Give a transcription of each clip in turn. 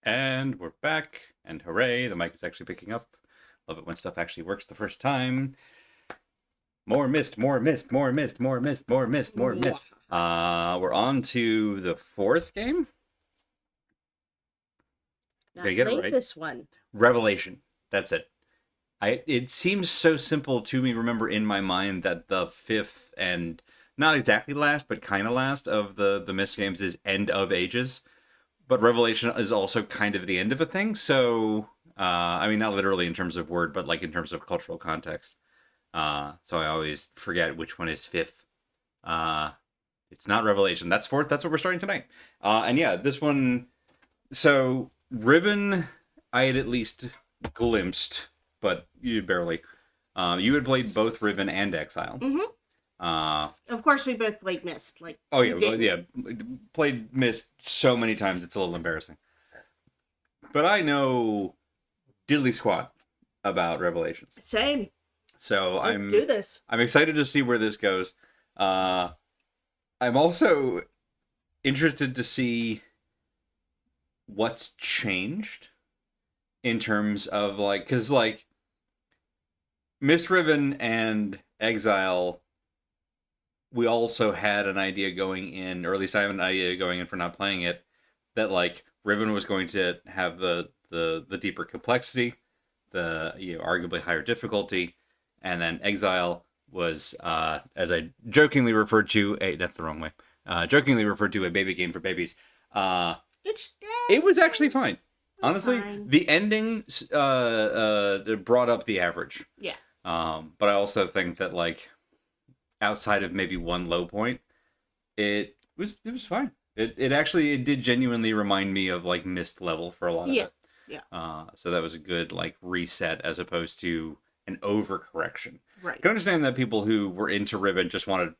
And we're back, and hooray, the mic is actually picking up. Love it when stuff actually works the first time. More Myst, more Myst, more Myst, more Myst, more Myst, more Myst. We're on to the fourth game. Not Did I get it late right? this one. Revelation. That's it. It seems so simple to me. Remember in my mind that the fifth and not exactly last, but kind of last of the Myst games is End of Ages. But Revelation is also kind of the end of a thing. So, I mean, not literally in terms of word, but like in terms of cultural context. So I always forget which one is fifth. Uh, it's not Revelation. That's fourth. That's what we're starting tonight. And yeah, this one. So Riven, I had at least glimpsed, but you barely. You had played both Riven and Exile. Mm-hmm. Of course, we both played Myst. Oh you yeah, well, didn't. yeah. Played Myst so many times it's a little embarrassing. But I know diddly squat about Revelations. Same. So Let's do this. I'm excited to see where this goes. Uh, I'm also interested to see what's changed in terms of like, because like Mist Riven and Exile, we also had an idea going in, or at least I have an idea going in for not playing it, that like Riven was going to have the deeper complexity, the arguably higher difficulty, and then Exile was, as I jokingly referred to, that's the wrong way. Jokingly referred to a baby game for babies. It's It was actually fine. Honestly, fine. the ending brought up the average. Yeah. But I also think that like outside of maybe one low point, it was fine. It did genuinely remind me of like Mist level for a lot of Yeah. it. Yeah. So that was a good like reset as opposed to an overcorrection. I Right. can understand that people who were into Ribbon just wanted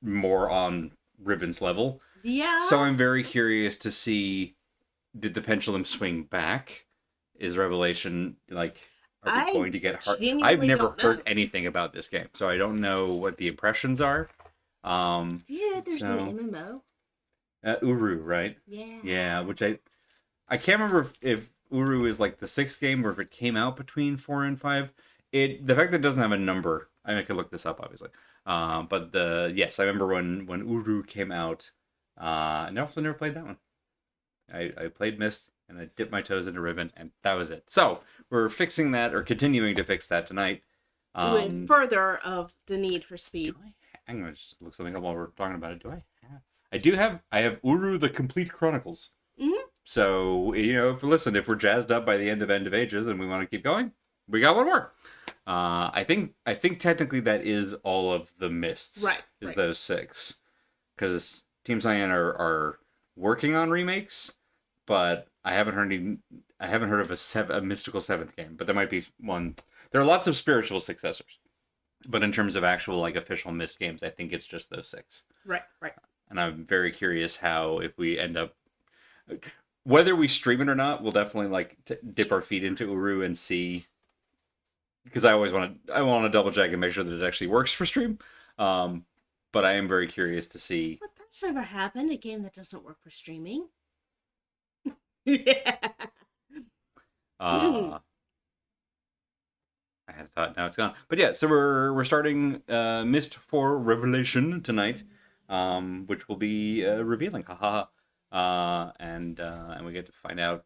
more on Ribbon's level. Yeah. So I'm very curious to see, did the pendulum swing back? Is Revelation like, are we I going to get hard? I've genuinely never don't heard know. anything about this game, so I don't know what the impressions are. Do you know there's an So MMO? Uru, right? Yeah. Yeah, which I can't remember if Uru is like the sixth game or if it came out between 4 and 5. The fact that it doesn't have a number, I mean, I could look this up obviously. But the yes, I remember when Uru came out. And I also never played that one. I played Mist and I dipped my toes into Ribbon and that was it. So we're fixing that or continuing to fix that tonight. With further of the need for speed. I'm gonna just look something up while we're talking about it. Do I have? I have Uru the Complete Chronicles. Mm-hmm. So if we're jazzed up by the end of Ages and we want to keep going, we got one more. I think technically that is all of the Mists. Right. Is right. those six because Team Cyan are working on remakes, but I haven't heard of a mystical seventh game. But there might be one. There are lots of spiritual successors, but in terms of actual like official Mist games, I think it's just those six. Right. Right. And I'm very curious how, if we end up, whether we stream it or not, we'll definitely like dip our feet into Uru and see, because I want to double check and make sure that it actually works for stream. But I am very curious to see. But that's never happened. A game that doesn't work for streaming. Yeah. I had a thought, now it's gone. But yeah, so we're starting Myst IV Revelation tonight, which will be revealing, haha. And we get to find out.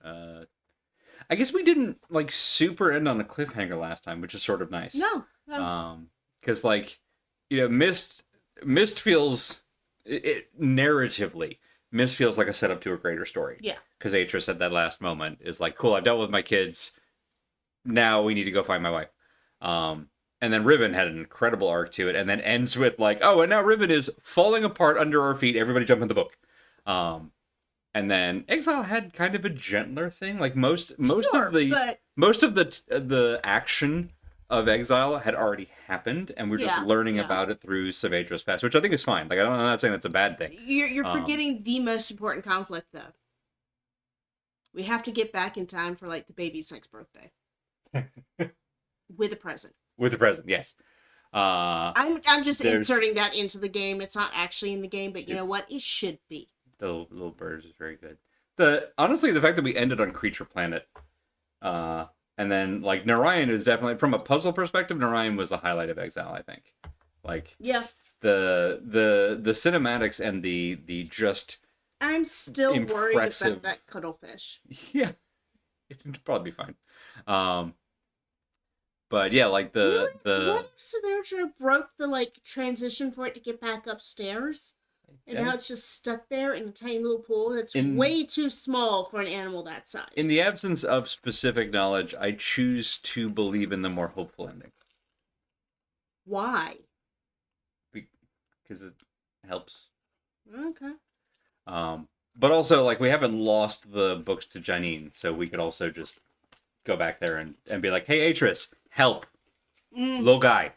I guess we didn't like super end on a cliffhanger last time, which is sort of nice. No. No. Because like, Myst feels narratively, Myst feels like a setup to a greater story. Yeah. Because Atris at that last moment is like, cool, I've dealt with my kids. Now we need to go find my wife. And then Riven had an incredible arc to it, and then ends with like, oh, and now Riven is falling apart under our feet. Everybody jump in the book. And then Exile had kind of a gentler thing. Like most Sure, of the but most of the action of Exile had already happened, and we're just learning about it through Saavedra's past, which I think is fine. Like I'm not saying that's a bad thing. you're forgetting the most important conflict, though. We have to get back in time for like the baby's next birthday. With a present. With the present, yes. I'm just inserting that into the game. It's not actually in the game, but you know what? It should be. The little birds is very good. The honestly, the fact that we ended on Creature Planet, uh, and then like Narayan is definitely from a puzzle perspective. Narayan was the highlight of Exile, I think. Like Yeah. the cinematics and the just I'm still worried impressive. about that cuttlefish. Yeah, it'd probably be fine. Um, but yeah, like What if Severja broke the like transition for it to get back upstairs? And now it's just stuck there in a tiny little pool that's way too small for an animal that size. In the absence of specific knowledge, I choose to believe in the more hopeful ending. Why? Because it helps. Okay. But also, like, we haven't lost the books to Janine, so we could also just go back there and be like, hey, Atris, help. Little guy.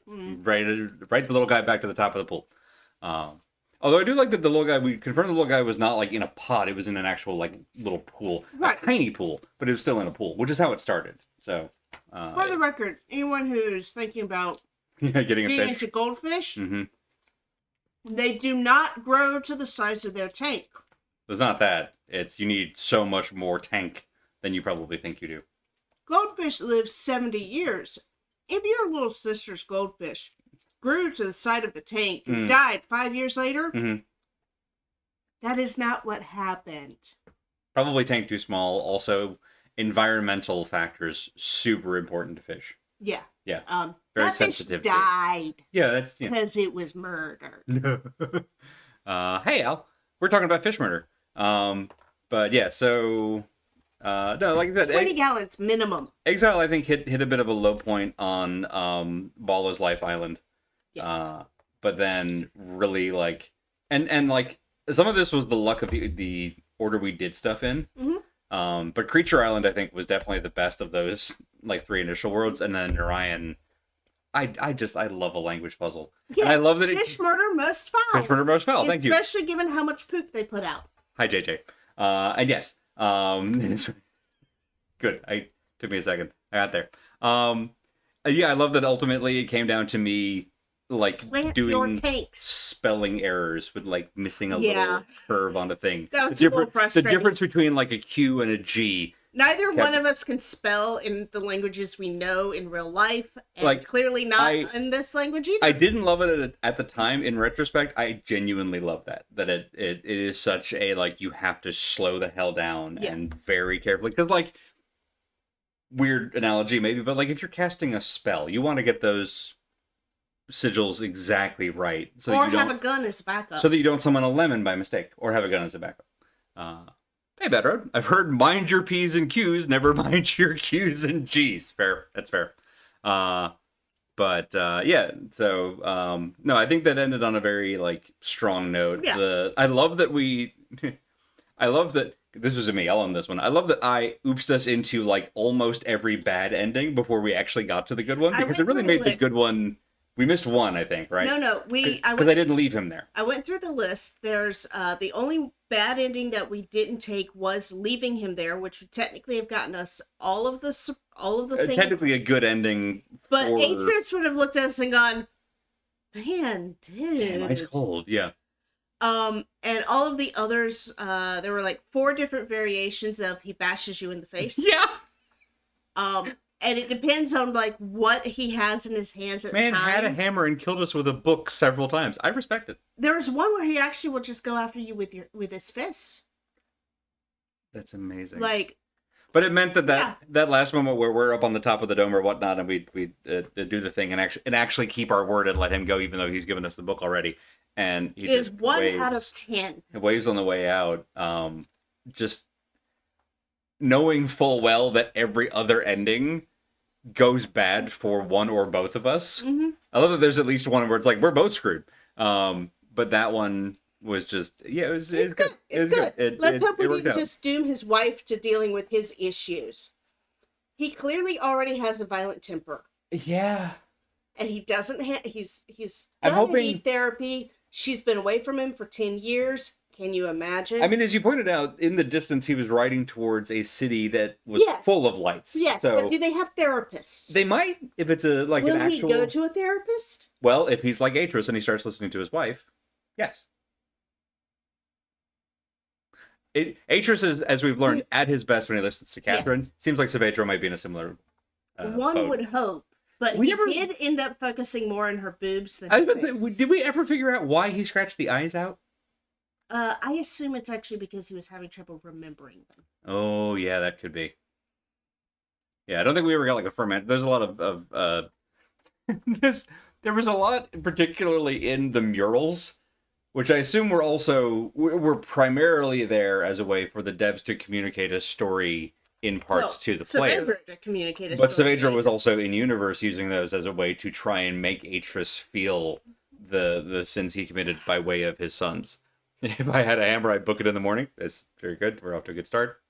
Right the little guy back to the top of the pool. Although I do like that the little guy, we confirmed the little guy was not like in a pot, it was in an actual like little pool. Right. A tiny pool, but it was still in a pool, which is how it started. So for the record, anyone who's thinking about getting a fish into goldfish, they do not grow to the size of their tank. It's not that. It's you need so much more tank than you probably think you do. Goldfish live 70 years. If your little sister's goldfish grew to the side of the tank and died 5 years later, that is not what happened. Probably tank too small. Also, environmental factors super important to fish. Yeah. Yeah. Very sensitive. Fish died. Yeah, that's because it was murdered. Hey Al, we're talking about fish murder. But yeah, so no, like I said, 20 gallons minimum. Exile, I think hit a bit of a low point on Bala's Life Island. Yes. But then really like, and like some of this was the luck of the order we did stuff in. But Creature Island, I think, was definitely the best of those like 3 initial worlds, and then Narayan. I love a language puzzle. Yeah, and I love that Fish Murder Most Foul. Fish Murder Most Foul. Thank you. Especially given how much poop they put out. Hi JJ. And yes, good. Took me a second. I got there. Yeah, I love that ultimately it came down to me like doing spelling errors with like missing a little curve on a thing. That was a little frustrating. The difference between like a Q and a G. Neither one of us can spell in the languages we know in real life, and like, clearly not in this language either. I didn't love it at the time. In retrospect, I genuinely love that it is such a like you have to slow the hell down and very carefully because like weird analogy maybe, but like if you're casting a spell, you want to get those sigils exactly right, so or that you have a gun as backup, so that you don't summon a lemon by mistake, or have a gun as a backup. Hey, Bedroad, I've heard mind your P's and Q's, never mind your Q's and G's. Fair, that's fair. But yeah, so no, I think that ended on a very like strong note. Yeah. I love that I love that this was me. I'll own this one. I love that I oopsed us into like almost every bad ending before we actually got to the good one, because it really made the good one. We missed one, I think, right? No, because I didn't leave him there. I went through the list. There's the only bad ending that we didn't take was leaving him there, which would technically have gotten us all of the things. Technically a good ending. But Atris would have looked at us and gone, "Man, dude, damn, ice cold." Yeah. And all of the others, there were like 4 different variations of he bashes you in the face. Yeah. And it depends on like what he has in his hands at the time. Man had a hammer and killed us with a book several times. I respect it. There's one where he actually will just go after you with his fists. That's amazing. Like, but it meant that last moment where we're up on the top of the dome or whatnot, and we do the thing and actually keep our word and let him go, even though he's given us the book already. And he is just 1 waves, out of 10. It waves on the way out. Just knowing full well that every other ending goes bad for one or both of us. I love that there's at least one where it's like we're both screwed. But that one was just it was good. It was good. Let's hope we didn't just doom his wife to dealing with his issues. He clearly already has a violent temper. Yeah. And he doesn't he's got to need therapy. She's been away from him for 10 years. Can you imagine? I mean, as you pointed out, in the distance, he was riding towards a city that was full of lights. Yes, so but do they have therapists? They might, if it's an actual... Will he go to a therapist? Well, if he's like Atris and he starts listening to his wife, yes. Atreus is, as we've learned, at his best when he listens to Catherine. Yes. Seems like Saavedra might be in a similar One boat. would hope, but We he never- did end up focusing more on her boobs than I her was about to say, face. did we ever figure out why he scratched the eyes out? I assume it's actually because he was having trouble remembering them. Oh yeah, that could be. Yeah, I don't think we ever got like a firm answer. There's a lot of there was a lot, particularly in the murals, which I assume were primarily there as a way for the devs to communicate a story in parts to the player. Saavedra to communicate a But story. Saavedra was also in universe using those as a way to try and make Atreus feel the sins he committed by way of his sons. If I had a hammer, I'd book it in the morning. That's very good. We're off to a good start.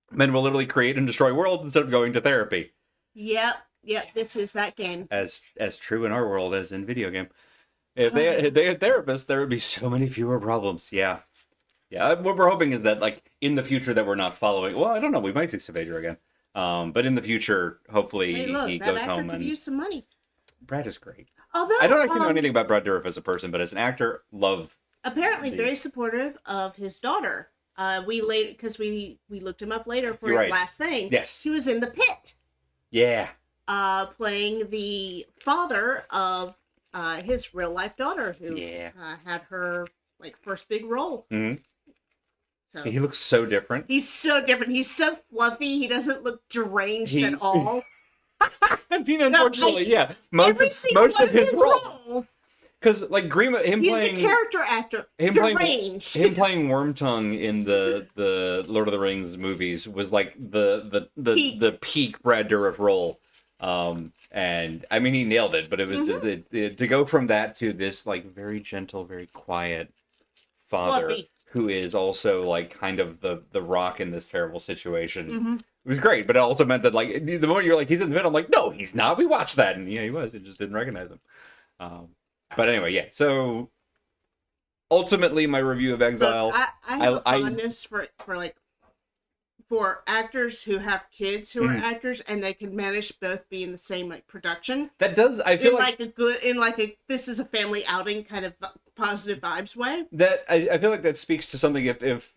Men will literally create and destroy worlds instead of going to therapy. Yep, this is that game. As true in our world as in video game. If they had therapists, there would be so many fewer problems. Yeah. What we're hoping is that, like, in the future that we're not following. Well, I don't know. We might see Saavedra again. But in the future, hopefully Hey, look, he that goes actor home could and use some money. Brad is great. Although I don't actually know anything about Brad Dourif as a person, but as an actor, love. Apparently, very supportive of his daughter. We looked him up later for You're his right. last thing. Yes. He was in The Pit. Yeah. Playing the father of his real life daughter, who Yeah. had her first big role. Mm-hmm. So He looks so different. he's so different. He's so fluffy. He doesn't look deranged He- at all. I mean, unfortunately, yeah. Every single most one of his role, roles, because like Grima, him he's playing the character actor. him Deranged. playing Wormtongue in the Lord of the Rings movies was like the peak Brad Dourif role. And I mean, he nailed it, but it was just, to go from that to this like very gentle, very quiet father Fluffy. who is also like kind of the rock in this terrible situation. Mm-hmm. It was great, but it also meant that like the moment you're like he's in the middle, I'm like, no, he's not. We watched that, and yeah, he was. It just didn't recognize him. But anyway, yeah. So ultimately, my review of Exile. I have a fondness for actors who have kids who are actors and they can manage both be in the same production. That does. I feel like this is a family outing kind of positive vibes way. That I feel like that speaks to something. If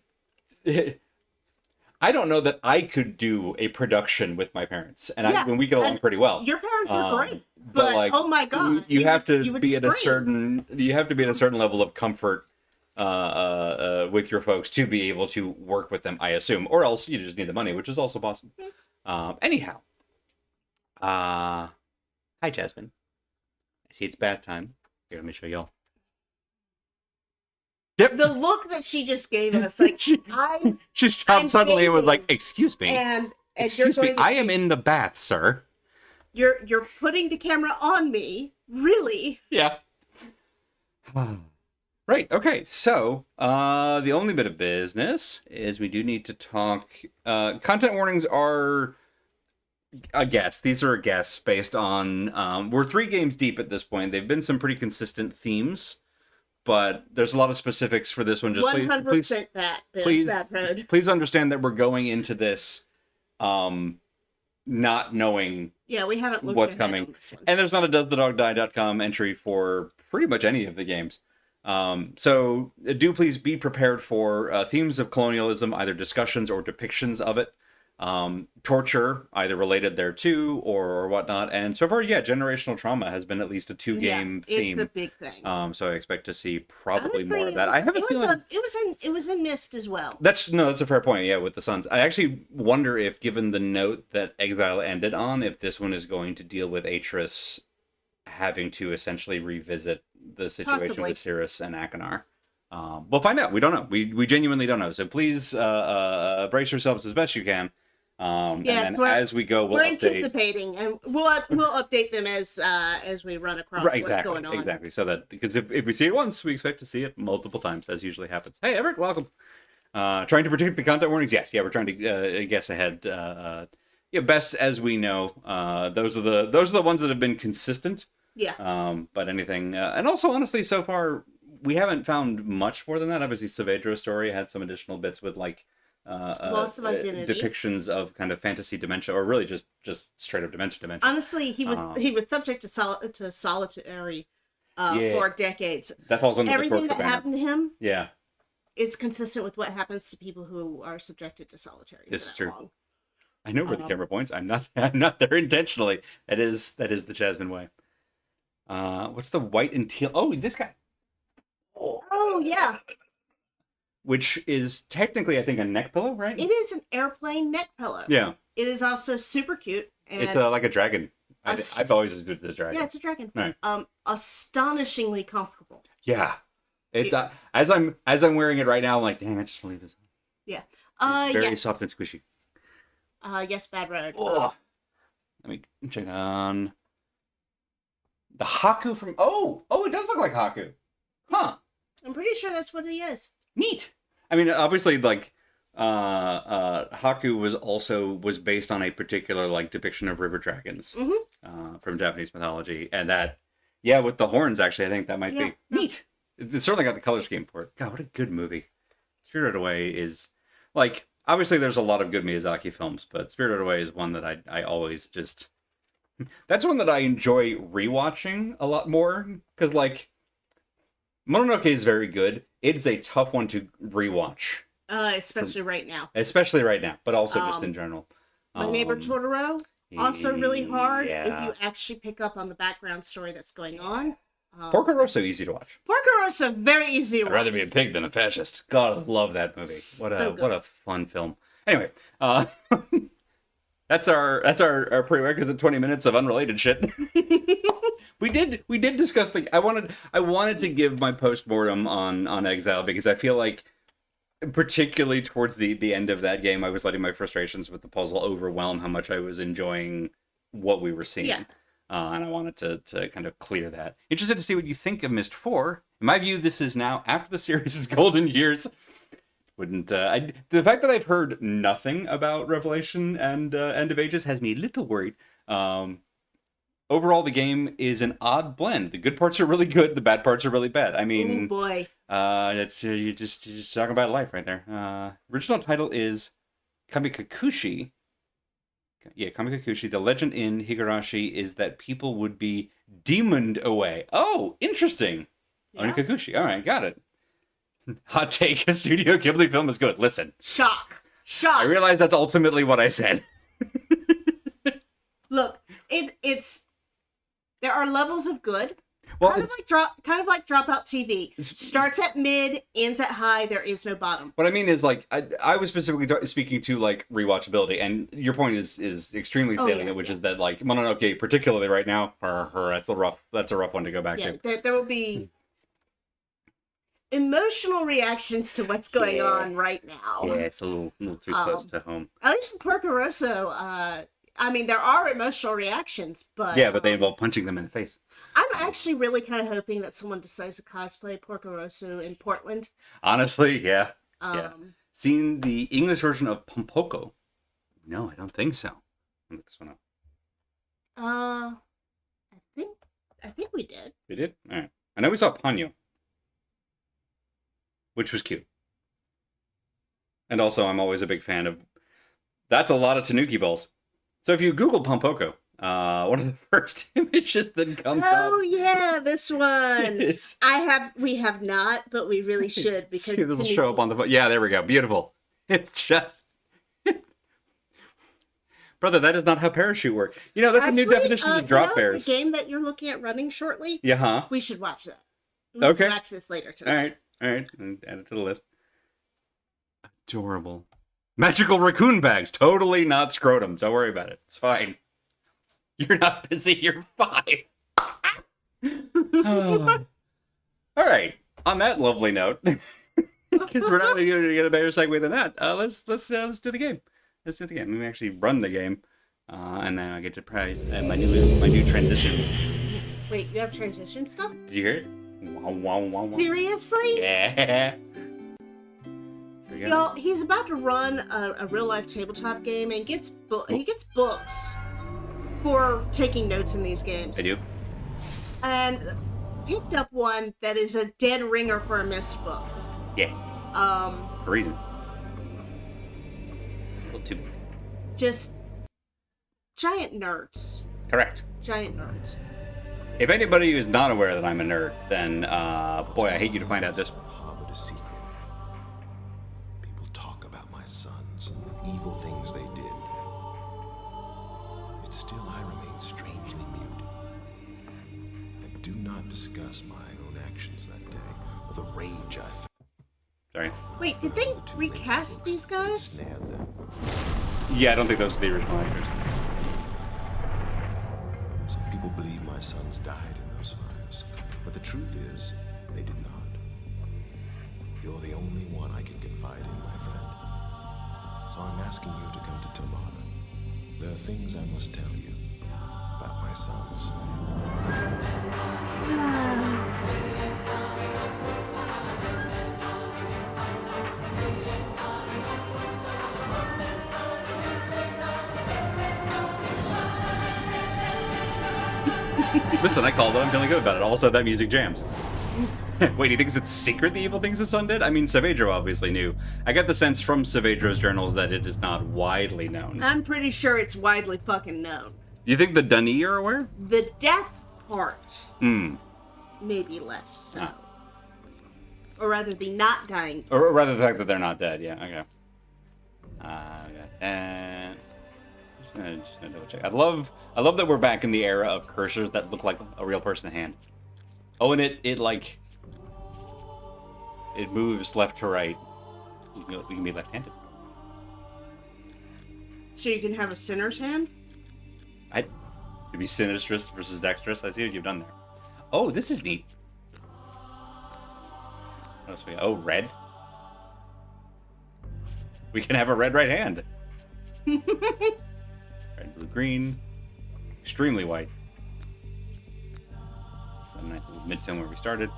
I don't know that I could do a production with my parents, and when we get along pretty well. Your parents are great, but like, oh my god, you have to would be at a scream. certain level of comfort with your folks to be able to work with them, I assume, or else you just need the money, which is also possible. Anyhow, hi Jasmine. I see it's bath time. Here, let me show y'all. Yep. The look that she just gave us, like she stopped suddenly and was like, "Excuse me, and excuse me, I am in the bath, sir." You're putting the camera on me, really? Yeah. Right. Okay. So, the only bit of business is we do need to talk. Content warnings are a guess. These are a guess based on. We're 3 games deep at this point. They've been some pretty consistent themes, but there's a lot of specifics for this one. Just 100% that road. Please understand that we're going into this, not knowing. Yeah, we haven't looked what's ahead coming. on this one. And there's not a doesthedogdie.com entry for pretty much any of the games. So do please be prepared for themes of colonialism, either discussions or depictions of it. Torture, either related thereto or whatnot. And so far, generational trauma has been at least a 2-game theme. It's a big thing. So I expect to see probably Honestly, more of that. I have a feeling it was in Myst as well. that's a fair point. Yeah, with the Suns, I actually wonder if, given the note that Exile ended on, if this one is going to deal with Atreus having to essentially revisit the situation Possibly. with Cirrus and Achenar. We'll find out. We don't know. We genuinely don't know. So please brace yourselves as best you can. Yes, and then as we go, we'll we're update. anticipating, and we'll update them as we run across what's going on. Exactly. So that because if we see it once, we expect to see it multiple times, as usually happens. Hey, Everett, welcome. Trying to predict the content warnings. Yes, we're trying to guess ahead. Best as we know. Those are the ones that have been consistent. Yeah. But anything, and also honestly, so far we haven't found much more than that. Obviously, Saavedra's story had some additional bits with like loss of identity, depictions of kind of fantasy dementia, or really just straight up dementia. Honestly, he was subject to solitary Yeah. for decades. That falls under Everything the that torture banner. happened to him, Yeah. is consistent with what happens to people who are subjected to solitary. This is for that true. long. I know where the camera points. I'm not. I'm not there intentionally. That is the Jasmine way. What's the white and teal? Oh, this guy. Oh yeah, Which is technically, I think, a neck pillow, right? it is an airplane neck pillow. Yeah. It is also super cute. And It's like a dragon. I've always assumed it's a dragon. yeah, it's a dragon. Right. Astonishingly comfortable. Yeah. As I'm wearing it right now, I'm like, dang, I just want to leave this. Yeah. It's very yes. soft and squishy. Yes, Bad Road. Oh. Let me check on the Haku from. Oh, it does look like Haku. Huh. I'm pretty sure that's what he is. Neat. I mean, obviously, like, Haku was based on a particular like depiction of river dragons from Japanese mythology, and that, yeah, with the horns, actually, I think that might be neat. It's certainly got the color scheme for it. God, what a good movie! Spirited Away is like, obviously, there's a lot of good Miyazaki films, but Spirited Away is one that I always just. That's one that I enjoy rewatching a lot more because, like, Mononoke is very good. It's a tough one to rewatch. Especially right now. Especially right now, but also just in general. My Neighbor Totoro, also really hard yeah. if you actually pick up on the background story that's going on. Porco Rosso, easy to watch. Porco Rosso, very easy to watch. I'd rather be a pig than a fascist. God, I love that movie. What a fun film. Anyway, that's our prerequisite 20 minutes of unrelated shit. We did discuss the. I wanted to give my postmortem on Exile because I feel like, particularly towards the end of that game, I was letting my frustrations with the puzzle overwhelm how much I was enjoying what we were seeing. Yeah. And I wanted to kind of clear that. Interested to see what you think of Myst IV. In my view, this is now, after the series' golden years, the fact that I've heard nothing about Revelation and End of Ages has me a little worried. Overall, the game is an odd blend. The good parts are really good. The bad parts are really bad. I mean, oh boy, that's you're just talking about life right there. Original title is Kamikakushi. Yeah, Kamikakushi. The legend in Higurashi is that people would be demoned away. Oh, interesting. Yeah. Onikakushi. All right, got it. Hot take: a Studio Ghibli film is good. Listen, shock. I realize that's ultimately what I said. Look, it's there are levels of good. Well, kind of like Dropout TV. Starts at mid, ends at high. There is no bottom. What I mean is, like, I was specifically speaking to like rewatchability, and your point is extremely salient, which is that, like, Mononoke, particularly right now, that's a rough one to go back to. There will be emotional reactions to what's going on right now. Yeah, it's a little too close to home. At least in Porco Rosso, I mean, there are emotional reactions, but yeah, but they involve punching them in the face. I'm actually really kind of hoping that someone decides to cosplay Porco Rosso in Portland. Honestly, yeah. Yeah. Seen the English version of Pompoko? No, I don't think so. I'll look this one up. I think we did. We did? All right. I know we saw Ponyo, which was cute. And also, I'm always a big fan of. That's a lot of Tanuki balls. So if you Google Pompoko, one of the first images that comes up. Oh yeah, this one. We have not, but we really should because it'll show up on the. Yeah, there we go. Beautiful. It's just. Brother, that is not how parachute work. You know, that's a new definition of drop bears. The game that you're looking at running shortly. Yeah, huh? We should watch that. We should watch this later tonight. All right. Add it to the list. Adorable. Magical raccoon bags. Totally not scrotum. Don't worry about it. It's fine. You're not busy. You're fine. All right. On that lovely note, because we're not going to get a better segue than that. Let's do the game. Let's do the game. Let me actually run the game, and then I get to prize my new transition. Wait, you have transition stuff? Did you hear it? Wow, wow, wow, wow. Seriously? Yeah. Y'all, he's about to run a real life tabletop game and he gets books for taking notes in these games. I do. And picked up one that is a dead ringer for a Myst book. Yeah. For a reason. It's a little too. Just giant nerds. Correct. Giant nerds. If anybody is not aware that I'm a nerd, then boy, I hate you to find out this. do not discuss my own actions that day, or the rage I felt. Sorry. Wait, did they recast these guys? Snared them. Yeah, I don't think those are the original actors. Some people believe my sons died in those fires, but the truth is, they did not. You're the only one I can confide in, my friend. So I'm asking you to come to Tomata. There are things I must tell you about my sons. Listen, I called it. I'm feeling good about it. Also, that music jams. Wait, he thinks it's a secret the evil things his son did? I mean, Saavedro obviously knew. I get the sense from Saavedro's journals that it is not widely known. I'm pretty sure it's widely fucking known. You think the Dunny are aware? The death part, maybe less so. Ah. Or rather, the not dying. Or rather, the fact that they're not dead. Yeah, okay. Yeah. And just gonna double check. I love that we're back in the era of cursors that look like a real person hand. Oh, and it like it moves left to right. We can be left-handed. So you can have a sinner's hand? It'd be sinistrous versus dexterous. I see what you've done there. Oh, this is neat. What else we got? Oh, red. We can have a red right hand. Red, blue, green. Extremely white. A nice little mid-tone where we started.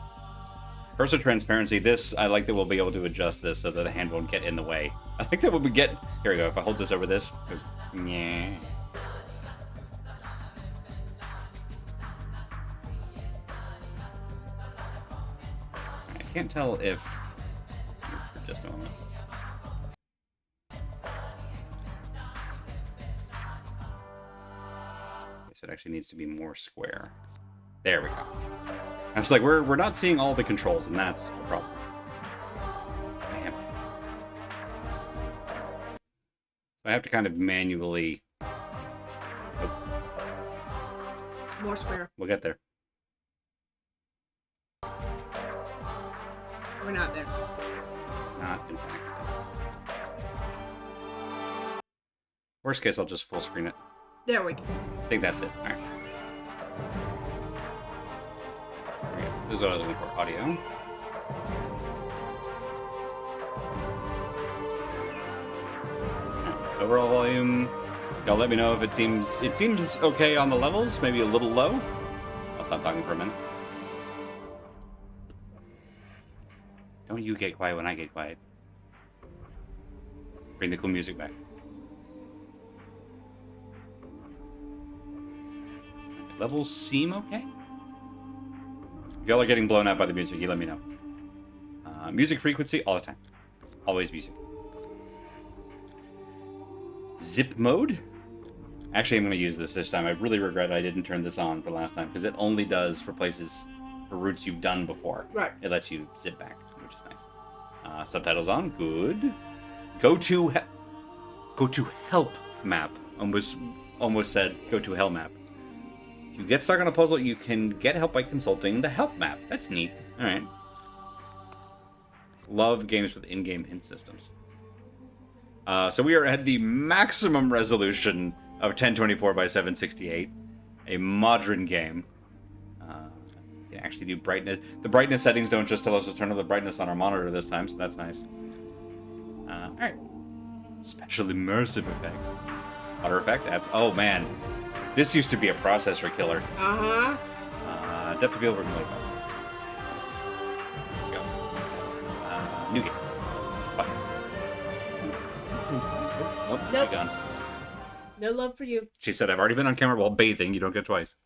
Cursor transparency. This, I like that we'll be able to adjust this so that the hand won't get in the way. I think that when we get... Here we go. If I hold this over this, it goes... Yeah. I can't tell if... For just a moment. So it actually needs to be more square. There we go. I was like, we're not seeing all the controls, and that's the problem. Damn. I have to kind of manually... Oh, More square. we'll get there. We're not there. Not, in fact. Worst case, I'll just full screen it. There we go. I think that's it. All right. This is what I was looking for. Audio. Right. Overall volume. Y'all let me know if it seems okay on the levels. Maybe a little low. I'll stop talking for a minute. Don't you get quiet when I get quiet. Bring the cool music back. Levels seem okay. If y'all are getting blown out by the music, you let me know. Music frequency, all the time. Always music. Zip mode? Actually, I'm going to use this time. I really regret I didn't turn this on for last time, because it only does for places, for routes you've done before. Right. It lets you zip back, which is nice. Subtitles on, good. Go to help map. Almost said go to hell map. If you get stuck on a puzzle, you can get help by consulting the help map. That's neat. All right. Love games with in-game hint systems. So we are at the maximum resolution of 1024 by 768, a modern game. You can actually do brightness. The brightness settings don't just tell us to turn up the brightness on our monitor this time, so that's nice. All right. Special immersive effects. Water effect. Oh man. This used to be a processor killer. Uh-huh. Depth of field, we're going to Let's go. New game. Bye. Nope, Nope. gone. No love for you. She said, I've already been on camera while bathing. You don't get twice.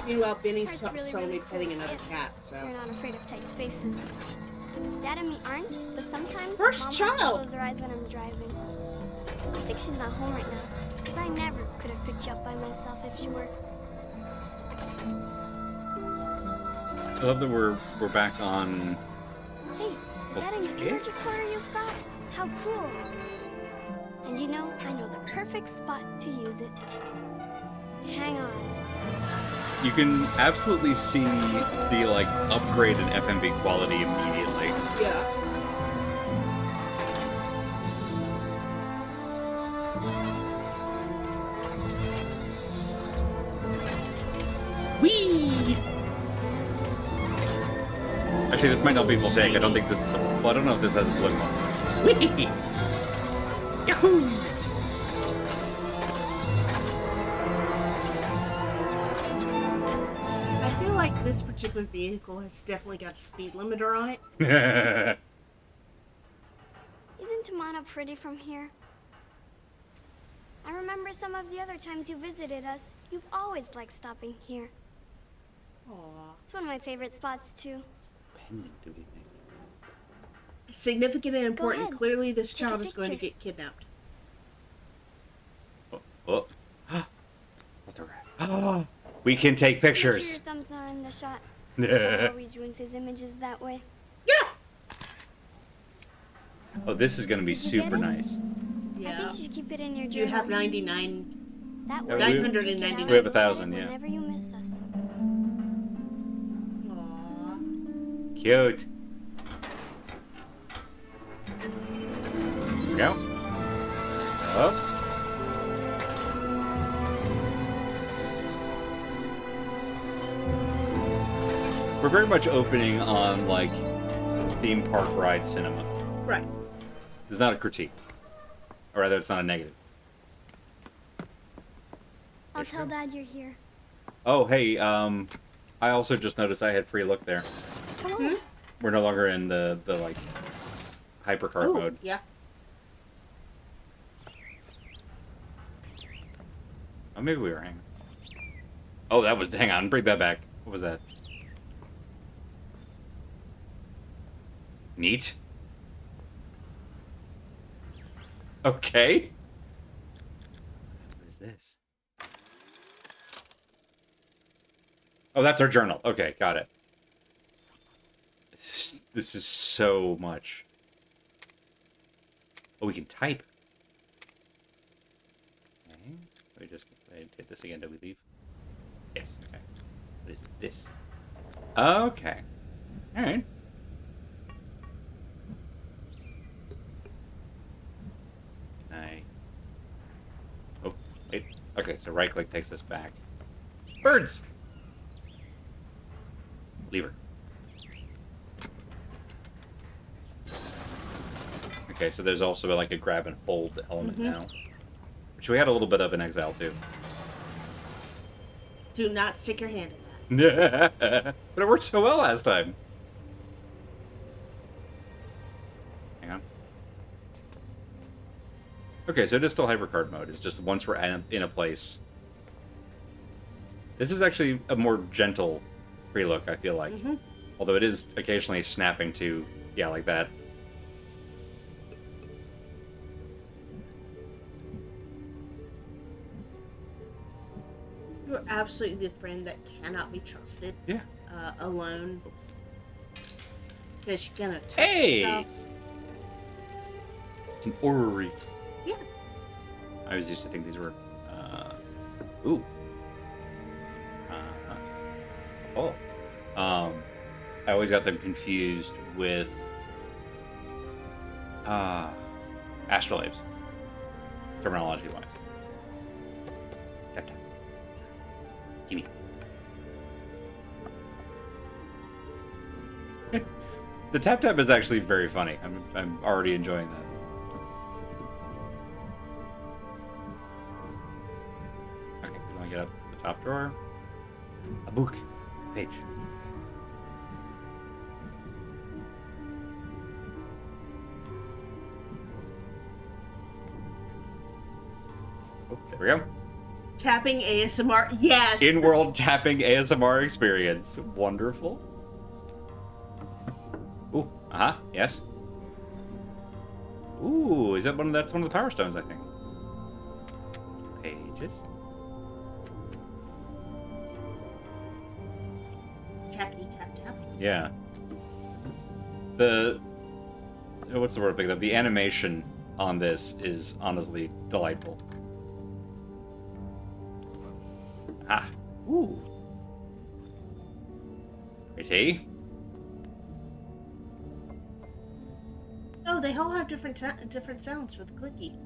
Meanwhile, Benny's This part's really, slowly really petting cool another if cat, so... You're not afraid of tight spaces. Dad and me aren't, but sometimes First Mom has child. to close her eyes when I'm driving. I think she's not home right now, because I never could have picked you up by myself if she were. I love that we're back on... Hey, is that a new Okay. energy recorder you've got? How cool. And you know, I know the perfect spot to use it. Hang on. You can absolutely see the, like, upgrade in FMV quality immediately. Yeah. Whee! Actually, this might not be voltaic. I don't think this is a... Well, I don't know if this has a blue one. Whee! Yahoo! I feel like this particular vehicle has definitely got a speed limiter on it. Isn't Tamana pretty from here? I remember some of the other times you visited us. You've always liked stopping here. Aww. It's one of my favorite spots, too. Pending, do we think? Significant and important. ahead. Clearly, this Take a child is going to picture. get kidnapped. Oh. What the rat? We can take Just make sure pictures. your thumb's not in the shot. Dad always ruins his images that way. Yeah. Oh, this is gonna be Did you get super it? nice. I Yeah. think you should keep it in your You journal. have 99. That Yeah, way we- you can take it 999. out We have and 1,000, look at it yeah. Whenever you miss us. Aww. Cute. Here we go. Up. We're very much opening on, like, theme park ride cinema. Right. It's not a critique. Or rather, it's not a negative. I'll There tell you go. Dad you're here. Oh, hey, I also just noticed I had free look there. Come on. We're no longer in the like, hypercard Ooh, mode. yeah. Oh, maybe we were hanging. Oh, that was... Hang on, bring that back. What was that? Neat. Okay. What is this? Oh, that's our journal. Okay, got it. This is so much. Oh, we can type. Okay. We just hit this again. Do we leave? Yes. Okay. What is this? Okay. All right. Oh, wait. Okay, so right click takes us back. Birds! Lever. Okay, so there's also like a grab and hold element now. Which we had a little bit of in Exile too. Do not stick your hand in that. But it worked so well last time. Hang on. Okay, so it is still hypercard mode. It's just once we're in a place. This is actually a more gentle free look, I feel like. Although it is occasionally snapping to, yeah, like that. You're absolutely the friend that cannot be trusted Yeah. alone. Because you're gonna touch Hey! stuff. An orrery. Yeah. I always used to think these were, ooh. Oh. I always got them confused with, astrolabes. Terminology-wise. Tap, tap. Gimme. The tap-tap is actually very funny. I'm already enjoying that. Okay, we want to get up the top drawer. A book. Page. Oh, there we go. Tapping ASMR. Yes. In-world tapping ASMR experience. Wonderful. Ooh, yes. Ooh, is that that's one of the power stones, I think. Pages. Tappy tap tap. Yeah. What's the word I'm thinking of? The animation on this is honestly delightful. Ah. Ooh. Pretty. Oh, they all have different sounds for the clicky.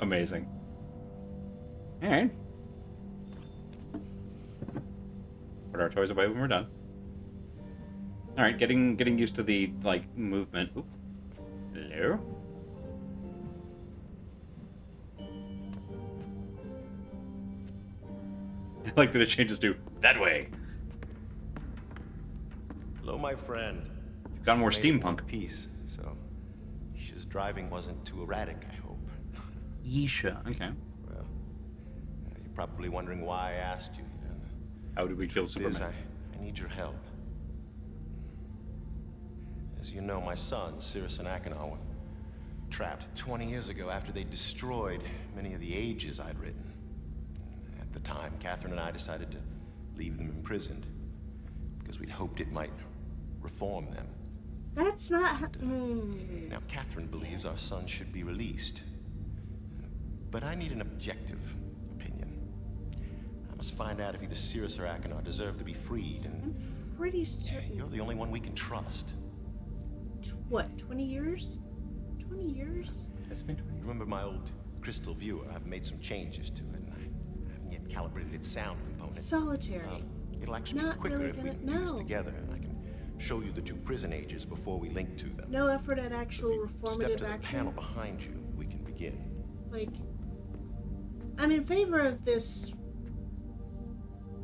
Amazing. All right. Put our toys away when we're done. All right, getting used to the like movement. Oop. Hello. I like that it changes to that way. Hello, my friend. Got more So you made it in steampunk. one piece, so Isha's driving wasn't too erratic, I hope. Yesha. Okay. Well, you're probably wondering why I asked you. And How did we kill the truth is, Superman? I need your help. As you know, my sons, Cirrus and Achenar, were trapped 20 years ago after they destroyed many of the ages I'd written. At the time, Catherine and I decided to leave them imprisoned because we'd hoped it might reform them. That's not. Now, Catherine believes our sons should be released. But I need an objective opinion. I must find out if either Cirrus or Achenar deserve to be freed, and Pretty certain. you're the only one we can trust. What, 20 years? 20 years? It's been 20. Remember my old crystal viewer? I've made some changes to it, and I haven't yet calibrated its sound component. Solitary. It'll actually be Not quicker really if we gonna do this know. together, and I can show you the two prison ages before we link to them. No effort at If actual you step reformative to the action. panel behind you, we can begin. Like, I'm in favor of this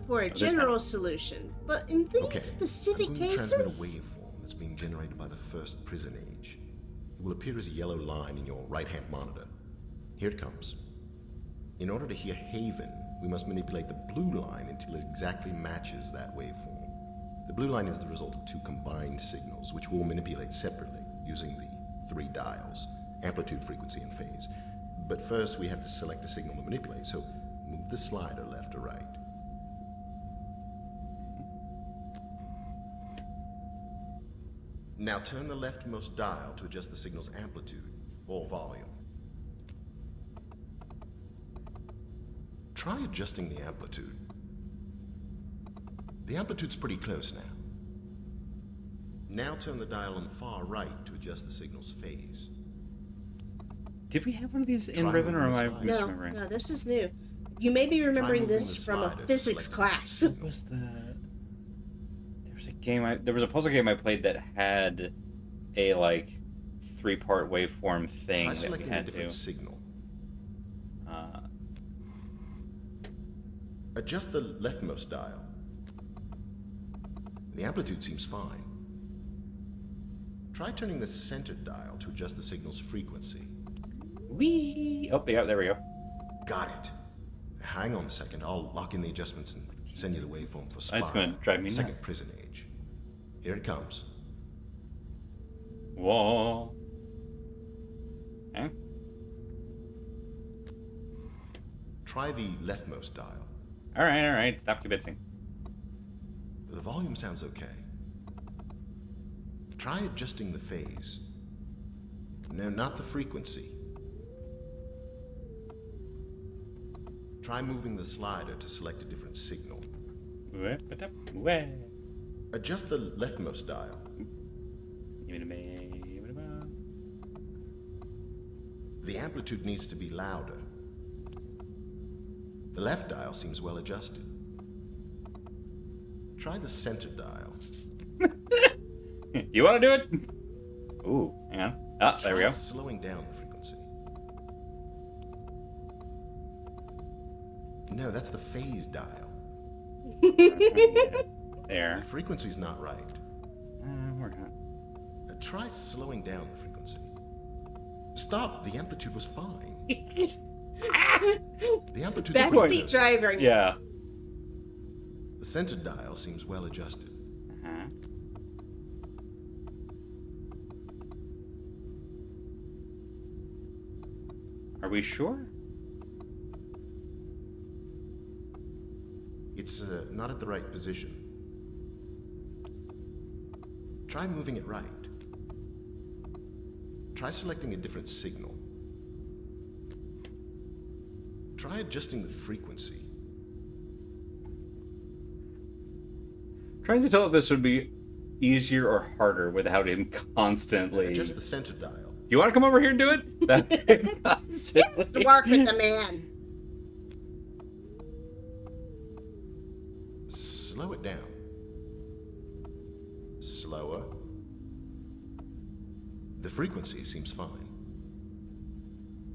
for a this general solution, but in these Okay, specific I'm going to transmit a cases, waveform that's being generated by the first prison age. It will appear as a yellow line in your right-hand monitor. Here it comes. In order to hear Haven, we must manipulate the blue line until it exactly matches that waveform. The blue line is the result of two combined signals, which we'll manipulate separately using the 3 dials, amplitude, frequency, and phase. But first, we have to select a signal to manipulate, so move the slider left or right. Now turn the leftmost dial to adjust the signal's amplitude or volume. Try adjusting the amplitude. The amplitude's pretty close now. Now turn the dial on the far right to adjust the signal's phase. Did we have one of these in Try Riven, or am moving I the slide. no, misremembering? no, this is new. You may be remembering moving this the from a slider to physics select class. What was the? There was a game. There was a puzzle game I played that had a like 3-part waveform thing Try that we selecting a had to. different signal. Uh, Adjust the leftmost dial. The amplitude seems fine. Try turning the center dial to adjust the signal's frequency. wee. Oh, yeah, there we go. Got it. Hang on a second. I'll lock in the adjustments and send you the waveform for Spire. That's gonna drive me Second nuts. prison age. Here it comes. Whoa. Okay. Try the leftmost dial. All right. Stop kibitzing. The volume sounds okay. Try adjusting the phase. No, not the frequency. Try moving the slider to select a different signal. Wah. Adjust the leftmost dial. The amplitude needs to be louder. The left dial seems well adjusted. Try the center dial. You want to do it? Ooh, hang on. Ah, there we Try go. slowing down the frequency. No, that's the phase dial. There. The frequency's not right. We're not. Try slowing down the frequency. Stop, the amplitude was fine. The amplitude's pretty Backseat close. driver. Yeah. The center dial seems well adjusted. Uh-huh. Are we sure? It's not at the right position. Try moving it right. Try selecting a different signal. Try adjusting the frequency. Trying to tell if this would be easier or harder without him constantly. Adjust the center dial. You want to come over here and do it? That constantly. Work with the man. Slow it down. Slower. The frequency seems fine.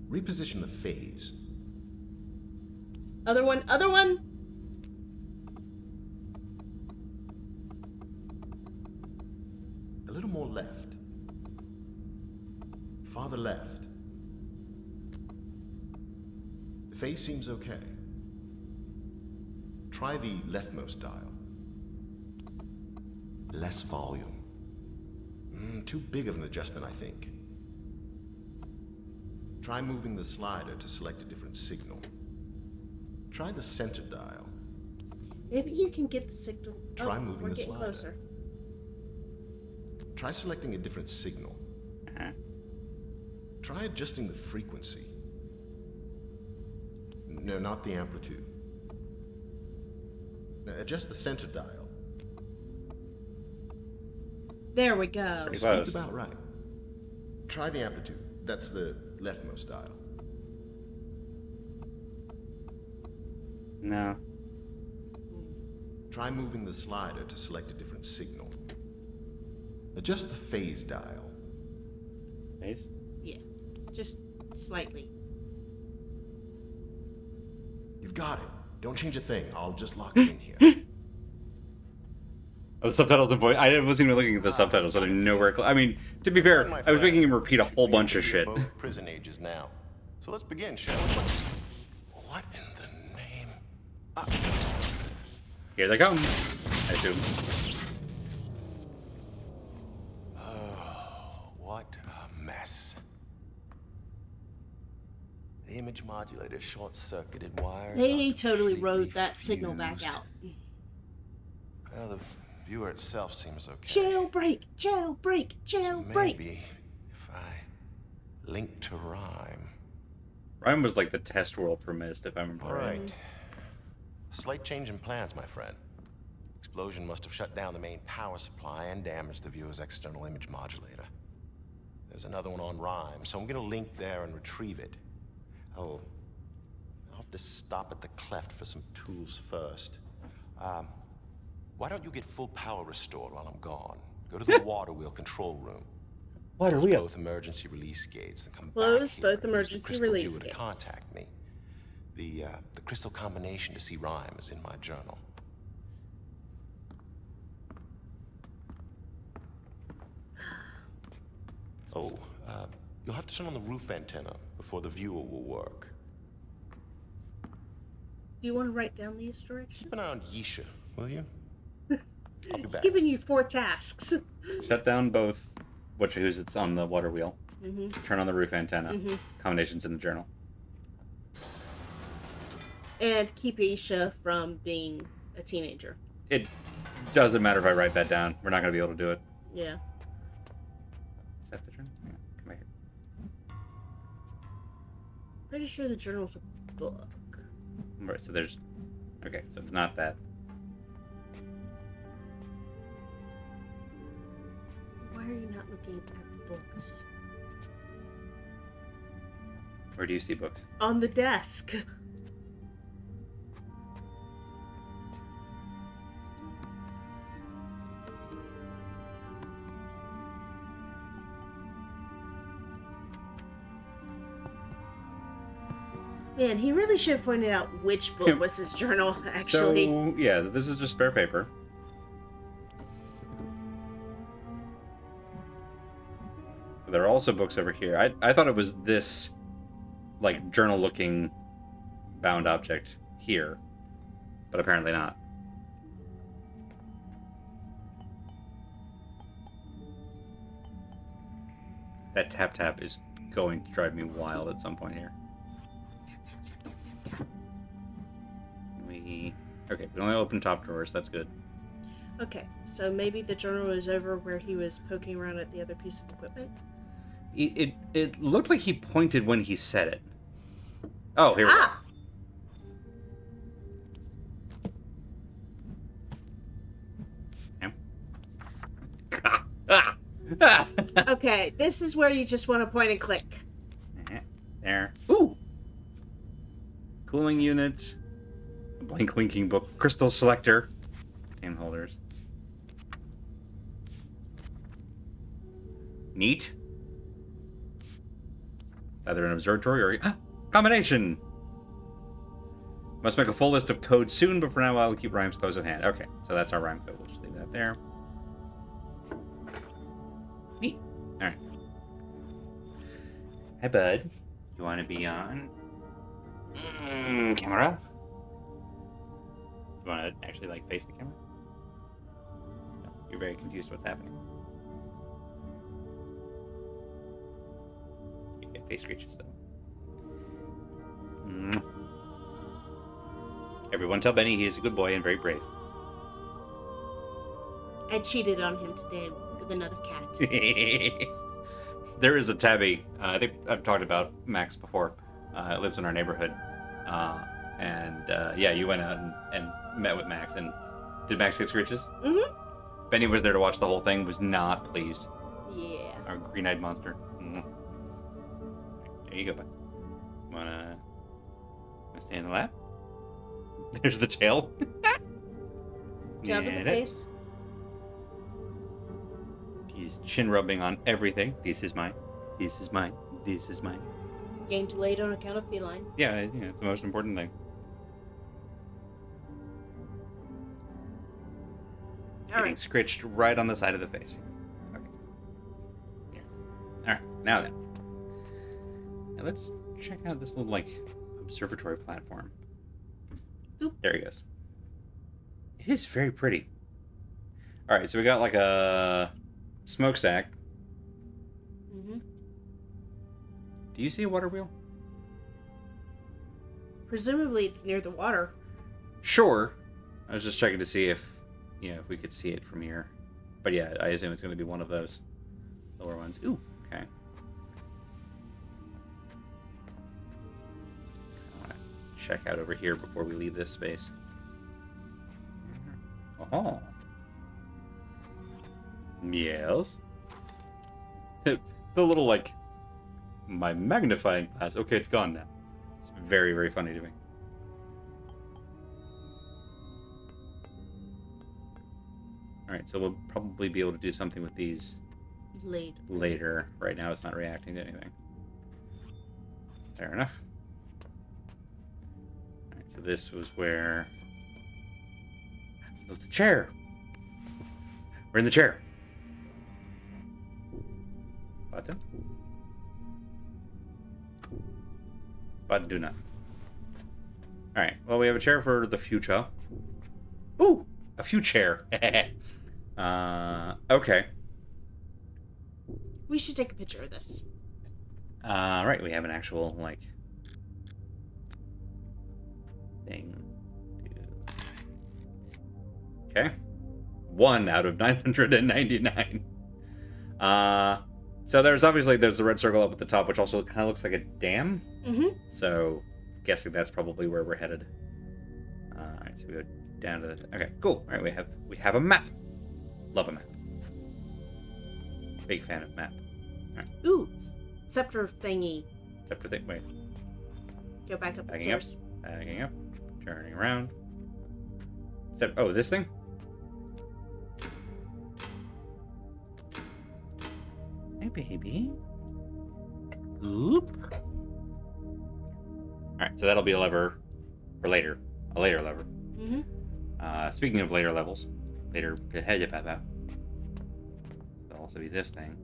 Reposition the phase. Other one, other one. A little more left. Farther left. The phase seems okay. Try the leftmost dial. Less volume. Too big of an adjustment, I think. Try moving the slider to select a different signal. Try the center dial. Maybe you can get the signal. Try moving we're the getting slider. closer. Try selecting a different signal. Try adjusting the frequency. No, not the amplitude. Now, adjust the center dial. There we go. Pretty Speed's close. about right. Try the amplitude. That's the leftmost dial. No. Try moving the slider to select a different signal. Adjust the phase dial. Phase? Yeah, just slightly. You've got it. Don't change a thing. I'll just lock it in here. Oh, the subtitles and voice. I wasn't even looking at the subtitles, so they're nowhere. I mean, to be fair, I was making him repeat a whole bunch of shit. Both prison ages now. So let's begin, shall we? What in the name? Here they come. I assume. What a mess. The image modulator short-circuited wires. They are totally completely wrote that signal back fused. out. Well, the viewer itself seems okay. Jailbreak, jailbreak, So jailbreak. maybe if I link to rhyme. Ryan was like the test world for Myst, if I remember All right. right. Slight change in plans, my friend. Explosion must have shut down the main power supply and damaged the viewer's external image modulator. There's another one on rhyme, so I'm gonna link there and retrieve it. Oh, I'll have to stop at the cleft for some tools first. Why don't you get full power restored while I'm gone? Go to the water wheel control room. What are Close we up? both emergency release gates and come Close back here both and use the emergency crystal release viewer to gates. contact me. The crystal combination to see rhyme is in my journal. Oh, you'll have to turn on the roof antenna before the viewer will work. Do you want to write down these directions? Keep an eye on Yisha, will you? I'll be It's back. giving you 4 tasks. Shut down both who's it's on the water wheel. Turn on the roof antenna. Combinations in the journal. And keep Aisha from being a teenager. It doesn't matter if I write that down. We're not going to be able to do it. Yeah. Is that the journal? Yeah, come back here. Pretty sure the journal's a book. Right, so there's... Okay, so it's not that. Why are you not looking at the books? Where do you see books? On the desk. Man, he really should have pointed out which book was his journal, actually. So, yeah, this is just spare paper. So there are also books over here. I thought it was this, like, journal-looking bound object here, but apparently not. That tap-tap is going to drive me wild at some point here. Okay, we only open top drawers, that's good. Okay, so maybe the journal is over where he was poking around at the other piece of equipment. It looked like he pointed when he said it. Oh, here we go. Ah! Okay, this is where you just want to point and click. There. Ooh! Cooling unit. A blank linking book. Crystal selector. Game holders. Neat. It's either an observatory or combination. Must make a full list of codes soon, but for now I'll keep rhymes close at hand. Okay, so that's our rhyme code. We'll just leave that there. Neat. Alright. Hi, bud. You want to be on camera? You want to actually, like, face the camera? No, you're very confused what's happening. You get face screeches, though. Everyone tell Benny he is a good boy and very brave. I cheated on him today with another cat. There is a tabby. I think I've talked about Max before. It lives in our neighborhood. Yeah, you went out and met with Max. And did Max get screeches? Mm-hmm. Benny was there to watch the whole thing, was not pleased. Yeah. Our green-eyed monster. There you go, bud. Wanna stay in the lap? There's the tail. Down to the face. He's chin rubbing on everything. This is mine. This is mine. This is mine. Game delayed on account of feline. Yeah, it's the most important thing. Getting Alright. scritched right on the side of the face. Okay. Yeah. Alright, now then. Now let's check out this little, like, observatory platform. Oop. There he goes. It is very pretty. Alright, so we got, like, a smokestack. Mm-hmm. Do you see a water wheel? Presumably it's near the water. Sure. I was just checking to see if we could see it from here. But yeah, I assume it's going to be one of those lower ones. Ooh, okay. I want to check out over here before we leave this space. Oh. Yes. The little, like, my magnifying glass. Okay, it's gone now. It's very, very funny to me. Alright, so we'll probably be able to do something with these later. Right now it's not reacting to anything. Fair enough. Alright, so this was where... It's a chair! We're in the chair! Button? But do not. Alright, well, we have a chair for the future. Ooh! A future. Okay. We should take a picture of this. Right, we have an actual, like, thing. Okay. 1 out of 999. So there's the red circle up at the top, which also kind of looks like a dam. Mm-hmm. So, guessing that's probably where we're headed. Alright, so we go down to the... Okay, cool. Alright, we have a map. Love a map. Big fan of map. Alright. Ooh, scepter thingy. Scepter thing. Wait. Go back up the Backing up. stairs. Backing up. Turning around. Oh, this thing? Hey, baby. Oop. Alright, so that'll be a lever for later. A later lever. Mm-hmm. Speaking of later levels, later there'll also be this thing.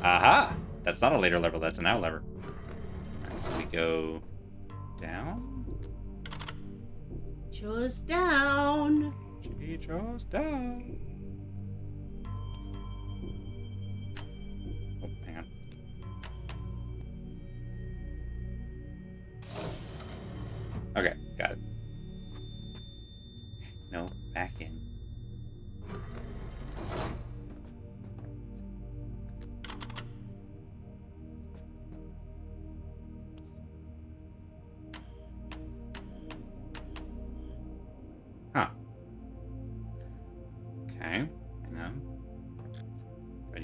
Aha! That's not a later level, that's an out lever. Alright, so we go down. Chose down. She chose down. Oh, hang on. Okay, got it. No, back in.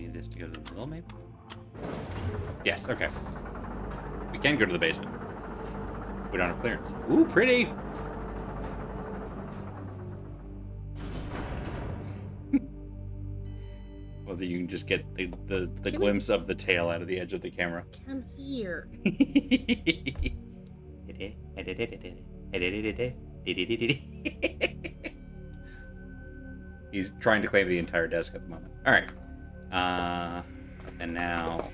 need this to go to the middle, maybe? Yes, okay. We can go to the basement. We don't have clearance. Ooh, pretty! Whether you can just get the glimpse of the tail out of the edge of the camera. Come here. He's trying to claim the entire desk at the moment. All right. And now.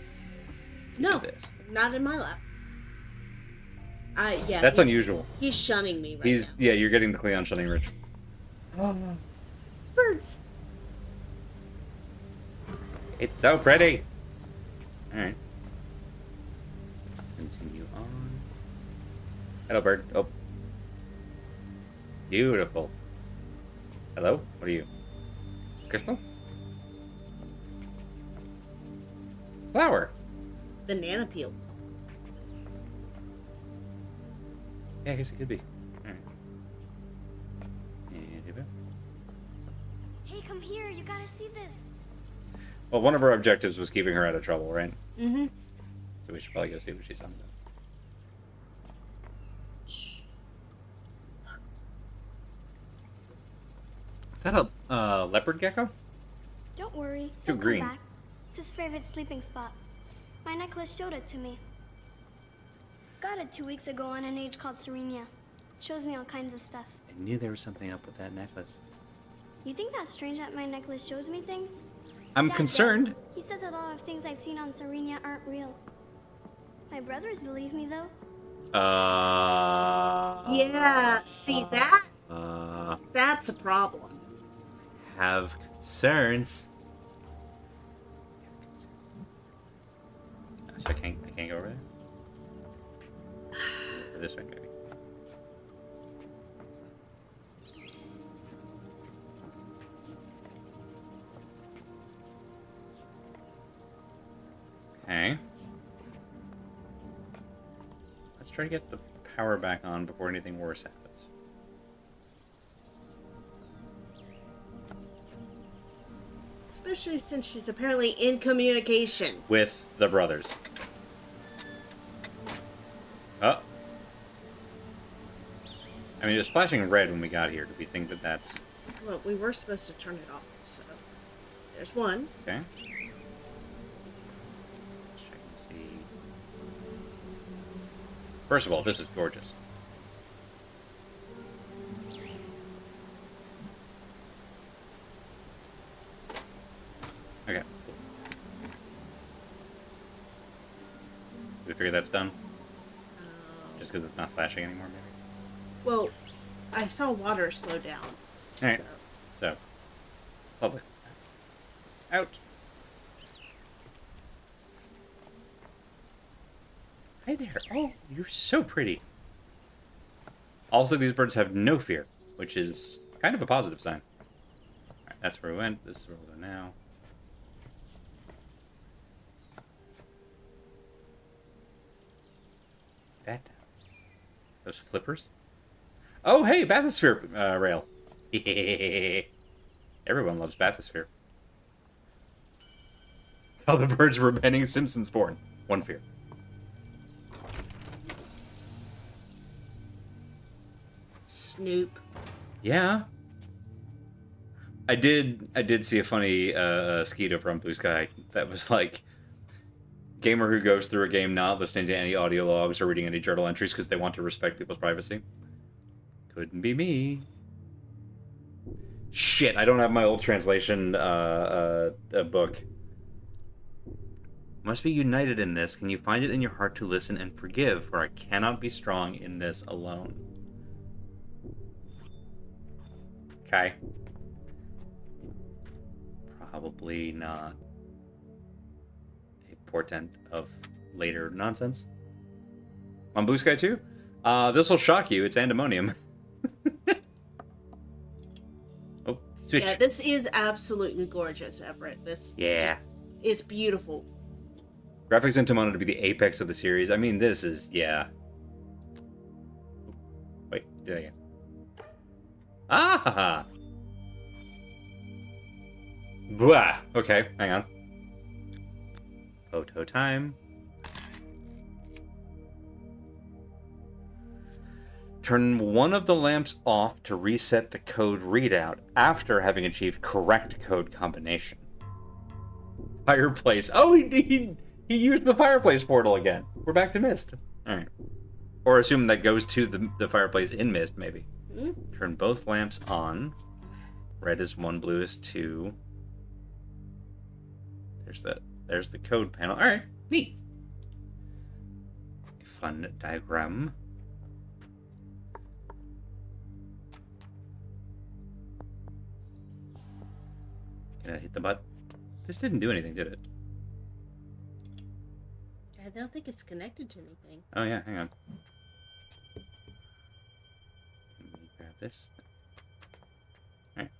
No, This. not in my lap. Yeah. That's unusual. He's shunning me right now. Yeah, you're getting the Cleon shunning rich. Birds. It's so pretty. All right. Let's continue on. Hello, bird. Oh. Beautiful. Hello? What are you? Crystal? Flower. Banana peel. Yeah, I guess it could be. Alright. Hey, come here. You gotta see this. Well, one of our objectives was keeping her out of trouble, right? Mm-hmm. So we should probably go see what she's on. Is that a leopard gecko? Don't worry. Too He'll green. come back. It's his favorite sleeping spot. My necklace showed it to me. Got it 2 weeks ago on an age called Serenia. Shows me all kinds of stuff. I knew there was something up with that necklace. You think that's strange that my necklace shows me things? I'm Dad concerned. does. He says a lot of things I've seen on Serenia aren't real. My brothers believe me, though. Yeah, see that? That's a problem. Have concerns. So I can't go over there? Or this way, maybe. Okay. Let's try to get the power back on before anything worse happens. Especially since she's apparently in communication. With the brothers. Oh. I mean, it was flashing red when we got here. Do we think that that's... Well, we were supposed to turn it off, so... There's one. Okay. Let's check and see. First of all, this is gorgeous. Okay. Did we figure that's done? Just because it's not flashing anymore, maybe? Well, I saw water slow down. Alright. So, lovely. Out. Hi there. Oh, you're so pretty. Also, these birds have no fear, which is kind of a positive sign. Alright, that's where we went. This is where we'll go now. That. Those flippers? Oh, hey, bathysphere rail. Everyone loves bathysphere. How the birds were banning Simpsons porn. One fear. Snoop. Yeah. I did see a funny Skeeto from Blue Sky that was like, gamer who goes through a game not listening to any audio logs or reading any journal entries because they want to respect people's privacy. Couldn't be me. Shit, I don't have my old translation book. Must be united in this. Can you find it in your heart to listen and forgive, for I cannot be strong in this alone. Okay. Probably not a portent of later nonsense. On Blue Sky 2? This will shock you. It's antimonium. Oh, switch. Yeah, this is absolutely gorgeous, Everett. Yeah. It's beautiful. Graphics in Timon to be the apex of the series. I mean, this is, yeah. Wait, do that again. Ah! Blah. Okay, hang on. Photo time. Turn one of the lamps off to reset the code readout after having achieved correct code combination. Fireplace. Oh, he used the fireplace portal again. We're back to Myst. All right. Or assume that goes to the fireplace in Myst, maybe. Mm-hmm. Turn both lamps on. Red is 1, blue is 2. There's the code panel. All right, neat. Fun diagram. Can I hit the button? This didn't do anything, did it? I don't think it's connected to anything. Oh yeah, hang on. Let me grab this. Alright.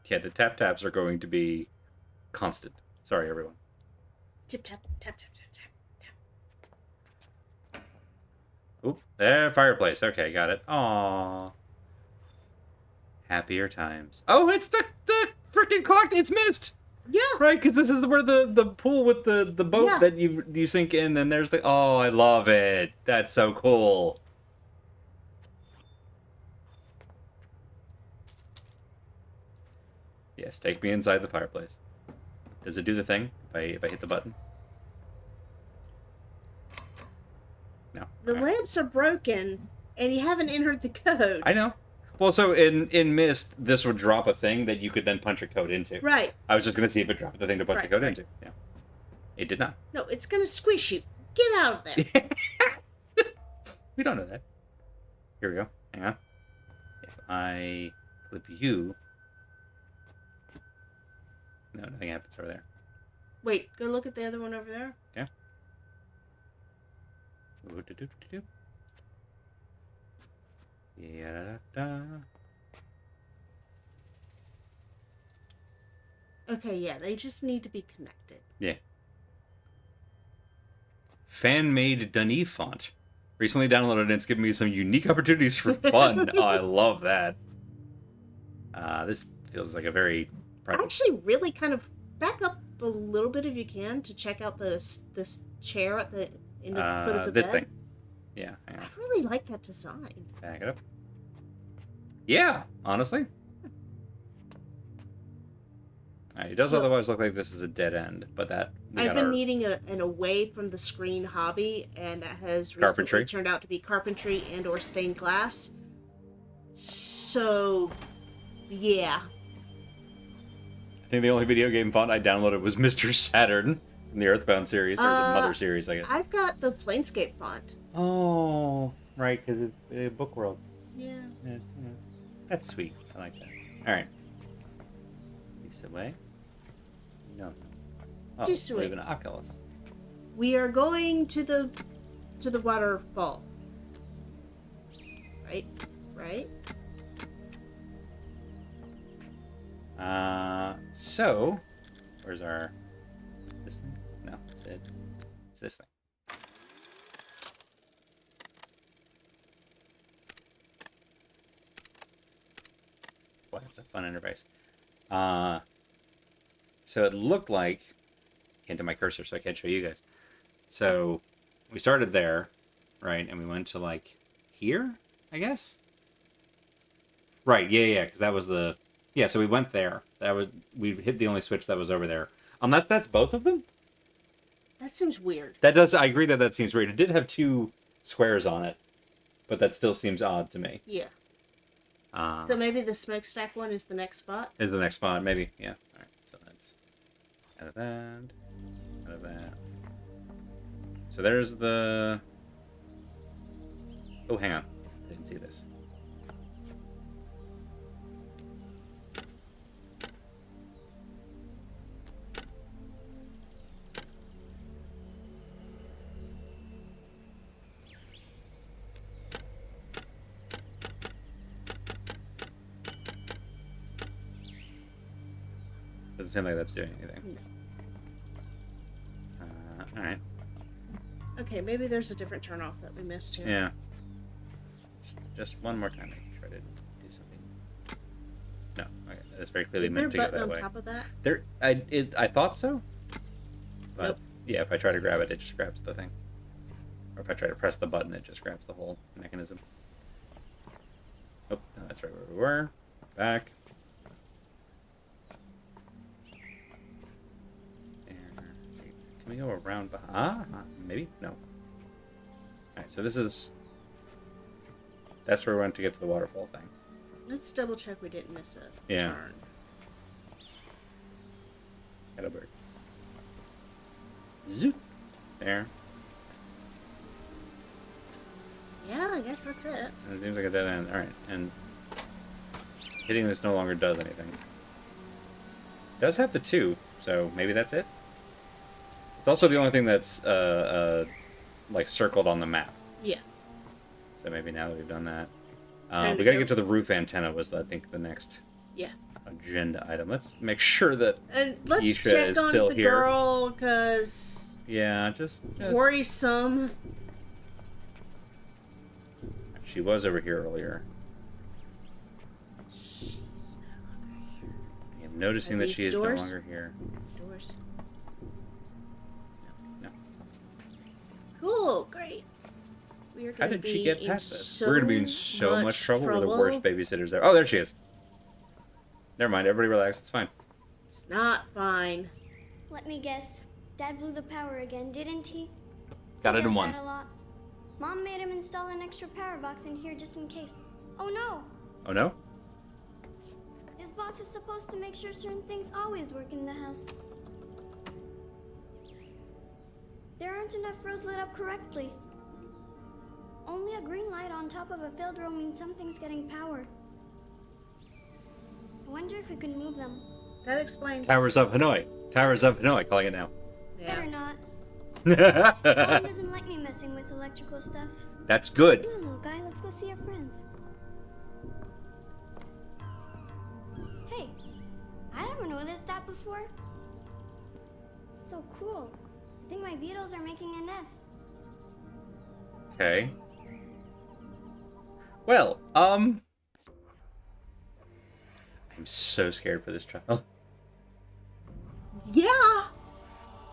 Yeah, the taps are going to be constant. Sorry, everyone. Tip tap tap tap tap tap. Oop, there, fireplace. Okay, got it. Aww. Happier times. Oh, it's the freaking clock. It's Myst. Yeah. Right, because this is where the pool with the boat Yeah. that you sink in, and there's the... Oh, I love it. That's so cool. Yes, take me inside the fireplace. Does it do the thing if I hit the button? No. The All right. lamps are broken, and you haven't entered the code. I know. Well, so in Myst, this would drop a thing that you could then punch a code into. Right. I was just going to see if it dropped the thing to punch Right, the code right. into. Yeah. It did not. No, it's gonna squish you. Get out of there. We don't know that. Here we go. Hang on. If I flip you... No, nothing happens over there. Wait, go look at the other one over there. Okay. Ooh-doo-doo-doo-doo. Yeah-da-da. Okay, yeah, they just need to be connected. Yeah. Fan-made Dunny font. Recently downloaded and it's given me some unique opportunities for fun. Oh, I love that. This feels like a very... Actually, really kind of back up a little bit if you can to check out this chair at the foot of the this bed. thing. Yeah, hang on. I really like that design. Back it up. Yeah, honestly. It does Look, otherwise look like this is a dead end, but that... I've been needing an away from the screen hobby, and that has recently Carpentry. turned out to be carpentry and or stained glass. So, yeah. I think the only video game font I downloaded was Mr. Saturn from the Earthbound series, or the Mother series, I guess. I've got the Planescape font. Oh, right, because it's Book World. Yeah. Yeah, yeah. That's sweet. I like that. All right. This away. No. Oh, This we way. have an Oculus. We are going to the waterfall. Right? Right? So, where's our... This thing? No, it's it. It's this thing. Wow, it's a fun interface. So it looked like... Into my cursor so I can't show you guys. So, we started there, right? And we went to, like, here, I guess? Right, yeah, because that was the... Yeah, so we went there. We hit the only switch that was over there. That's both of them? That seems weird. That does... I agree that seems weird. It did have 2 squares on it, but that still seems odd to me. Yeah. So maybe the smokestack one is the next spot? Is the next spot, maybe. Yeah. Alright, so that's... Out of that. Out of that. So there's the... Oh, hang on. I didn't see this. Doesn't seem like that's doing anything. Alright. Okay, maybe there's a different turnoff that we missed here. Yeah. Just one more time. I try to do something. No. Okay. That's very clearly Is there a meant to go button that on way. top of that? I thought so. But Nope. yeah, if I try to grab it, it just grabs the thing. Or if I try to press the button, it just grabs the whole mechanism. Oh, no, that's right where we were. Back. And can we go around behind? Maybe? No. Alright, so this is... That's where we went to get to the waterfall thing. Let's double check we didn't miss a Yeah. turn. Heidelberg. Zoop. There. Yeah, I guess that's it. And it seems like a dead end. Alright, and hitting this no longer does anything. It does have the 2, so maybe that's it? It's also the only thing that's, like, circled on the map. Yeah. So maybe now that we've done that. Time We to gotta go. get to the roof antenna was, I think, the next Yeah. agenda item. Let's make sure that... And let's Isha check is on still the here. girl, because Yeah, just... worrisome. She was over here earlier. I am noticing Are that these she is no doors? longer here. Doors. No. Cool, great. We are How gonna did be she get in past this? so We're gonna be in so much trouble. We're the worst babysitters there. Oh, there she is. Never mind. Everybody relax. It's fine. It's not fine. Let me guess. Dad blew the power again, didn't he? Got He it in does one. that a lot. Mom made him install an extra power box in here just in case. Oh no! Oh, no? This box is supposed to make sure certain things always work in the house. There aren't enough rows lit up correctly. Only a green light on top of a failed row means something's getting power. I wonder if we can move them. That explains. Towers of Hanoi. Towers of Hanoi. Calling it now. Better not. Mom doesn't like me messing with electrical stuff. That's good. Come on, little guy, let's go see our friends. Hey, I never noticed that before. So cool. I think my beetles are making a nest. Okay. Well, I'm so scared for this child. Yeah.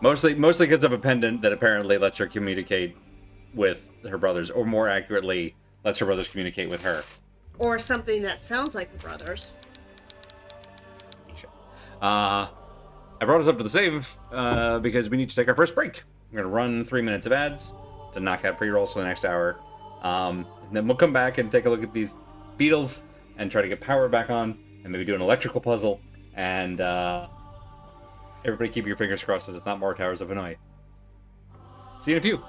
Mostly because of a pendant that apparently lets her communicate with her brothers, or more accurately, lets her brothers communicate with her. Or something that sounds like the brothers. I brought us up to the save because we need to take our first break. We're going to run 3 minutes of ads to knock out pre-rolls for the next hour. And then we'll come back and take a look at these beetles and try to get power back on, and maybe do an electrical puzzle. And everybody keep your fingers crossed that it's not more Towers of Hanoi. See you in a few.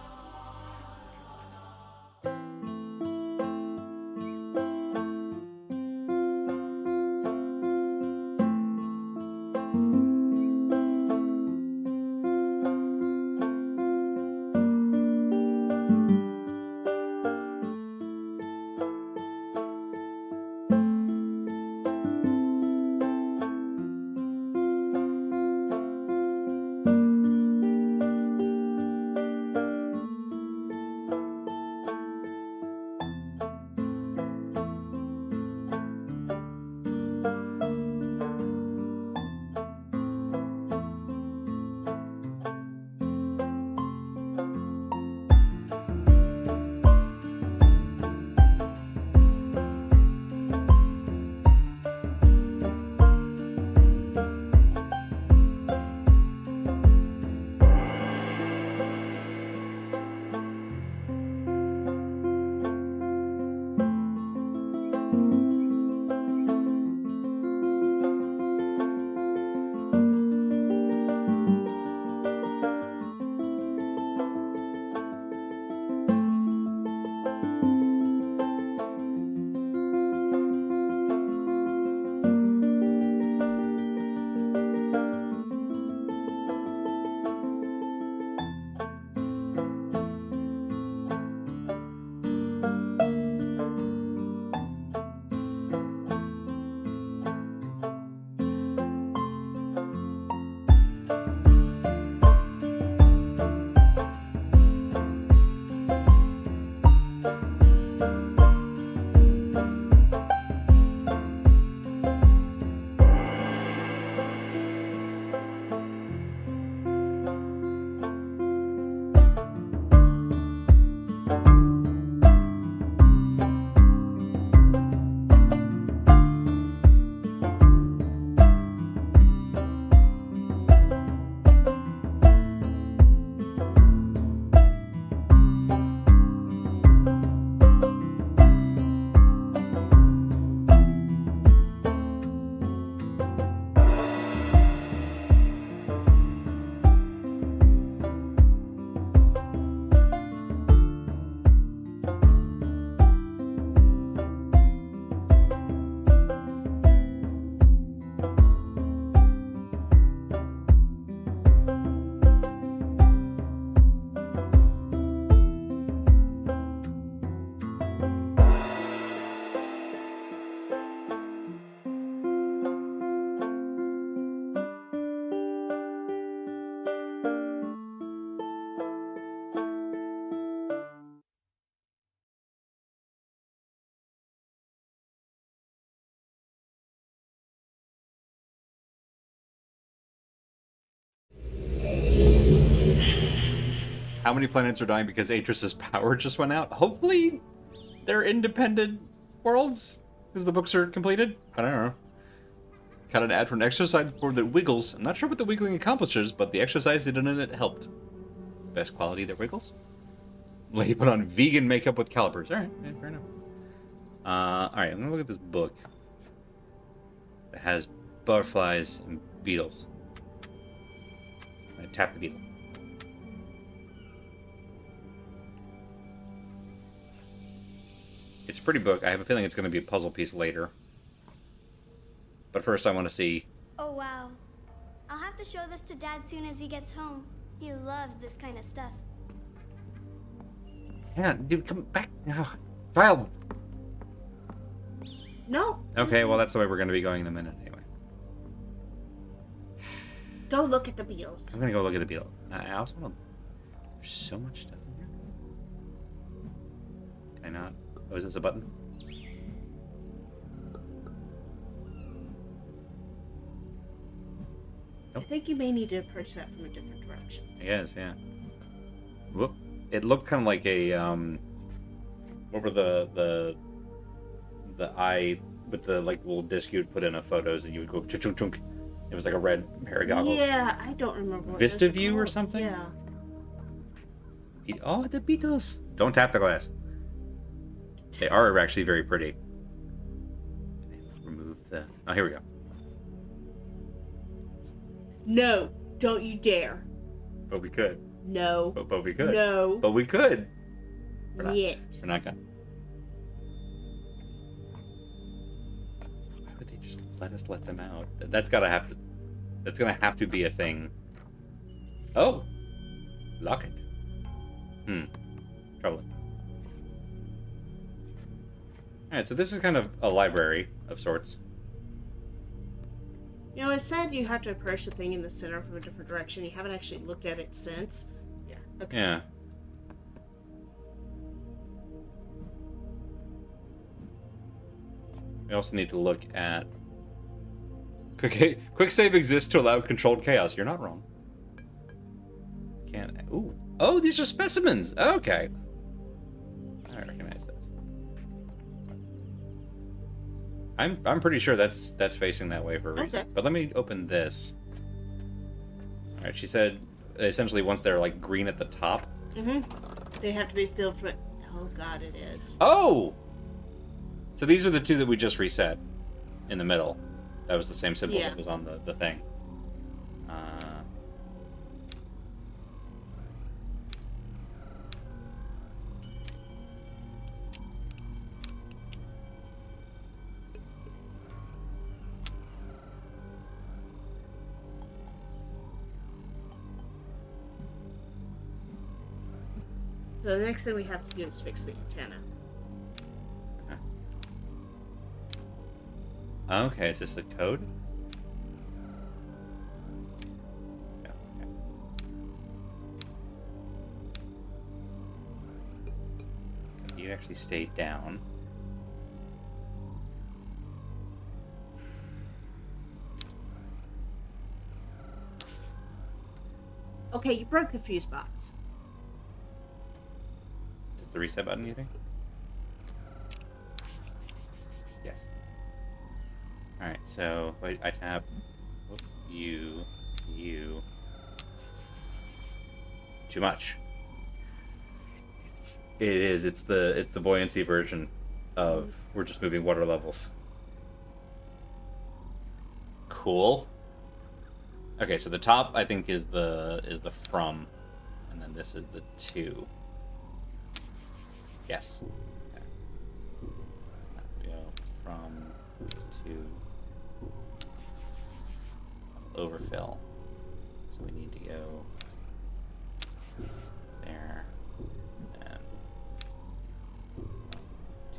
How many planets are dying because Atris's power just went out? Hopefully, they're independent worlds, because the books are completed. I don't know. Got an ad for an exercise board that wiggles. I'm not sure what the wiggling accomplishes, but the exercise they did in it helped. Best quality that wiggles? Lady put on vegan makeup with calipers. Alright, yeah, fair enough. Alright, I'm gonna look at this book. It has butterflies and beetles. I tap the beetle. It's a pretty book. I have a feeling it's going to be a puzzle piece later. But first I want to see... Oh, wow. I'll have to show this to Dad soon as he gets home. He loves this kind of stuff. Yeah, dude, come back now. Child! No. Okay, well, that's the way we're going to be going in a minute anyway. Go look at the beetles. I'm going to go look at the beetle. I also want to... There's so much stuff in here. Can I not? Oh, is this a button? I think you may need to approach that from a different direction. I guess, yeah. Whoop. It looked kind of like a, what were the eye with the, like, little disc you would put in a photos and you would go chunk chunk. It was like a red pair of goggles. Yeah, I don't remember what Vista those are View or called. something? Yeah. Oh, the Beatles. Don't tap the glass. They are actually very pretty. Remove the... Oh, here we go. No, don't you dare. But we could. No. But we could. No. But we could. We're not. Yet. We're not gonna. Why would they just let us let them out? That's gotta have to... That's gonna have to be a thing. Oh! Lock it. Troubling. Alright, so this is kind of a library of sorts. You know, it said you have to approach the thing in the center from a different direction. You haven't actually looked at it since. Yeah. Okay. Yeah. We also need to look at... Quick save exists to allow controlled chaos. You're not wrong. Can't... Ooh. Oh, these are specimens! Okay. I recognize those. I'm pretty sure that's facing that way for a reason. Okay. But let me open this. Alright, she said essentially once they're like green at the top. Mm-hmm. They have to be filled with... Oh, God, it is. Oh! So these are the two that we just reset in the middle. That was the same symbol that was on the thing. So the next thing we have to do is fix the antenna. Okay, is this a code? Yeah, okay. You actually stayed down. Okay, you broke the fuse box. Is this the reset button, you think? Yes. Alright, so wait, I tap whoops, you. Too much. It is, it's the buoyancy version of we're just moving water levels. Cool. Okay, so the top I think is the from, and then this is the to. Yes. Okay. Go from to overfill. So we need to go there and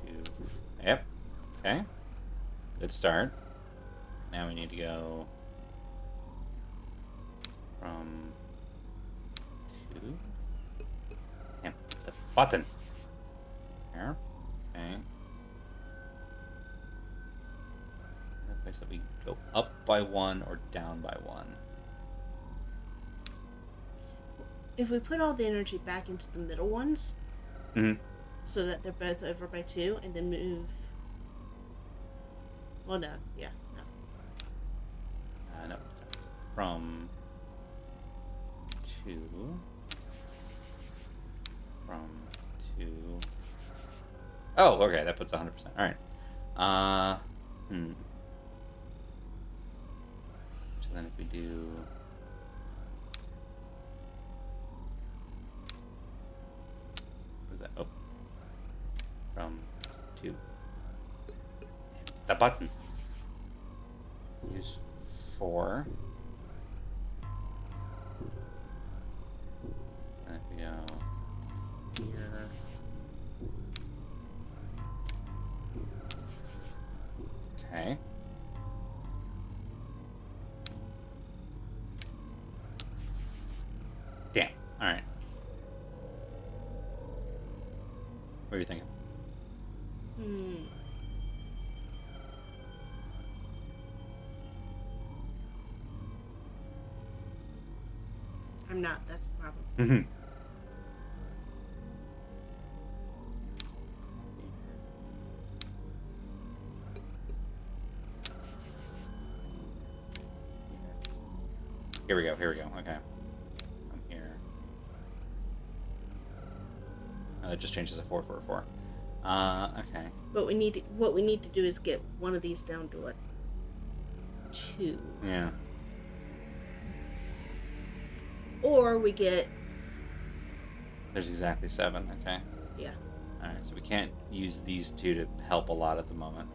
to. Yep. Okay. Good start. Now we need to go from to. Damn, the button. There. Okay. That place that we go up by one or down by one. If we put all the energy back into the middle ones, Mm-hmm. so that they're both over by 2, and then move. Well, no, yeah, no. No. Sorry. From 2. From 2. Oh, okay. That puts 100%. All right. So then if we do. What is that? Oh. From 2. The button. Use 4. And if we go here. Okay. Damn. All right. What are you thinking? I'm not. That's the problem. Mm-hmm. Here we go. Here we go. Okay. I'm here. Oh, that just changes a 4 for a 4. Okay. But what we need to do is get one of these down to a 2. Yeah. Or we get. There's exactly 7. Okay. Yeah. All right. So we can't use these 2 to help a lot at the moment.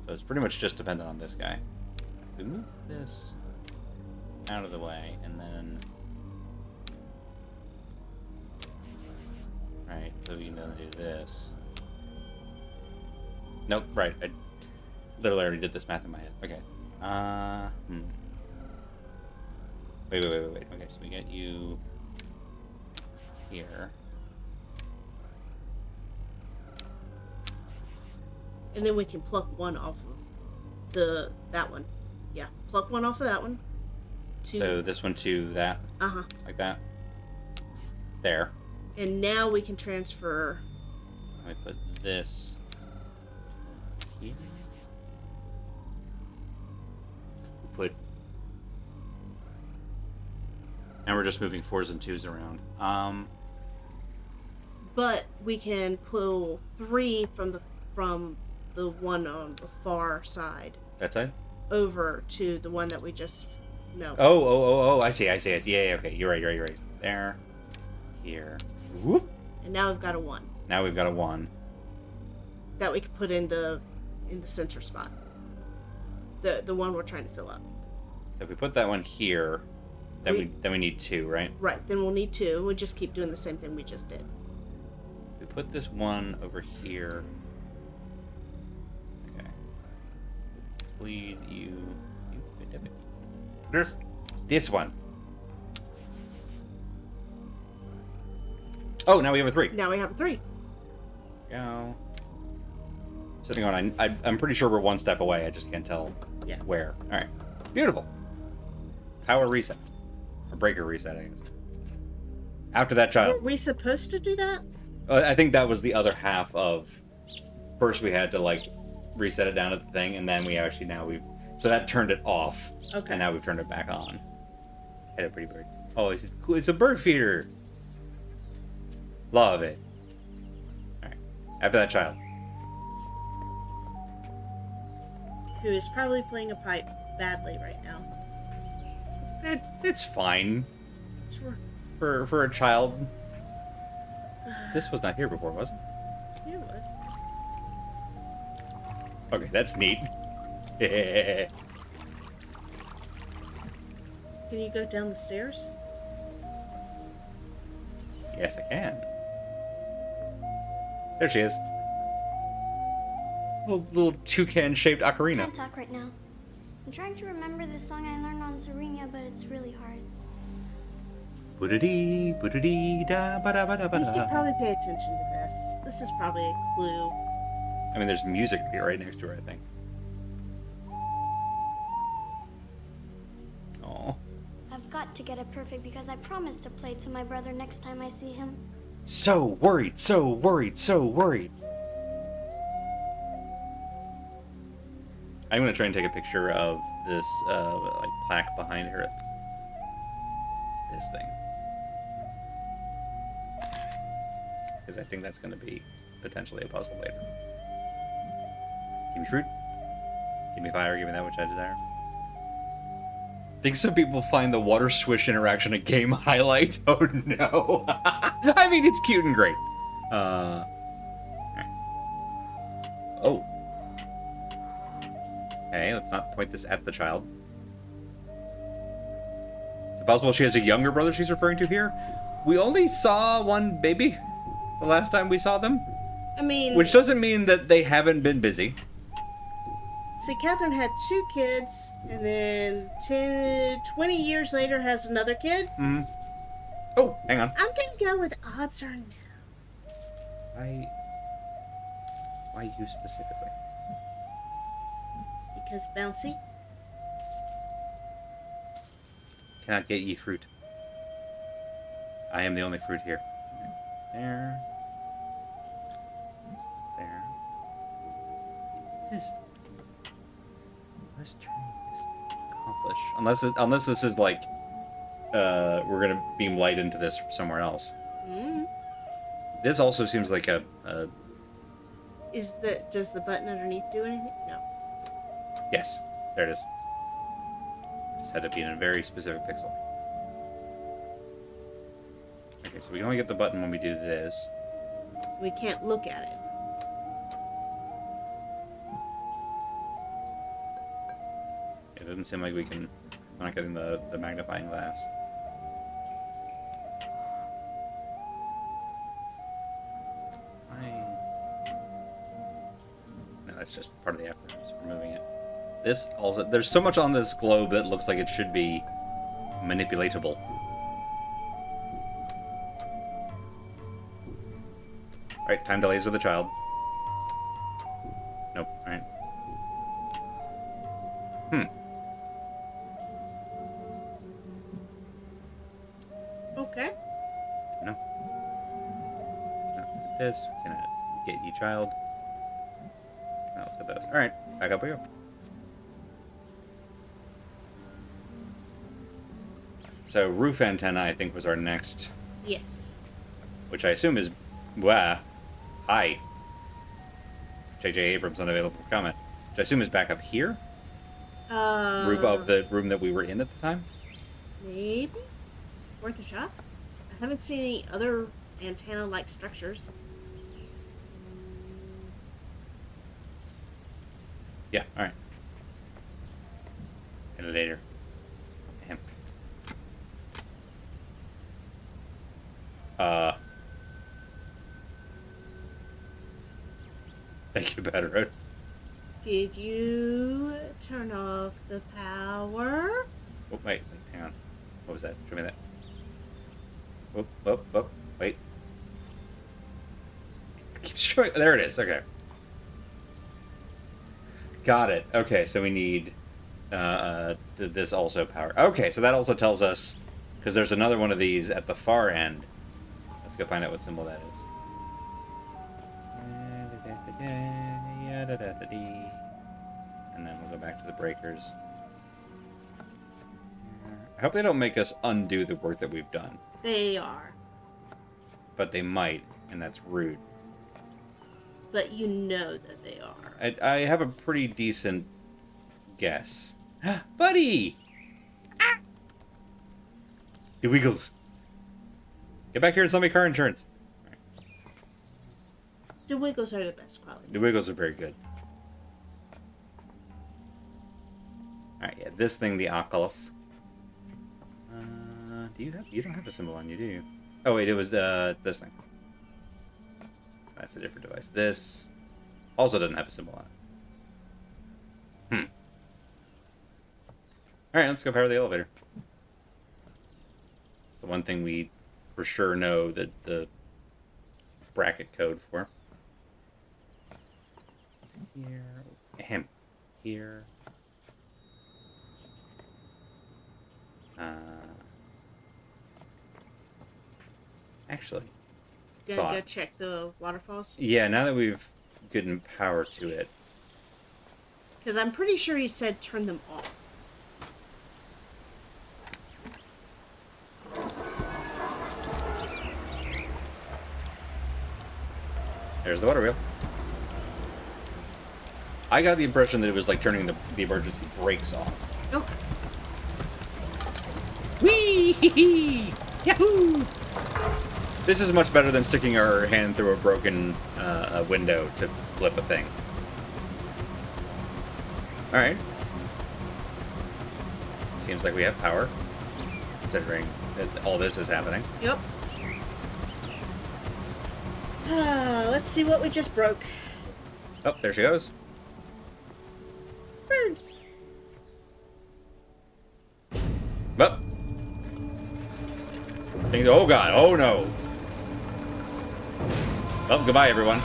So it's pretty much just dependent on this guy. We move this out of the way, and then. Right. So we can then do this. Nope. Right. I literally already did this math in my head. Okay. Wait. Okay, so we get you here. And then we can pluck one off of that one. Yeah, pluck one off of that one. So this one to that. Uh-huh. Like that. There. And now we can transfer. Let me put this here. Put. And we're just moving 4s and 2s around. But we can pull 3 from the one on the far side That side? over to the one that we just no. Oh, I see. Yeah, okay. You're right. There. Here. Whoop. And now we've got a 1 Now we've got a 1. that we can put in the center spot. The one we're trying to fill up. If we put that one here, then we need 2, right? Right, then we'll need 2. We'll just keep doing the same thing we just did. We put this one over here. Okay. Bleed you. There's this one. Oh, now we have a 3. Now we have a 3. Go. Sitting on. I'm pretty sure we're 1 step away. I just can't tell where. All right. Beautiful. Power reset. Or breaker reset, I guess. After that child. Were we supposed to do that? I think that was the other half of. First, we had to like reset it down to the thing, and then so that turned it off. Okay. And now we've turned it back on. Had a pretty bird. Oh, it's a bird feeder. Love it. All right. After that child. Who is probably playing a pipe badly right now. It's fine Sure. for a child. This was not here before, was it? Yeah, it was. Okay, that's neat. Can you go down the stairs? Yes, I can. There she is. Little toucan-shaped ocarina. Can't talk right now. I'm trying to remember the song I learned on Serenia, but it's really hard. Boodadee, boodadee, da ba da ba da ba You should da. probably pay attention to this. This is probably a clue. I mean, there's music here right next to her, I think. Oh. I've got got to get it perfect because I promised to play to my brother next time I see him. So worried, so worried, so worried. I'm gonna try and take a picture of this like plaque behind her. This thing. Because I think that's gonna be potentially a puzzle later. Give me fruit. Give me fire. Give me that which I desire. I think some people find the water swish interaction a game highlight. Oh no! I mean, it's cute and great. Right. Oh. Okay, let's not point this at the child. Is it possible she has a younger brother she's referring to here? We only saw one baby the last time we saw them. I mean... Which doesn't mean that they haven't been busy. See, Catherine had 2 kids, and then 20 years later has another kid. Mm-hmm. Oh, hang on. I'm gonna go with odds are no. Why you specifically? Because bouncy. Cannot get ye fruit. I am the only fruit here. There. There. Let's try this accomplish. Unless this is like we're gonna beam light into this somewhere else. Mm. This also seems like a Does the button underneath do anything? No. yes. There it is. Just had to be in a very specific pixel. Okay, so we can only get the button when we do this. We can't look at it. It doesn't seem like we can. We're not getting the magnifying glass. No, that's just part of the apparatus for moving it. This also. There's so much on this globe that looks like it should be manipulatable. Alright, time delays with the child. Nope, alright. Okay. No. Cannot look at this. Cannot get ye child. Cannot look at those. Alright, back up we go. So, roof antenna, I think, was our next, Yes. which I assume is. Wah. Hi. J.J. Abrams unavailable for comment. Which I assume is back up here? Roof of the room that we were in at the time? Maybe? Worth a shot? I haven't seen any other antenna-like structures. Yeah, alright. And later. Him. Thank you, Bad Road. Did you turn off the power? Oh, wait, hang on. What was that? Show me that. Whoop, wait. Keep showing. There it is, okay. Got it. Okay, so we need this also power. Okay, so that also tells us, because there's another one of these at the far end. Let's go find out what symbol that is. And then we'll go back to the breakers. I hope they don't make us undo the work that we've done. They are. But they might, and that's rude. But you know that they are. I have a pretty decent guess. Buddy! Ah! You Wiggles. Get back here and sell me car insurance. The Wiggles are the best quality. The Wiggles are very good. Alright, yeah, this thing, the Oculus. You don't have a symbol on you, do you? Oh wait, it was this thing. That's a different device. This also doesn't have a symbol on it. Alright, let's go power the elevator. It's the one thing we for sure know that the bracket code for. Here. Here. Actually, Gonna go thought. check the waterfalls? Yeah, now that we've given power to it. Because I'm pretty sure he said turn them off. There's the water wheel. I got the impression that it was like turning the emergency brakes off. Okay. Whee! Yahoo! This is much better than sticking our hand through a broken window to flip a thing. Alright. Seems like we have power, considering that all this is happening. Yep. Let's see what we just broke. Oh, there she goes. Birds. Well. Oh god, oh no. Well, goodbye everyone.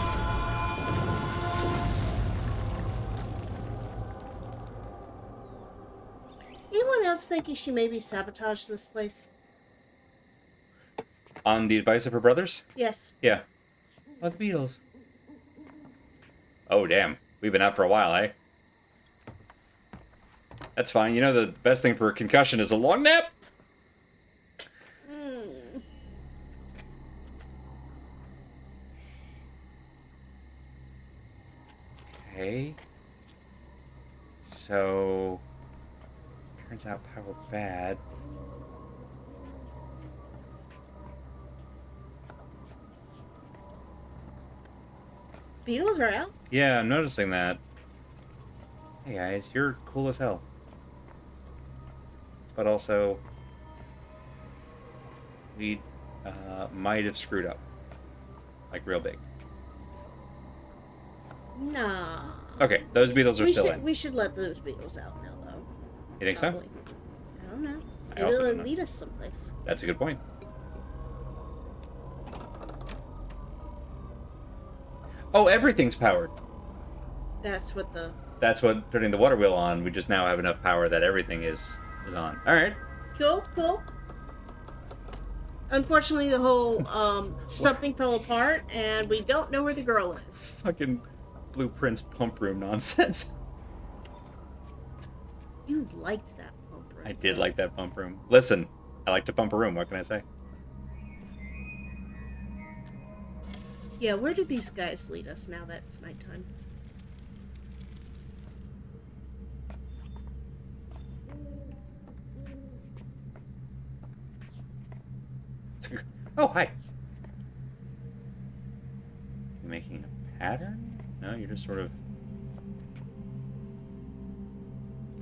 Anyone else think you should maybe sabotage this place? On the advice of her brothers? Yes. Yeah. Oh, the Beatles. Oh, damn. We've been out for a while, eh? That's fine. You know the best thing for a concussion is a long nap? Okay. So... Turns out power bad. Beatles are out? Yeah, I'm noticing that. Hey guys, you're cool as hell. But also... We might have screwed up. Like, real big. Nah. Okay, those Beatles are still in. We should let those Beatles out now, though. You think Probably. so? I don't know. I Maybe also it'll don't know. lead us someplace. That's a good point. Oh, everything's powered. That's what the... That's what turning the water wheel on. We just now have enough power that everything is on. All right. Cool, cool. Unfortunately, the whole something fell apart, and we don't know where the girl is. Fucking Blueprints pump room nonsense. You liked that pump room. I did like that pump room. Listen, I like to pump a room. What can I say? Yeah, where do these guys lead us now that it's nighttime? Oh, hi. You making a pattern? No, you're just sort of...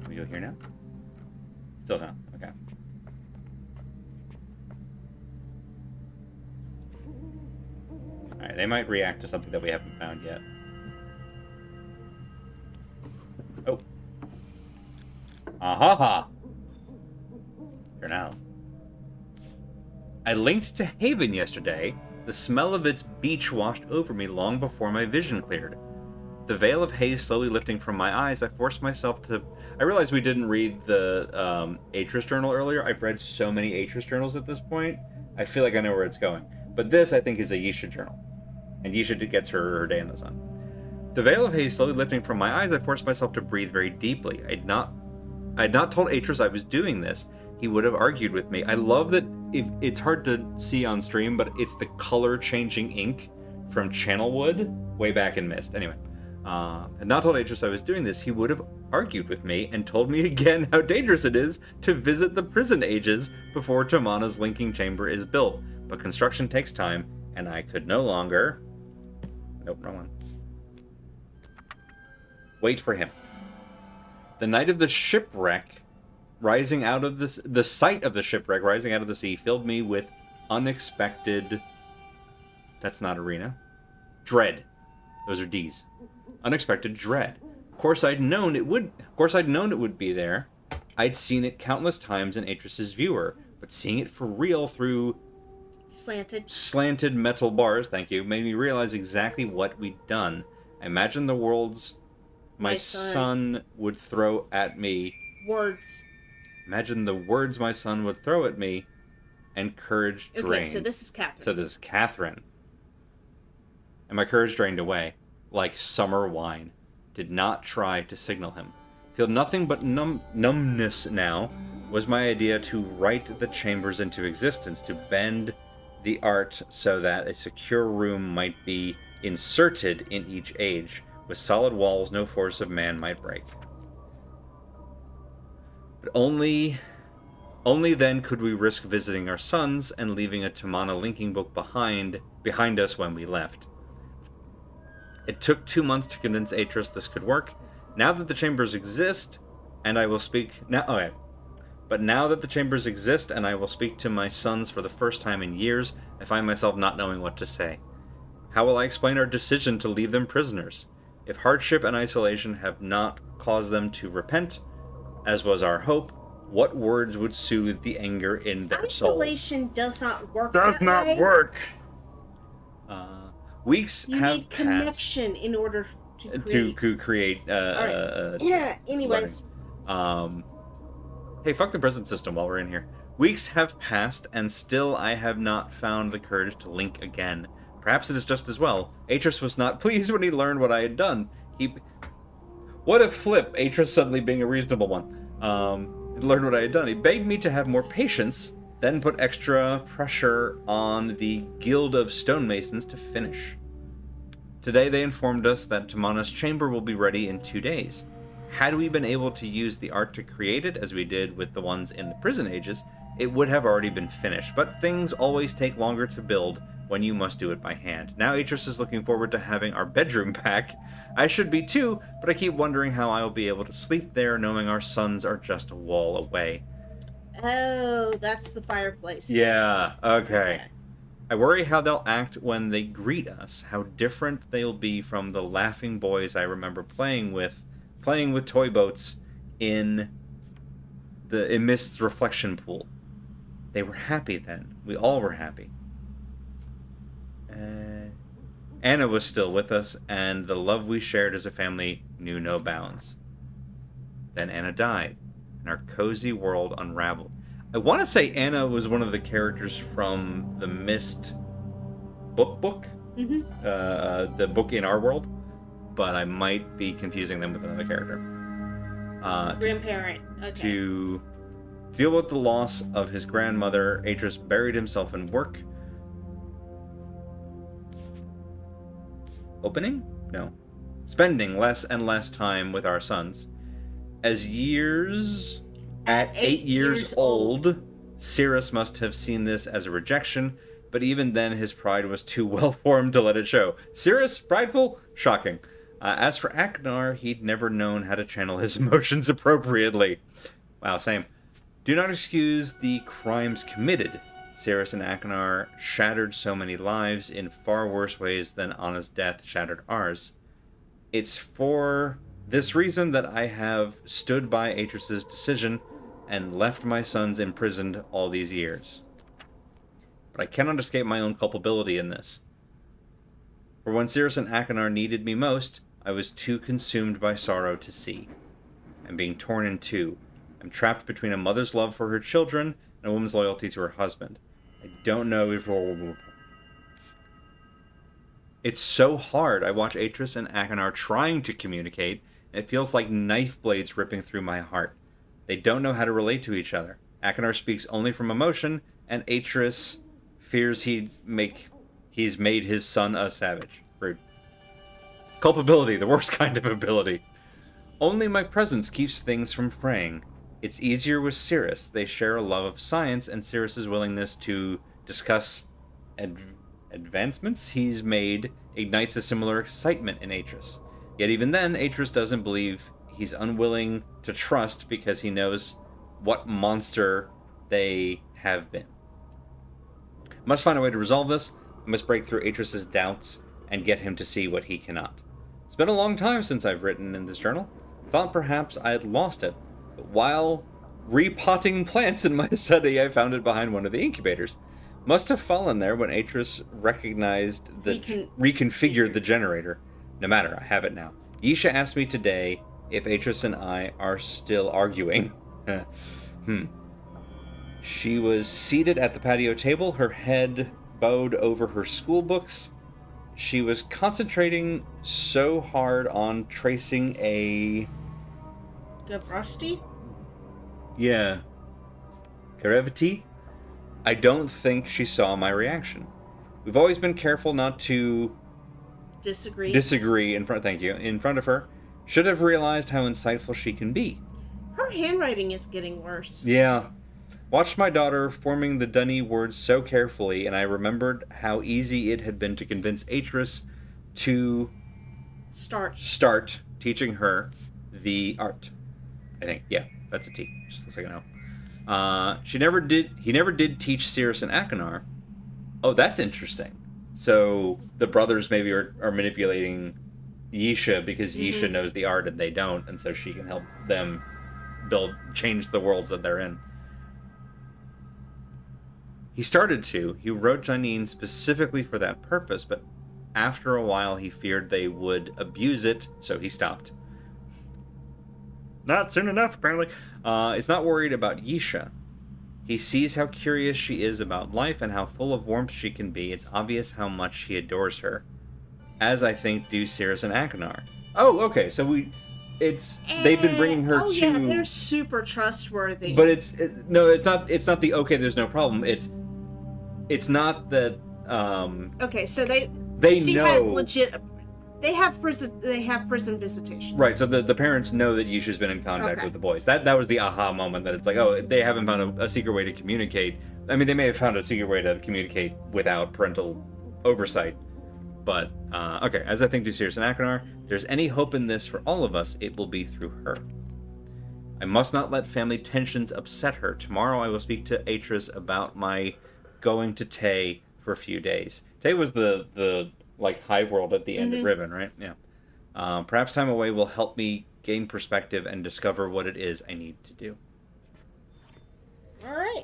Can we go here now? Still no. Okay. Alright, they might react to something that we haven't found yet. Oh. Aha! For now. I linked to Haven yesterday. The smell of its beach washed over me long before my vision cleared. The veil of haze slowly lifting from my eyes, I forced myself to... I realized we didn't read the Atris journal earlier. I've read so many Atris journals at this point. I feel like I know where it's going. But this, I think, is a Yisha journal. And Yisha gets her day in the sun. The veil of haze slowly lifting from my eyes, I forced myself to breathe very deeply. I had not told Atris I was doing this. He would have argued with me. I love that it's hard to see on stream, but it's the color-changing ink from Channelwood way back in Myst. Anyway, had not told Atris I was doing this, he would have argued with me and told me again how dangerous it is to visit the prison ages before Tamana's linking chamber is built. But construction takes time, and I could no longer... Nope, wrong one. Wait for him. The night of the shipwreck... rising out of the sight of the shipwreck rising out of the sea filled me with unexpected... That's not arena. Dread. Those are D's. Unexpected dread. Of course I'd known it would be there. I'd seen it countless times in Atris's viewer, but seeing it for real through slanted metal bars, thank you, made me realize exactly what we'd done. I imagined the worlds my son would throw at me. Words. Imagine the words my son would throw at me, and courage drained. Okay, so this is Catherine. So this is Catherine. And my courage drained away, like summer wine. Did not try to signal him. Feel nothing but numbness now was my idea to write the chambers into existence, to bend the art so that a secure room might be inserted in each age, with solid walls no force of man might break. But only then could we risk visiting our sons and leaving a Tamana linking book behind us when we left. It took 2 months to convince Atris this could work. Now that the chambers exist, and I will speak now. Okay. But now that the chambers exist, and I will speak to my sons for the first time in years, I find myself not knowing what to say. How will I explain our decision to leave them prisoners? If hardship and isolation have not caused them to repent, as was our hope, what words would soothe the anger in their souls? Isolation does not work. Does that not way. work. Weeks You have need passed connection in order to create. Right. Yeah. Anyways. Hey, fuck the prison system while we're in here. Weeks have passed, and still I have not found the courage to link again. Perhaps it is just as well. Atris was not pleased when he learned what I had done. What a flip, Atris suddenly being a reasonable one. He learned what I had done. He begged me to have more patience, then put extra pressure on the Guild of Stonemasons to finish. Today they informed us that Tamana's chamber will be ready in 2 days. Had we been able to use the art to create it, as we did with the ones in the prison ages, it would have already been finished, but things always take longer to build when you must do it by hand. Now Atris is looking forward to having our bedroom back. I should be too, but I keep wondering how I will be able to sleep there knowing our sons are just a wall away. Oh, that's the fireplace. Yeah, okay. I worry how they'll act when they greet us, how different they'll be from the laughing boys I remember playing with toy boats in Myst's reflection pool. They were happy then. We all were happy. Anna was still with us, and the love we shared as a family knew no bounds. Then Anna died, and our cozy world unraveled. I want to say Anna was one of the characters from the Myst book? Mm-hmm. The book in our world, but I might be confusing them with another character. Grandparent. Okay. To deal with the loss of his grandmother, Atris buried himself in work. Spending less and less time with our sons. At 8 years old, Cirrus must have seen this as a rejection, but even then his pride was too well formed to let it show. Cirrus, prideful? Shocking. As for Aknar, he'd never known how to channel his emotions appropriately. Wow, same. Do not excuse the crimes committed. Cirrus and Aknar shattered so many lives in far worse ways than Anna's death shattered ours. It's for this reason that I have stood by Atris's decision and left my sons imprisoned all these years. But I cannot escape my own culpability in this. For when Cirrus and Aknar needed me most, I was too consumed by sorrow to see. I'm being torn in two. I'm trapped between a mother's love for her children and a woman's loyalty to her husband. I don't know if... It's so hard. I watch Atris and Aknar trying to communicate, and it feels like knife blades ripping through my heart. They don't know how to relate to each other. Aknar speaks only from emotion, and Atris fears he's made his son a savage. Rude. Culpability, the worst kind of ability. Only my presence keeps things from fraying. It's easier with Cirrus. They share a love of science, and Cirrus's willingness to discuss advancements he's made ignites a similar excitement in Atris. Yet even then, Atris doesn't believe. He's unwilling to trust because he knows what monster they have been. I must find a way to resolve this. I must break through Atris's doubts and get him to see what he cannot. It's been a long time since I've written in this journal. Thought perhaps I had lost it. But while repotting plants in my study, I found it behind one of the incubators. Must have fallen there when Atris recognized reconfigured the generator. No matter, I have it now. Yisha asked me today if Atris and I are still arguing. She was seated at the patio table, her head bowed over her school books. She was concentrating so hard on tracing a... Gavrasti? Yeah. Karevati? I don't think she saw my reaction. We've always been careful not to Disagree. in front. Thank you. In front of her, should have realized how insightful she can be. Her handwriting is getting worse. Yeah. Watched my daughter forming the Dunny words so carefully, and I remembered how easy it had been to convince Atris to start teaching her the art. I think, yeah, that's a T. Just looks like an O. He never did teach Cirrus and Akinar. Oh, that's interesting. So the brothers maybe are manipulating Yisha because Yisha knows the art and they don't, and so she can help them change the worlds that they're in. He started to. He wrote Janine specifically for that purpose, but after a while he feared they would abuse it, so he stopped. Not soon enough, apparently. He's not worried about Yisha. He sees how curious she is about life and how full of warmth she can be. It's obvious how much he adores her. As I think do Cirrus and Akinar. Oh, okay, so they've been bringing her to... Oh yeah, they're super trustworthy. But it's not the okay, there's no problem. It's not that okay, so they know has legit. They have prison visitation. Right, so the parents know that Yisha's been in contact with the boys. That was the aha moment that it's like, oh, they haven't found a secret way to communicate. I mean, they may have found a secret way to communicate without parental oversight. But, okay, as I think to Cirrus and Akinar, if there's any hope in this for all of us, it will be through her. I must not let family tensions upset her. Tomorrow I will speak to Atris about my going to Tay for a few days. Tay was the like hive world at the end of Ribbon, right? Yeah. Perhaps time away will help me gain perspective and discover what it is I need to do. All right.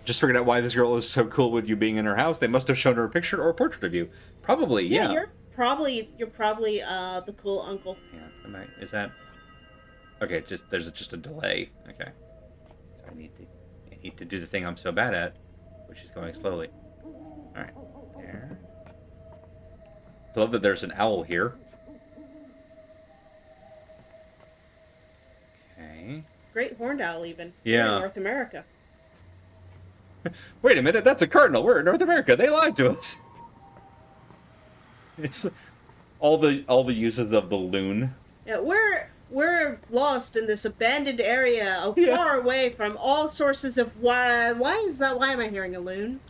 Just figured out why this girl is so cool with you being in her house. They must have shown her a picture or a portrait of you. Probably, yeah. You're probably the cool uncle. Yeah. Is that okay? There's just a delay. Okay. So I need to do the thing I'm so bad at, which is going slowly. All right. There. I love that there's an owl here. Okay. Great horned owl, even. Yeah. In North America. Wait a minute, that's a cardinal. We're in North America. They lied to us. It's all the uses of the loon. Yeah, we're lost in this abandoned area, far away from all sources of why. Why is that? Why am I hearing a loon?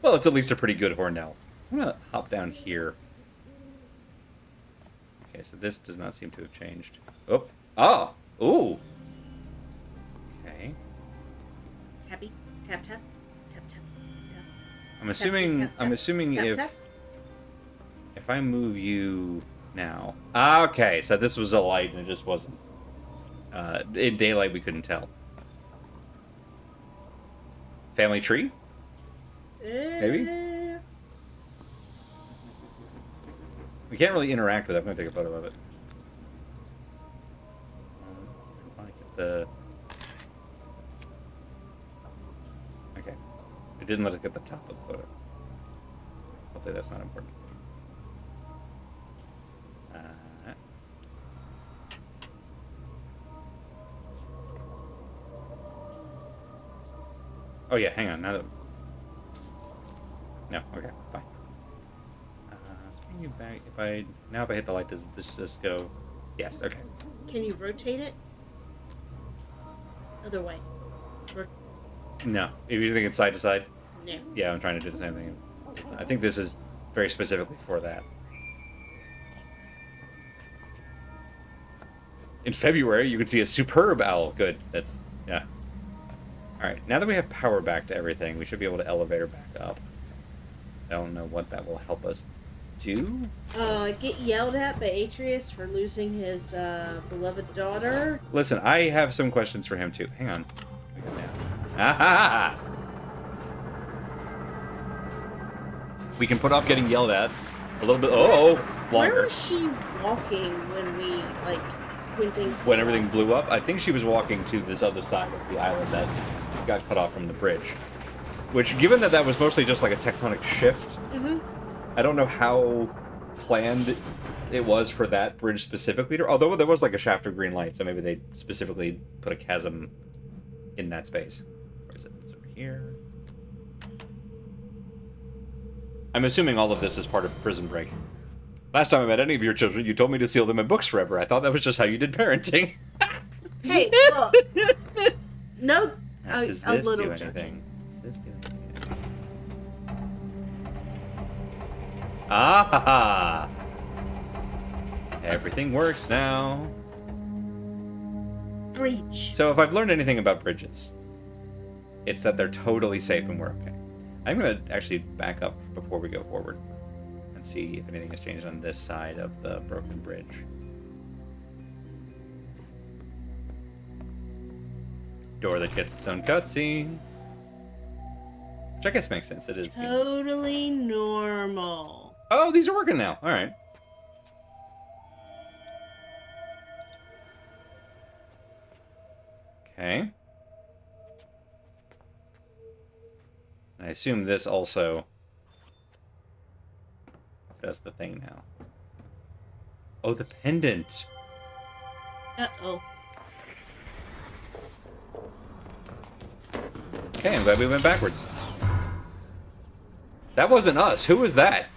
Well, it's at least a pretty good horned owl. I'm gonna hop down here. Okay, so this does not seem to have changed. Oh, ooh. Okay. Tappy, tap tap, tap tap, tap. I'm assuming Tap. if I move you now. Okay, so this was a light and it just wasn't. In daylight we couldn't tell. Family tree? Maybe? We can't really interact with it. I'm going to take a photo of it. I want to get the... Okay. It didn't let us get the top of the photo. Hopefully that's not important. Oh yeah, hang on. Now that... No, okay, fine. Let's bring you back. If I hit the light, does this just go? Yes, okay. Can you rotate it? Other way. No. If you think it's side to side? No. Yeah, I'm trying to do the same thing. I think this is very specifically for that. In February, you can see a superb owl. Good. That's, yeah. Alright, now that we have power back to everything, we should be able to elevator back up. I don't know what that will help us do. Get yelled at by Atreus for losing his beloved daughter. Listen, I have some questions for him too. Hang on. Ah! We can put off getting yelled at a little bit. Oh, longer. Where was she walking when we when things when blew everything up. blew up. I think she was walking to this other side of the island that got cut off from the bridge. Which, given that that was mostly just like a tectonic shift, I don't know how planned it was for that bridge specifically. Although there was like a shaft of green light, so maybe they specifically put a chasm in that space. Where is it? It's over here. I'm assuming all of this is part of Prison Break. Last time I met any of your children, you told me to seal them in books forever. I thought that was just how you did parenting. Hey, look. No, Does a this little do judging. anything? Does this do anything? Ah ha ha! Everything works now. Breach. So if I've learned anything about bridges, it's that they're totally safe and we're okay. I'm gonna actually back up before we go forward and see if anything has changed on this side of the broken bridge. Door that gets its own cutscene. Which I guess makes sense. It is. Totally normal. Oh, these are working now. All right. Okay. I assume this also does the thing now. Oh, the pendant. Uh-oh. Okay, I'm glad we went backwards. That wasn't us. Who was that?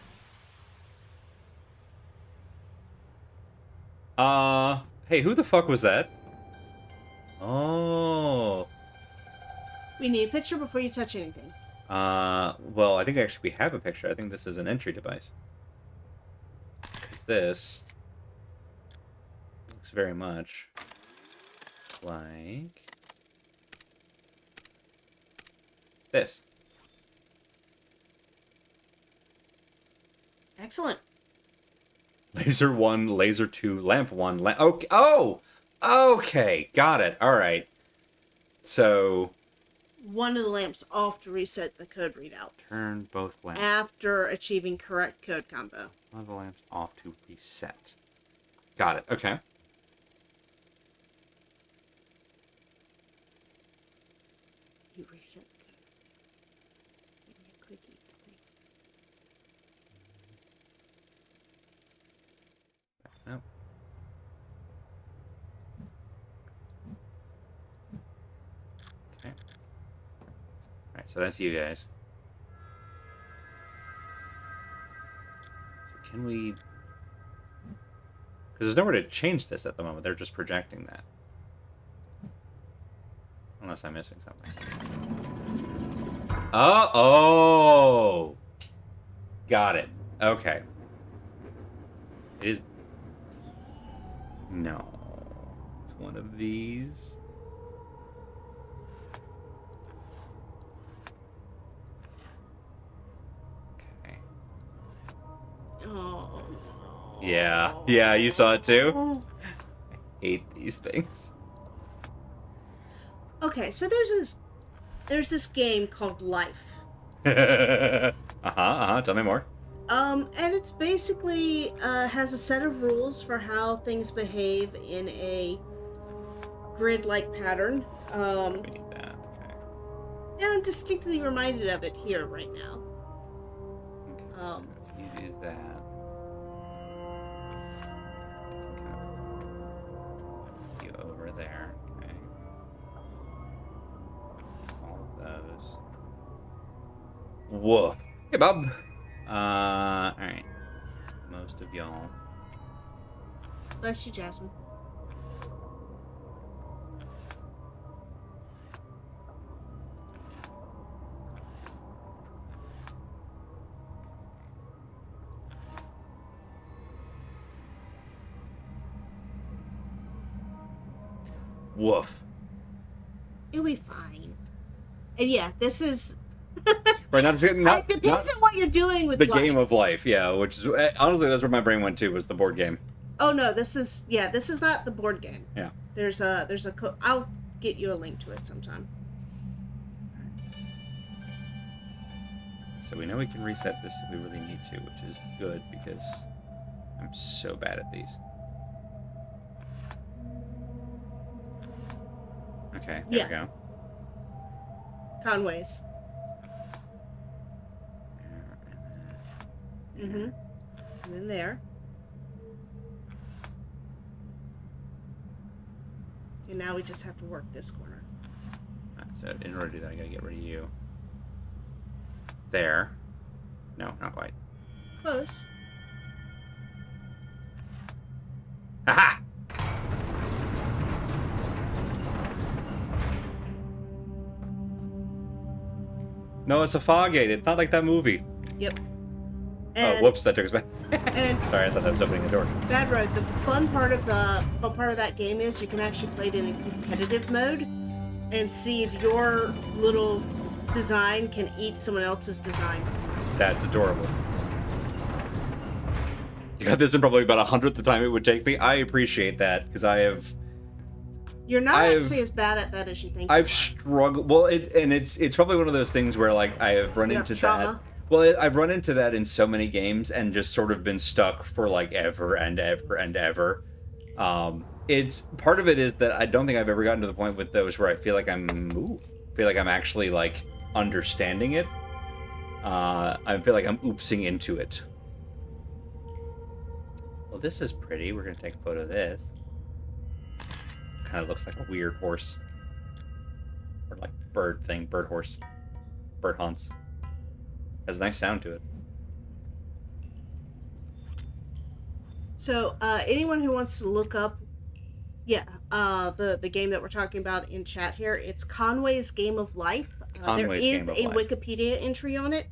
Hey, who the fuck was that? Oh. We need a picture before you touch anything. Well, I think actually we have a picture. I think this is an entry device. 'Cause this looks very much like this. Excellent. Laser 1, Laser 2, Lamp 1, Okay. Oh! Okay. Got it. Alright. So, One of the lamps off to reset the code readout. turn both lamps. After achieving correct code combo. One of the lamps off to reset. Got it. Okay. You reset the code. Give me a quickie. Nope. Okay. Alright, so that's you guys. So can we... Because there's nowhere to change this at the moment. They're just projecting that. Unless I'm missing something. Oh! Got it. Okay. It is... No. It's one of these. Okay. Oh, no. Yeah. Yeah, you saw it too? I hate these things. Okay, so there's this game called Life. Tell me more. And it's basically has a set of rules for how things behave in a grid-like pattern. We need that. Okay. And I'm distinctly reminded of it here right now. Okay. Um, So you do that. Okay. You over there. Okay. All of those. Woof. Hey, Bob. Alright. Most of y'all. Bless you, Jasmine. Woof. It'll be fine. And yeah, this is... Right, not it depends on what you're doing with the life. game of life, yeah, which is honestly that's where my brain went to, was the board game. Oh no, this is not the board game. Yeah. There's a I'll get you a link to it sometime. So we know we can reset this if we really need to, which is good because I'm so bad at these. Okay, there we go. Conway's. Mm-hmm. And then there. And now we just have to work this corner. So in order to do that, I gotta get rid of you. There. No, not quite. Close. Aha! No, it's a fog gate. It's not like that movie. Yep. Oh, And, whoops! That took us back. And Sorry, I thought that was opening the door. Bad Road. The fun part of that game is you can actually play it in a competitive mode, and see if your little design can eat someone else's design. That's adorable. You got this in probably about 100th the time it would take me. I appreciate that because You're not actually as bad at that as you think. I've struggled. Well, it's probably one of those things where like I have run into that. Well, I've run into that in so many games and just sort of been stuck for like ever and ever and ever. It's part of it is that I don't think I've ever gotten to the point with those where I feel like I'm actually like understanding it. I feel like I'm oopsing into it. Well, this is pretty. We're gonna take a photo of this. Kind of looks like a weird horse, or like bird thing, bird horse, bird haunts. Has a nice sound to it. So, anyone who wants to look up, the game that we're talking about in chat here, it's Conway's Game of Life. There is a Wikipedia entry on it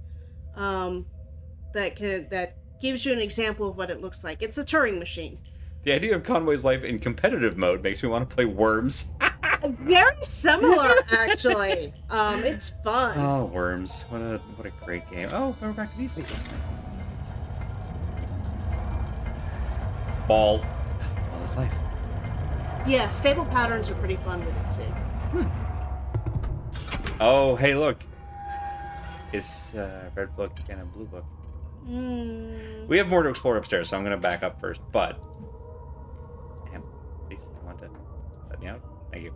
that gives you an example of what it looks like. It's a Turing machine. The idea of Conway's life in competitive mode makes me want to play Worms. Very similar, actually. It's fun. Oh, Worms! What a great game. Oh, we're back to these things. Ball is life. Yeah, stable patterns are pretty fun with it too. Oh, hey, look! It's a red book and a blue book. We have more to explore upstairs, so I'm gonna back up first. But, damn, please, I want to let me out. Thank you.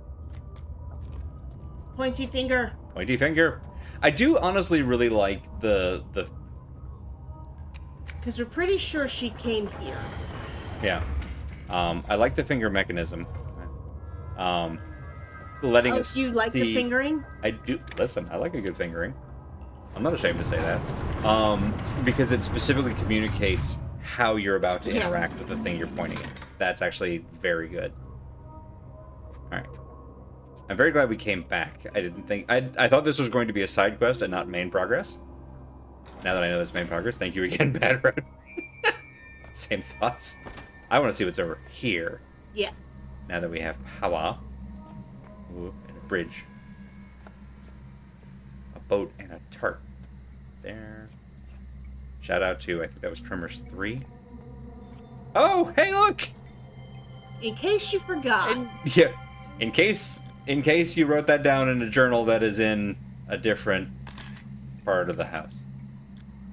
Pointy finger. Pointy finger. I do honestly really like the because we're pretty sure she came here. Yeah. I like the finger mechanism. Letting us you like the fingering? I do. Listen, I like a good fingering. I'm not ashamed to say that. Because it specifically communicates how you're about to interact with the thing you're pointing at. That's actually very good. Alright. I'm very glad we came back. I didn't think... I thought this was going to be a side quest and not main progress. Now that I know it's main progress, thank you again, Bad Road. Same thoughts. I want to see what's over here. Yeah. Now that we have power. Ooh, and a bridge. A boat and a tarp. There. Shout out to, I think that was Tremors 3. Oh, hey, look! In case you forgot. Yeah. In case you wrote that down in a journal that is in a different part of the house.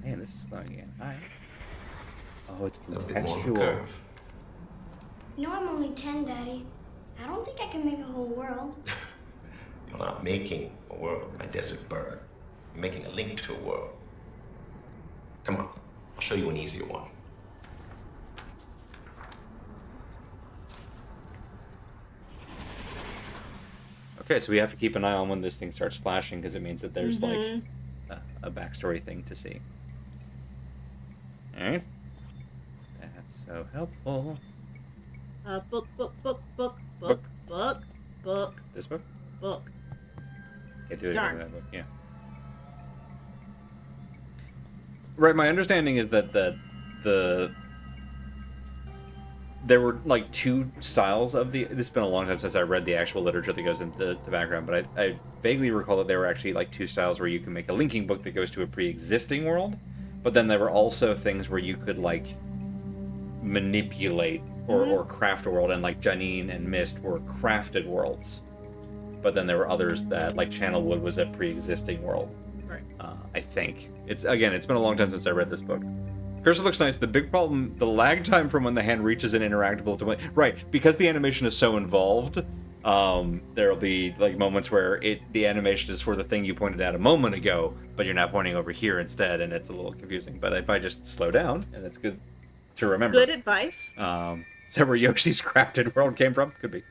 Man, this is slowing again. Hi. Oh, it's contextual. No, I'm only 10, Daddy. I don't think I can make a whole world. You're not making a world, my desert bird. You're making a link to a world. Come on, I'll show you an easier one. Okay, so we have to keep an eye on when this thing starts flashing because it means that there's like a backstory thing to see. Alright. That's so helpful. Book. This book? Book. Can't do it Darn. in that book, yeah. Right, my understanding is that there were like two styles of the... This has been a long time since I read the actual literature that goes into the background, but I vaguely recall that there were actually like two styles where you can make a linking book that goes to a pre-existing world, but then there were also things where you could like manipulate or craft a world, and like Janine and Myst were crafted worlds. But then there were others that, like Channelwood was a pre-existing world. Right. I think. It's been a long time since I read this book. Cursor looks nice. The big problem, the lag time from when the hand reaches an interactable to when... Right, because the animation is so involved, There'll be like moments where the animation is for the thing you pointed at a moment ago, but you're now pointing over here instead, and it's a little confusing. But if I just slow down, and it's good to remember. Good advice. Is that where Yoshi's crafted world came from? Could be.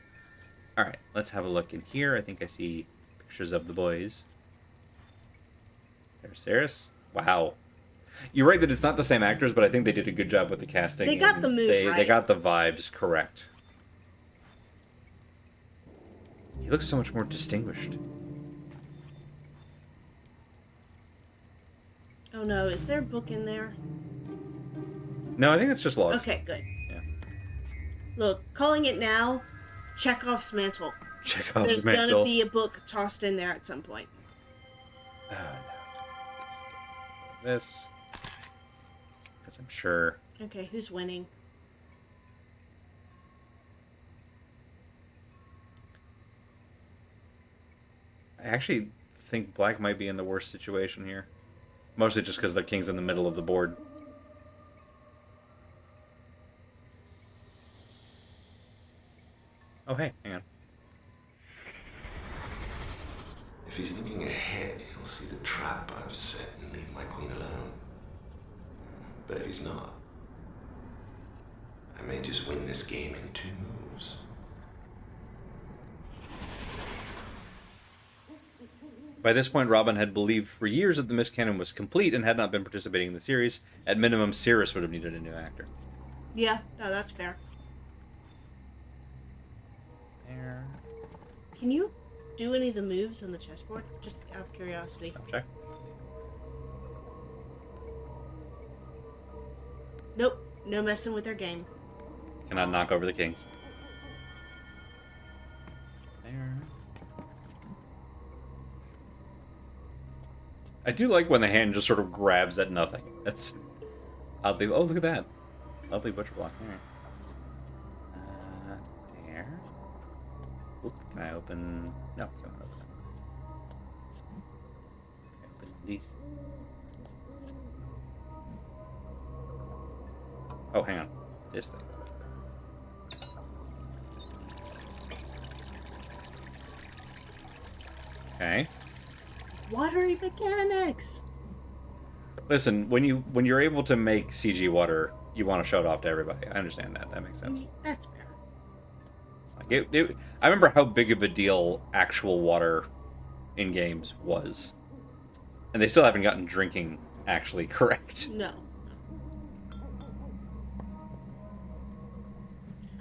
All right, let's have a look in here. I think I see pictures of the boys. There's Saris. Wow. You're right that it's not the same actors, but I think they did a good job with the casting. They got the mood right. They got the vibes correct. He looks so much more distinguished. Oh no, is there a book in there? No, I think it's just logs. Okay, good. Yeah. Look, calling it now, Chekhov's mantle. Chekhov's mantle. There's gonna be a book tossed in there at some point. No. This. Because I'm sure. Okay, who's winning? I actually think black might be in the worst situation here. Mostly just because the king's in the middle of the board. Oh, hey, hang on. If he's thinking ahead, he'll see the trap I've set and leave my queen alone. But if he's not, I may just win this game in 2 moves. By this point, Robin had believed for years that the Myst canon was complete and had not been participating in the series. At minimum, Cirrus would have needed a new actor. Yeah, no, that's fair. There. Can you do any of the moves on the chessboard? Just out of curiosity. I'll check. Nope, no messing with their game. Cannot knock over the kings. There. I do like when the hand just sort of grabs at nothing. That's oddly. Oh, look at that. Lovely butcher block. There. There. Oop, can I open? No, can't open that. Can I open these? Oh, hang on. This thing. Okay. Watery mechanics. Listen, when you're able to make CG water, you want to show it off to everybody. I understand that. That makes sense. That's fair. Like I remember how big of a deal actual water in games was, and they still haven't gotten drinking actually correct. No.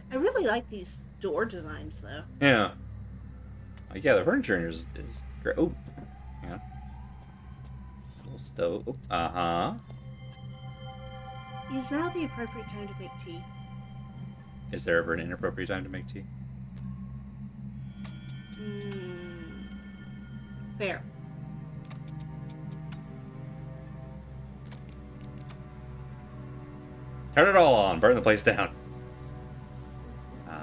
I really like these door designs, though. Yeah. Like, yeah, the furniture in here is great. Oh, hang on. Little stove. Uh-huh. Is now the appropriate time to make tea? Is there ever an inappropriate time to make tea? Fair. Turn it all on. Burn the place down.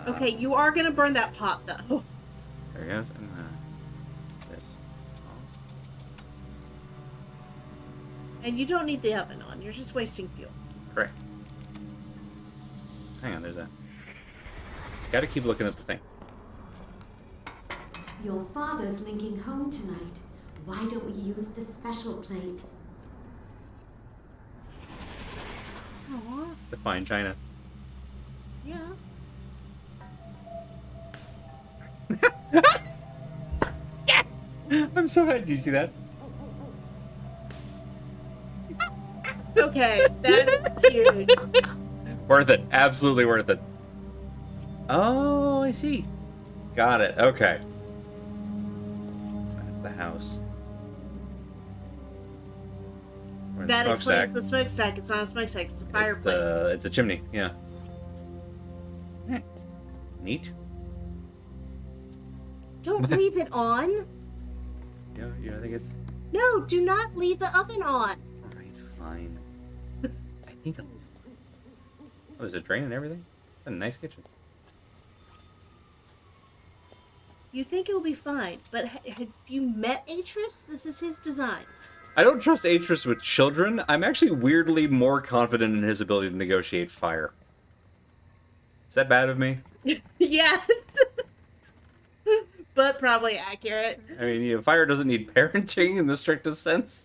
Okay, you are gonna burn that pot, though. There he goes. And this. And you don't need the oven on. You're just wasting fuel. Correct. Hang on, there's that. Gotta keep looking at the thing. Your father's linking home tonight. Why don't we use the special plates? Aw, The fine china. yeah. I'm so happy. Did you see that? Okay, that's huge. Worth it. Absolutely worth it. Oh, I see. Got it. Okay. That's the house. We're in the That explains smokestack. the smokestack. It's not a smokestack, it's a fireplace. It's a chimney, yeah. Neat. Don't leave it on. Yeah, I think it's... No, do not leave the oven on. Alright, fine. I think... Oh, there's a drain and everything? A nice kitchen. You think it will be fine, but have you met Atris? This is his design. I don't trust Atris with children. I'm actually weirdly more confident in his ability to negotiate fire. Is that bad of me? Yes. but probably accurate. I mean, fire doesn't need parenting in the strictest sense.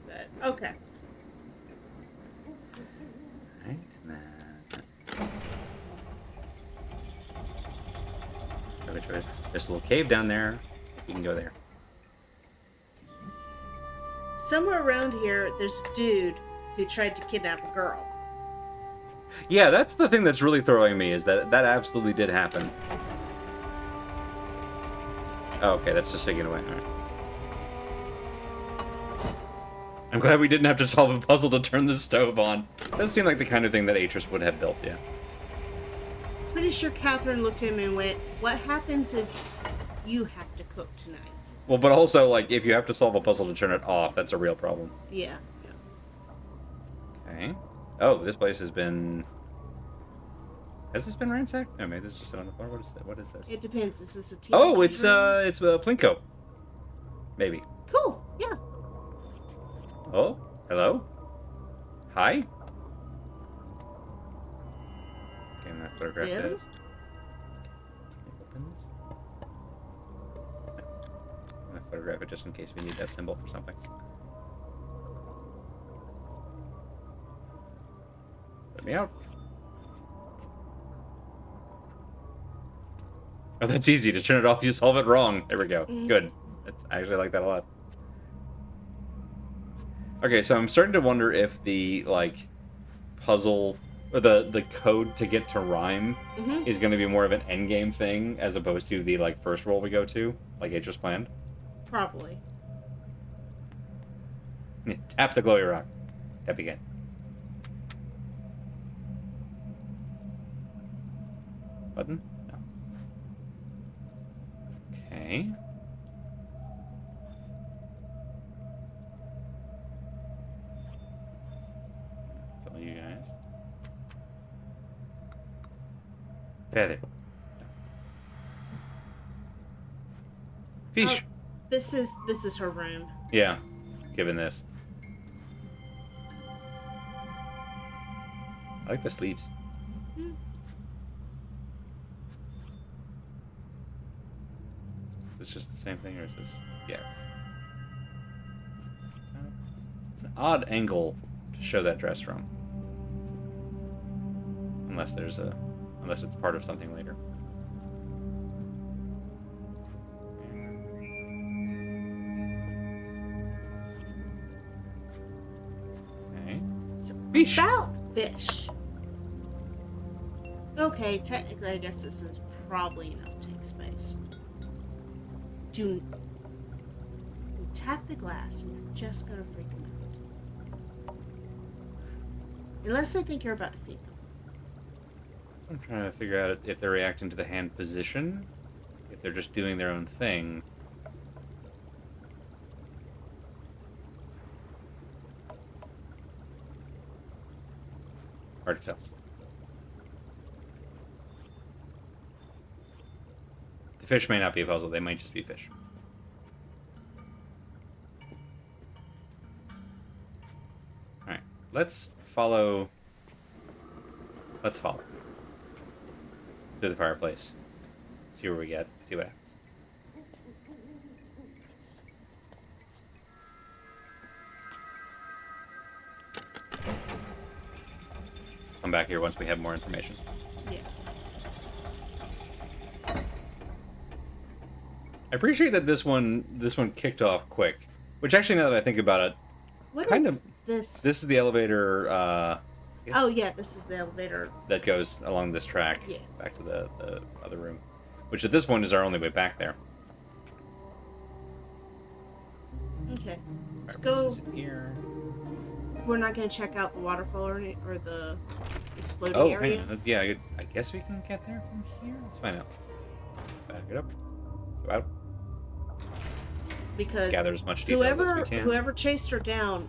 But, okay. Right, and then... There's a little cave down there. You can go there. Somewhere around here, there's a dude who tried to kidnap a girl. Yeah, that's the thing that's really throwing me, is that absolutely did happen. Oh, okay, that's just taken away. All right. I'm glad we didn't have to solve a puzzle to turn the stove on. Does seem like the kind of thing that Atris would have built, yeah. Pretty sure Catherine looked at him and went, "What happens if you have to cook tonight?" Well, but also, like, if you have to solve a puzzle to turn it off, that's a real problem. Yeah. Okay. Oh, this place has been... Has this been ransacked? No, maybe this is just sit on the floor. What is that? What is this? It depends. Is this a TV? Oh, it's Plinko. Maybe. Cool. Yeah. Oh, hello? Hi? Okay, and that photograph Yeah. is... Can I open this? No. I'm gonna photograph it just in case we need that symbol for something. Let me out. Oh, that's easy. To turn it off, you solve it wrong. There we go. Good. I actually like that a lot. Okay, so I'm starting to wonder if the, like, puzzle, or the code to get to rhyme is going to be more of an endgame thing, as opposed to the, like, first roll we go to, like Atris planned. Probably. Yeah, tap the glowy rock. Tap again. Button? No. Okay. That's all you guys. Feather. Fish. Oh, this is her room. Yeah, given this. I like the sleeves. Is this just the same thing, or is this... Yeah. An odd angle to show that dress from. Unless there's a... Unless it's part of something later. Okay. Fish. About fish. Okay, technically, I guess this is probably enough tank space. You tap the glass, and you're just gonna freak them out. Unless they think you're about to feed them. So I'm trying to figure out if they're reacting to the hand position, if they're just doing their own thing. Hard to tell. The fish may not be a puzzle, they might just be fish. Alright, let's follow... Let's follow. To the fireplace. See where we get, see what happens. Come back here once we have more information. Yeah. I appreciate that this one kicked off quick. Which actually, now that I think about it, What kind is of this? this is the elevator Oh yeah, this is the elevator. that goes along this track Yeah. back to the other room, which at this point is our only way back there. Okay. Let's Fireplace go. is in here. We're not gonna check out the waterfall or the exploding Oh, area. man. Yeah, I guess we can get there from here. Let's find out. Back it up. Go out. Because Gather as much details as we can. whoever chased her down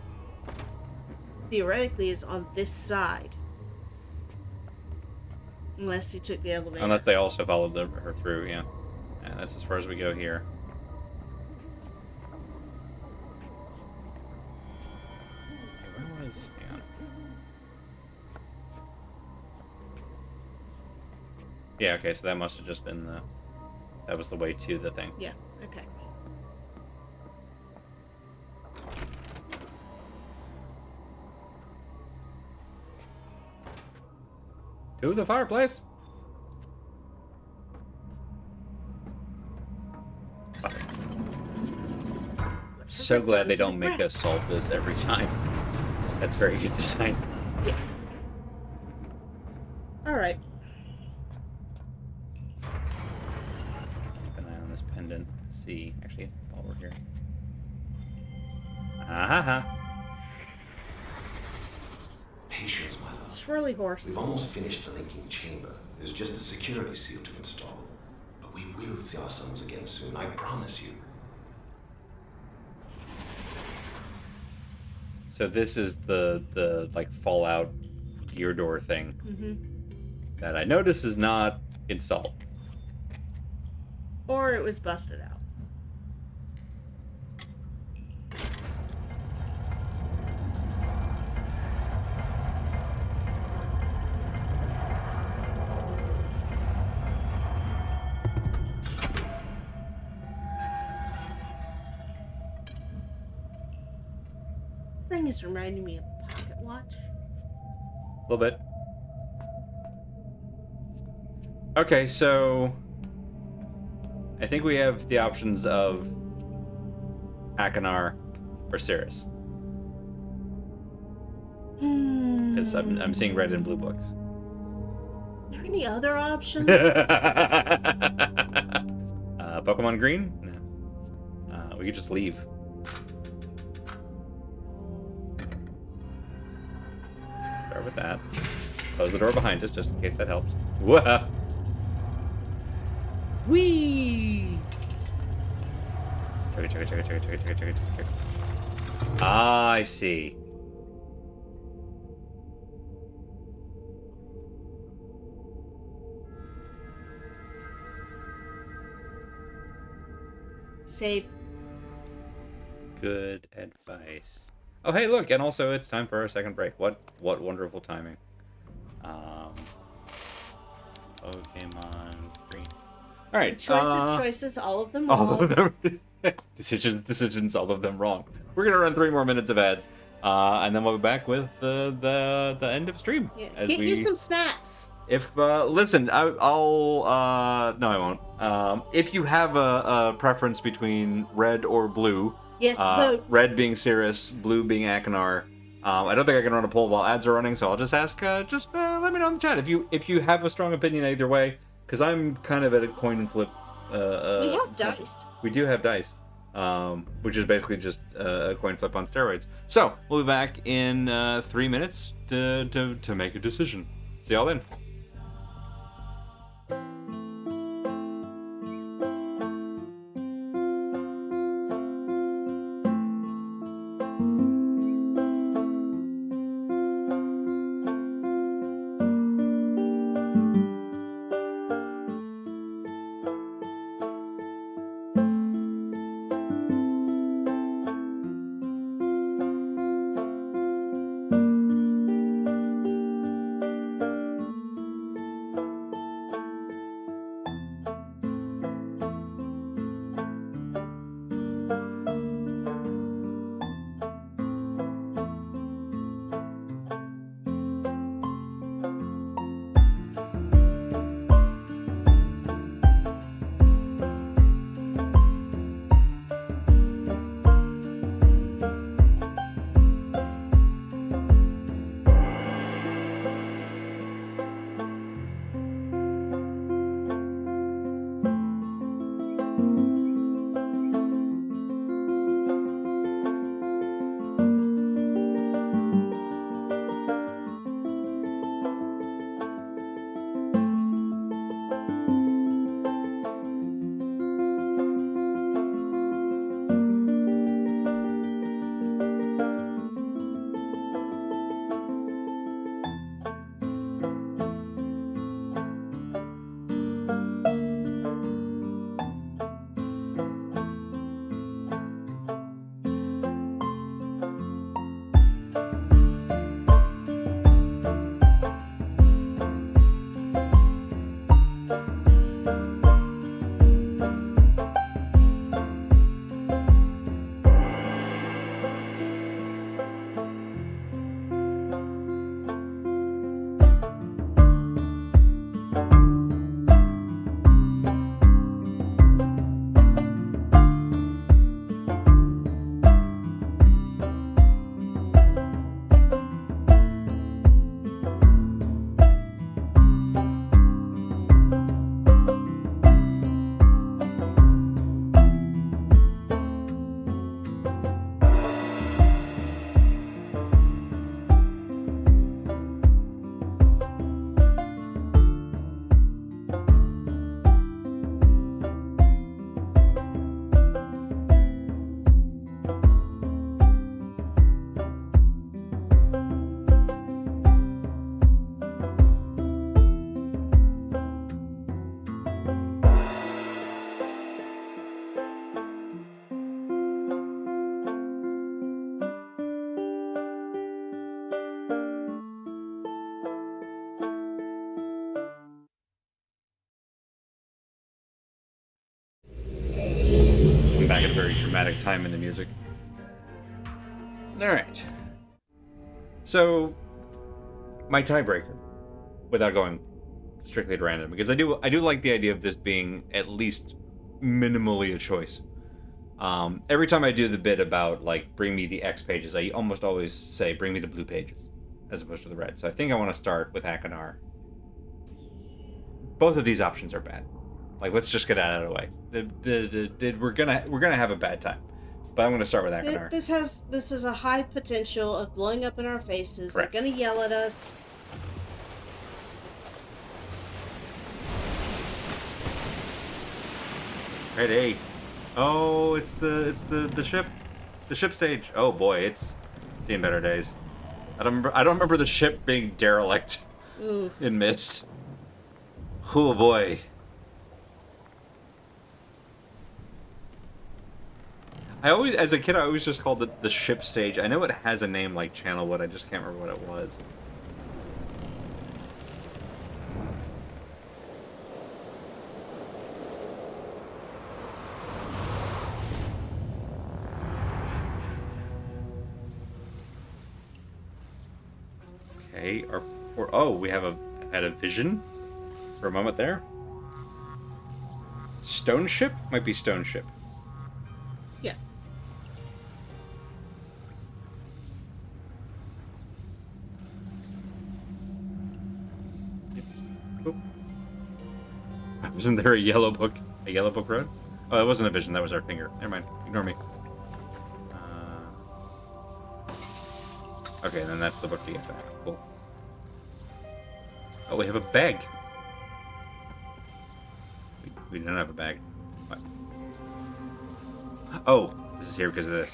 theoretically is on this side. Unless he took the elevator. Unless they also followed her through, yeah. And that's as far as we go here. Okay, where was... Hang on. Yeah, okay, so that must have just been that was the way to the thing. Yeah, okay. To the fireplace. So glad they don't make us solve this every time. That's very good design. Yeah. Alright. Keep an eye on this pendant. Let's see. Actually, while we're here. Ah-ha-ha. Patience, my love. Swirly horse. We've almost finished the linking chamber. There's just the security seal to install. But we will see our sons again soon, I promise you. So this is the like Fallout gear door thing that I notice is not installed. Or it was busted out. This thing is reminding me of a pocket watch. A little bit. Okay, so I think we have the options of Akinar or Cirrus. Because I'm seeing red and blue books. Are there any other options? Pokemon Green? No. We could just leave. Start with that. Close the door behind us, just in case that helps. Whoa! Whee! Chugga. Ah, I see. Save. Good advice. Oh, hey, look, and also it's time for our second break. What wonderful timing. Pokemon Green. All right. Choices, all of them wrong. All of them. decisions, all of them wrong. We're gonna run 3 more minutes of ads, and then we'll be back with the end of stream. Yeah. as Get we- you some snacks. If listen, I'll no, I won't. If you have a preference between red or blue, Yes, vote. red being Cirrus, blue being Akinar. I don't think I can run a poll while ads are running, so I'll just ask. Let me know in the chat if you have a strong opinion either way, because I'm kind of at a coin and flip. We have dice. We do have dice, which is basically just a coin flip on steroids. So we'll be back in 3 minutes to make a decision. See y'all then. very dramatic time in the music. All right. So, my tiebreaker, without going strictly at random, because I do like the idea of this being at least minimally a choice. Every time I do the bit about like bring me the X pages, I almost always say bring me the blue pages, as opposed to the red. So I think I want to start with Hakunar. Both of these options are bad. Like, let's just get that out of the way. We're gonna have a bad time, but I'm gonna start with Hakunar. This is a high potential of blowing up in our faces. Correct. They're gonna yell at us. Hey. Oh, it's the ship stage. Oh boy, it's seen better days. I don't remember the ship being derelict Oof. in Myst. Oh boy. As a kid, I always just called it the ship stage. I know it has a name like Channelwood, I just can't remember what it was. Okay, we had a vision for a moment there. Stone ship? Might be stone ship. Yeah. Cool. Wasn't there a yellow book road? Oh, that wasn't a vision, that was our finger. Never mind, ignore me. Okay, then that's the book to get back. Cool. Oh, we have a bag. We don't have a bag. What? Oh, this is here because of this.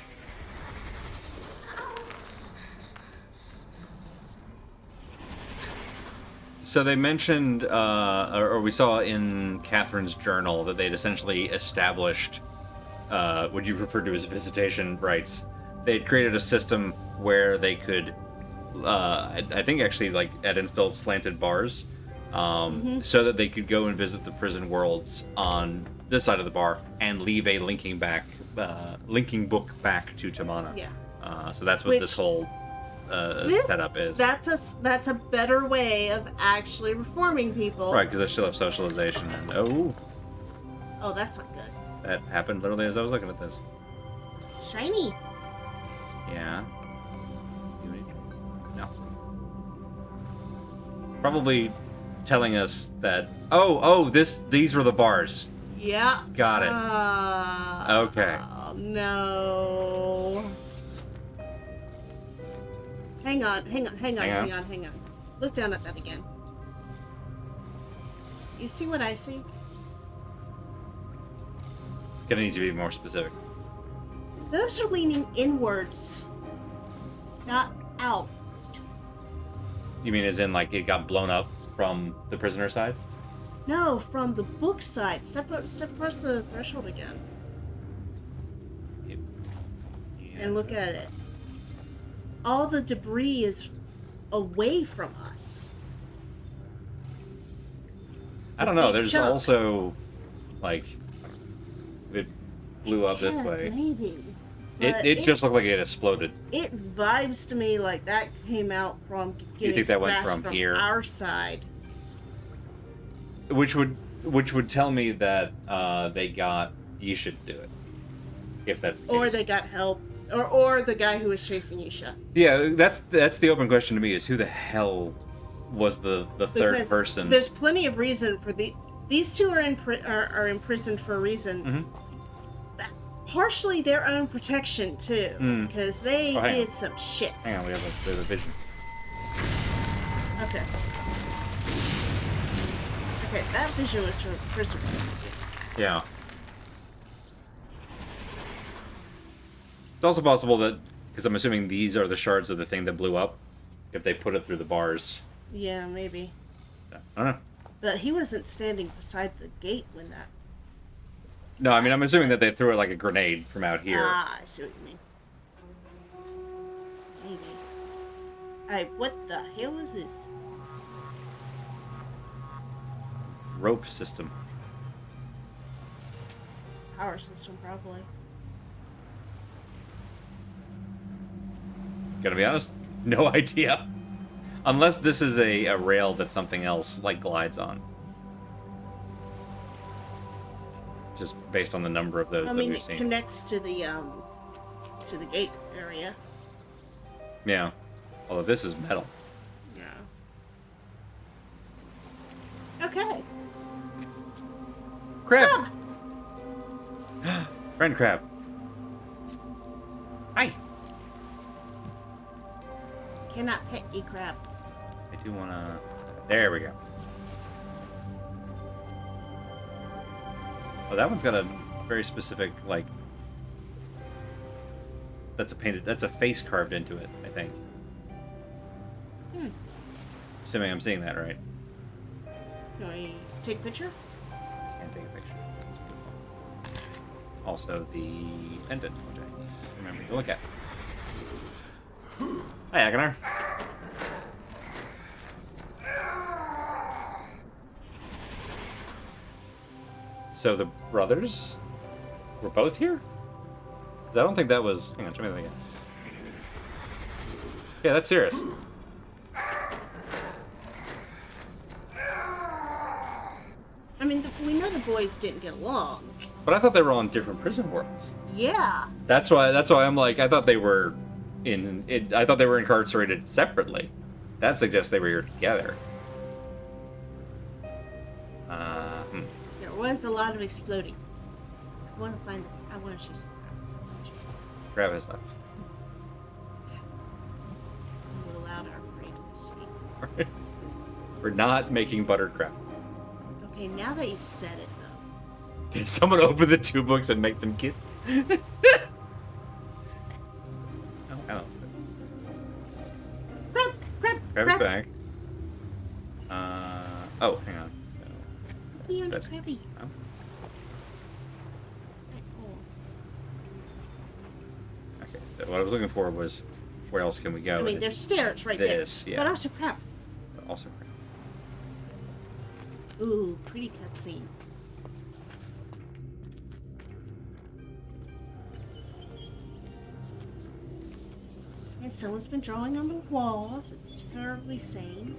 So they mentioned, or we saw in Catherine's journal that they'd essentially established what you refer to as visitation rights. They'd created a system where they could, I think actually like had installed slanted bars, so that they could go and visit the prison worlds on this side of the bar and leave a linking book back to Tamana. Yeah. So that's what this whole setup is. That's a better way of actually reforming people. Right, because I still have socialization, and oh, that's not good. that happened literally as I was looking at this. Shiny. Yeah. No. Probably telling us that. These were the bars. Yeah. Got it. Okay. Oh, no. Hang on. Look down at that again. You see what I see? Gonna need to be more specific. Those are leaning inwards, not out. You mean as in like it got blown up from the prisoner side? No, from the book side. Step across the threshold again. Yeah. And look at it. All the debris is away from us. I don't know. There's chunks. also like it blew up this Yeah, way. maybe. It just looked like it exploded. It vibes to me like that came out from getting think that went smashed from here? our side. Which would tell me that they got Yisha to do it. If that's the Or case. they got help. Or the guy who was chasing Isha. Yeah, that's the open question to me, is who the hell was the third Because person? There's plenty of reason for these two are imprisoned for a reason. Mm-hmm. Partially their own protection too, because they hang did on. some shit. Hang on, we have a vision. Okay. Okay, that vision was from prison. Yeah. It's also possible that, because I'm assuming these are the shards of the thing that blew up, if they put it through the bars. Yeah, maybe. I don't know. But he wasn't standing beside the gate when that. No, I mean, I'm assuming that they threw it like a grenade from out here. Ah, I see what you mean. Maybe. What the hell is this? Rope system. Power system, probably. Gonna be honest, no idea. Unless this is a rail that something else, like, glides on. Just based on the number of those I that mean, we've it seen. connects to the gate area. Yeah. Although this is metal. Yeah. Okay. Crab! Friend crab. Hi! Cannot pet a crab. I do wanna... There we go. Oh, that one's got a very specific, like... That's a face carved into it, I think. Assuming I'm seeing that right. Can we take a picture? Can't take a picture. That's beautiful. Also, the pendant, which I remember to look at. Hi, Aganar. So the brothers were both here? 'Cause I don't think that was... Hang on, show me that again. Yeah, that's serious. I mean, we know the boys didn't get along. But I thought they were on different prison worlds. Yeah. That's why I'm like, I thought they were I thought they were incarcerated separately. That suggests they were here together. There was a lot of exploding. I want to chase Grab his left. we allowed our brain to see. We're not making buttered crab. Okay, now that you've said it, though. Did someone open the two books and make them kiss? I don't. Grab it back. Oh, hang on. Ian, That's- Krabby. oh. Okay, so what I was looking for was where else can we go? I mean, And there's it's stairs right this, there. yeah. But also crab. also Ooh, pretty cutscene. And someone's been drawing on the walls. It's terribly sane.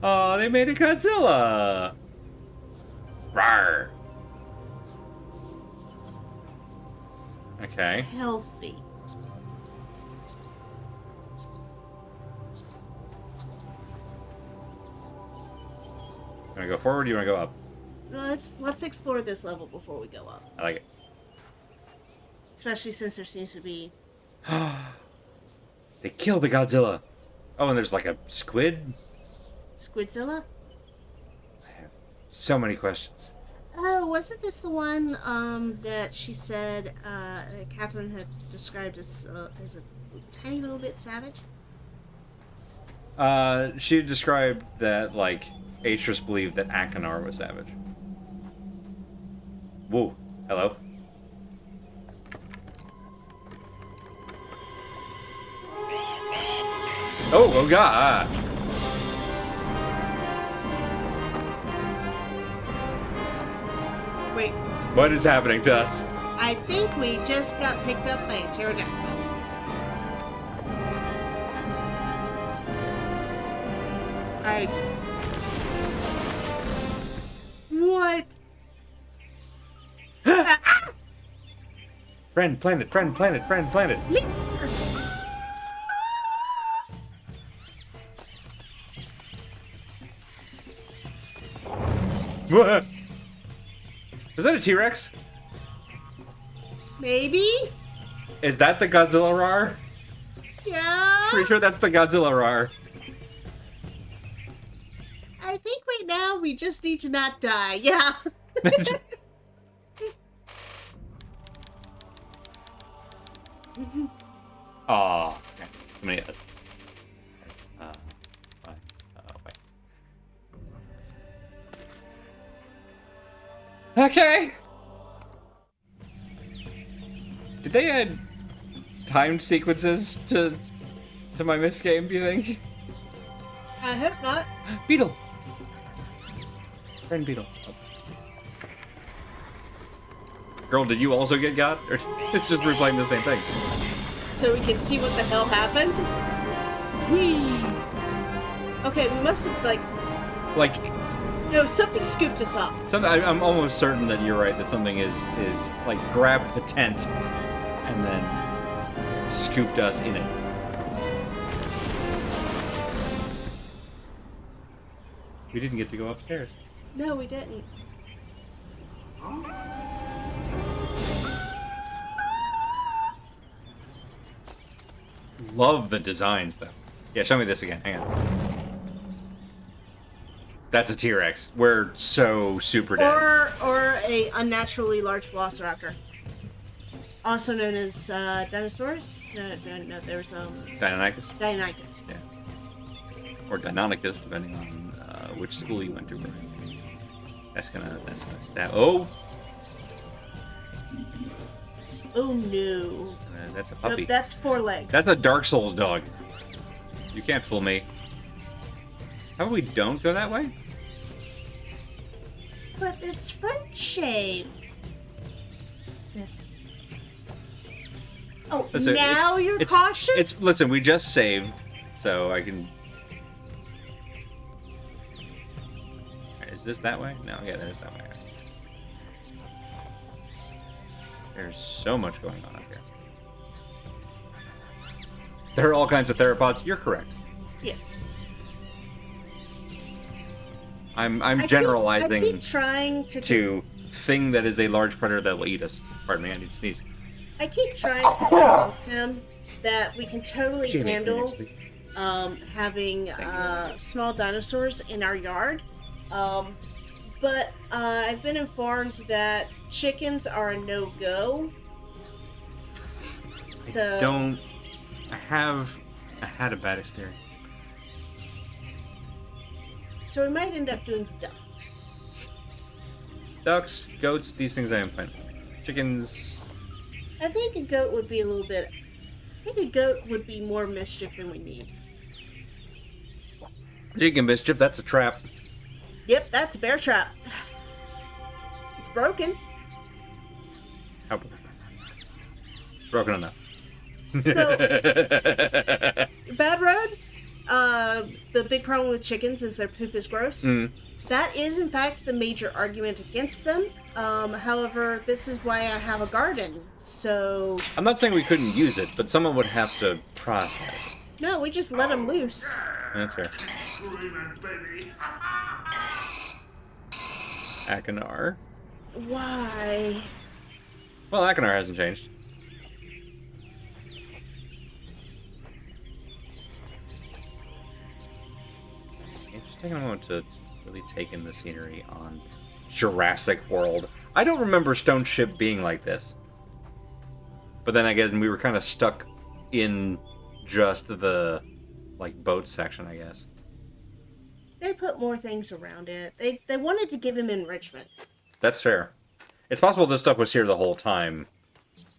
Oh, they made a Godzilla! Rawr! Okay. Healthy. You wanna go forward or do you wanna go up? Let's explore this level before we go up. I like it. Especially since there seems to be... They killed the Godzilla! Oh, and there's like a squid? Squidzilla? I have so many questions. Oh, wasn't this the one that she said Catherine had described as a tiny little bit savage? She described that, like, Atris believed that Akinar was savage. Whoa. Hello? Oh god! Wait, What is happening to us? I think we just got picked up by a pterodactyl. What? Friend, planet, friend, planet, friend, planet. What? Is that a T-Rex? Maybe? Is that the Godzilla roar? Yeah? Pretty sure that's the Godzilla roar. I think right now we just need to not die. Yeah. Aw. Okay. How many of us? Fine. Wait. Okay. Did they add timed sequences to my Myst game, do you think? I hope not. Beetle! Friend Beetle. Oh. Girl, did you also get got? Or it's just replaying the same thing? so we can see what the hell happened. Whee! Okay, we must have, Like, no, something scooped us up. I'm almost certain that you're right, that something is like, grabbed the tent and then scooped us in it. We didn't get to go upstairs. No, we didn't. Love the designs, though. Yeah, show me this again. Hang on. That's a T-Rex. We're so super dead. Or a unnaturally large velociraptor. Also known as dinosaurs? No, there's Deinonychus? Deinonychus. Yeah. Or Deinonychus, depending on which school you went to. That's gonna stab. Oh! Oh no. That's a puppy. Nope, that's 4 legs. That's a Dark Souls dog. You can't fool me. How about we don't go that way? But it's French shaped. Oh, Listen, now you're cautious? Listen, we just saved, so I can... Is this that way? No, yeah, there's that way. There's so much going on up here. There are all kinds of theropods. You're correct. Yes. I'm generalizing I keep trying to thing that is a large predator that will eat us. Pardon me, I need to sneeze. I keep trying to convince him that we can totally Jamie, handle please. having small dinosaurs in our yard. But I've been informed that chickens are a no-go. So I had a bad experience. So we might end up doing ducks. Ducks, goats, these things I am fine with. Chickens. I think a goat would be more mischief than we need. Chicken mischief, that's a trap. Yep, that's a bear trap. It's broken. How broken enough. So, bad road. The big problem with chickens is their poop is gross. Mm. That is, in fact, the major argument against them. However, this is why I have a garden. So, I'm not saying we couldn't use it, but someone would have to process it. no, we just let them loose. That's fair. Akinar. Why? Well, Akinar hasn't changed. Yeah, just taking a moment to really take in the scenery on Jurassic World. I don't remember Stone Ship being like this. But then again, we were kind of stuck in just the, like, boat section, I guess. They put more things around it. They wanted to give him enrichment. That's fair. It's possible this stuff was here the whole time,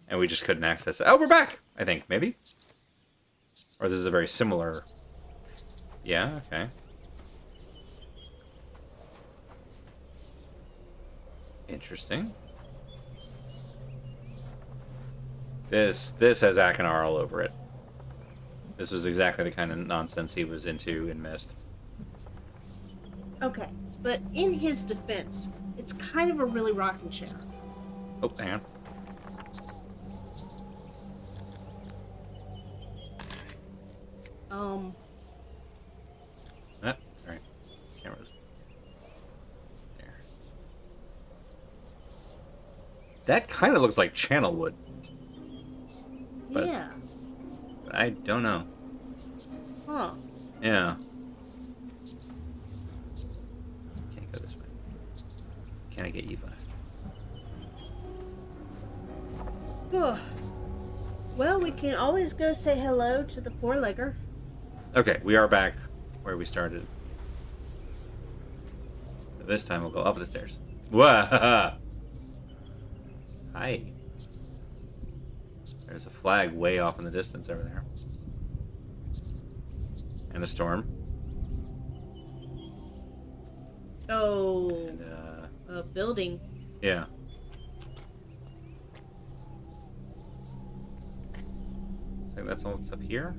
and we just couldn't access it. Oh, we're back! I think, maybe? Or this is a very similar... Yeah, okay. Interesting. This has Akinar all over it. This was exactly the kind of nonsense he was into in Myst. Okay, but in his defense, it's kind of a really rocking chair. Oh, hang on. Sorry. Cameras. There. That kind of looks like channel wood. But Yeah. I don't know. Huh. Yeah. Can't go this way. Can I get you last? Ugh. Well, we can always go say hello to the four-legger. Okay, we are back where we started. This time we'll go up the stairs. Whoa! Hi. There's a flag way off in the distance over there. And a storm. Oh. And, A building. yeah. think that's all that's up here.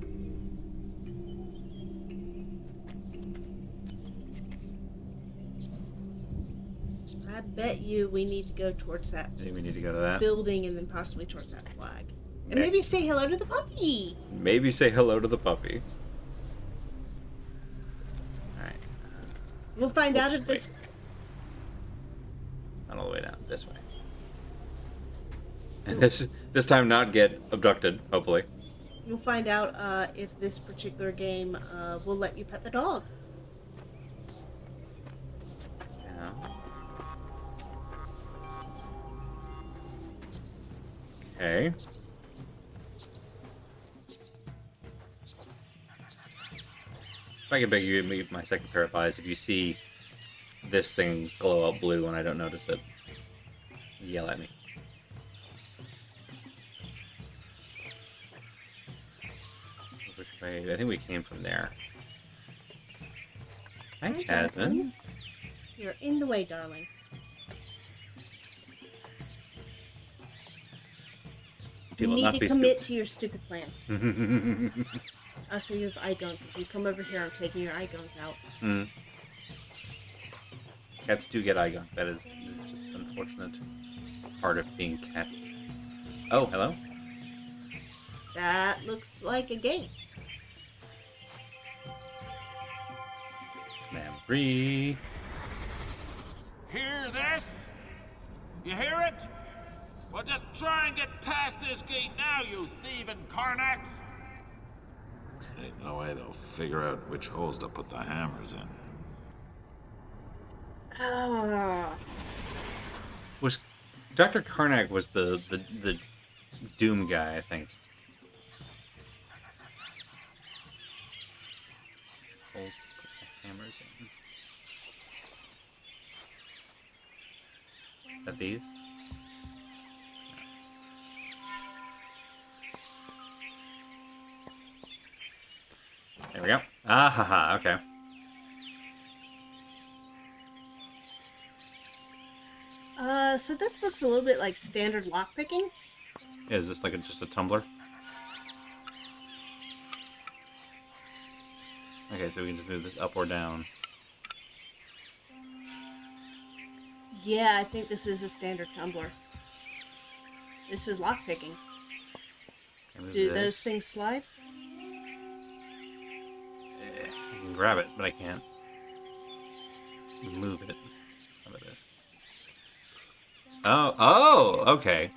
I bet you we need to go towards that I think we need to go to that. building and then possibly towards that flag. And Okay. maybe say hello to the puppy. Maybe say hello to the puppy. Alright. We'll find out if wait. this... Not all the way down. This way. And this time not get abducted, hopefully. You'll find out if this particular game will let you pet the dog. Yeah. Okay. If I can beg you to move my second pair of eyes, if you see this thing glow up blue and I don't notice it, yell at me. Which way? I think we came from there. Hi, Hi, Jasmine. You're in the way, darling. She You will need not to be commit to your stupid plan. stupid. Also, you have eye gunk. If you come over here, I'm taking your eye gunk out. Cats do get eye gunk. That is just an unfortunate part of being cat. Oh, hello. That looks like a gate. Memory. Hear this? You hear it? Well, just try and get past this gate now, you thieving Karnaks! Ain't no way they'll figure out which holes to put the hammers in. Ah. Was Dr. Karnak was the Doom guy, I think. Holes to put the hammers in. Is that these? There we go. Ah, haha, okay. So this looks a little bit like standard lockpicking. Yeah, is this like just a tumbler? Okay, so we can just move this up or down. Yeah, I think this is a standard tumbler. This is lockpicking. Okay, move Do this. those things slide? I can grab it, but I can't move it. How about this? Oh, okay.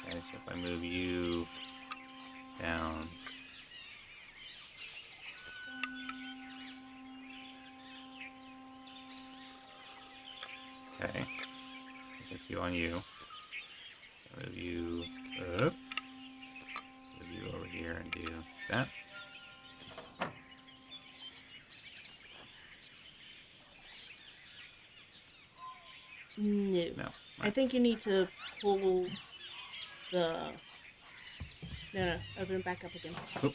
Okay, so if I move you down. Okay. I guess you on you. Move you up. Move you over here and do that. No. No. I think you need to pull the... No, open it back up again. Oop.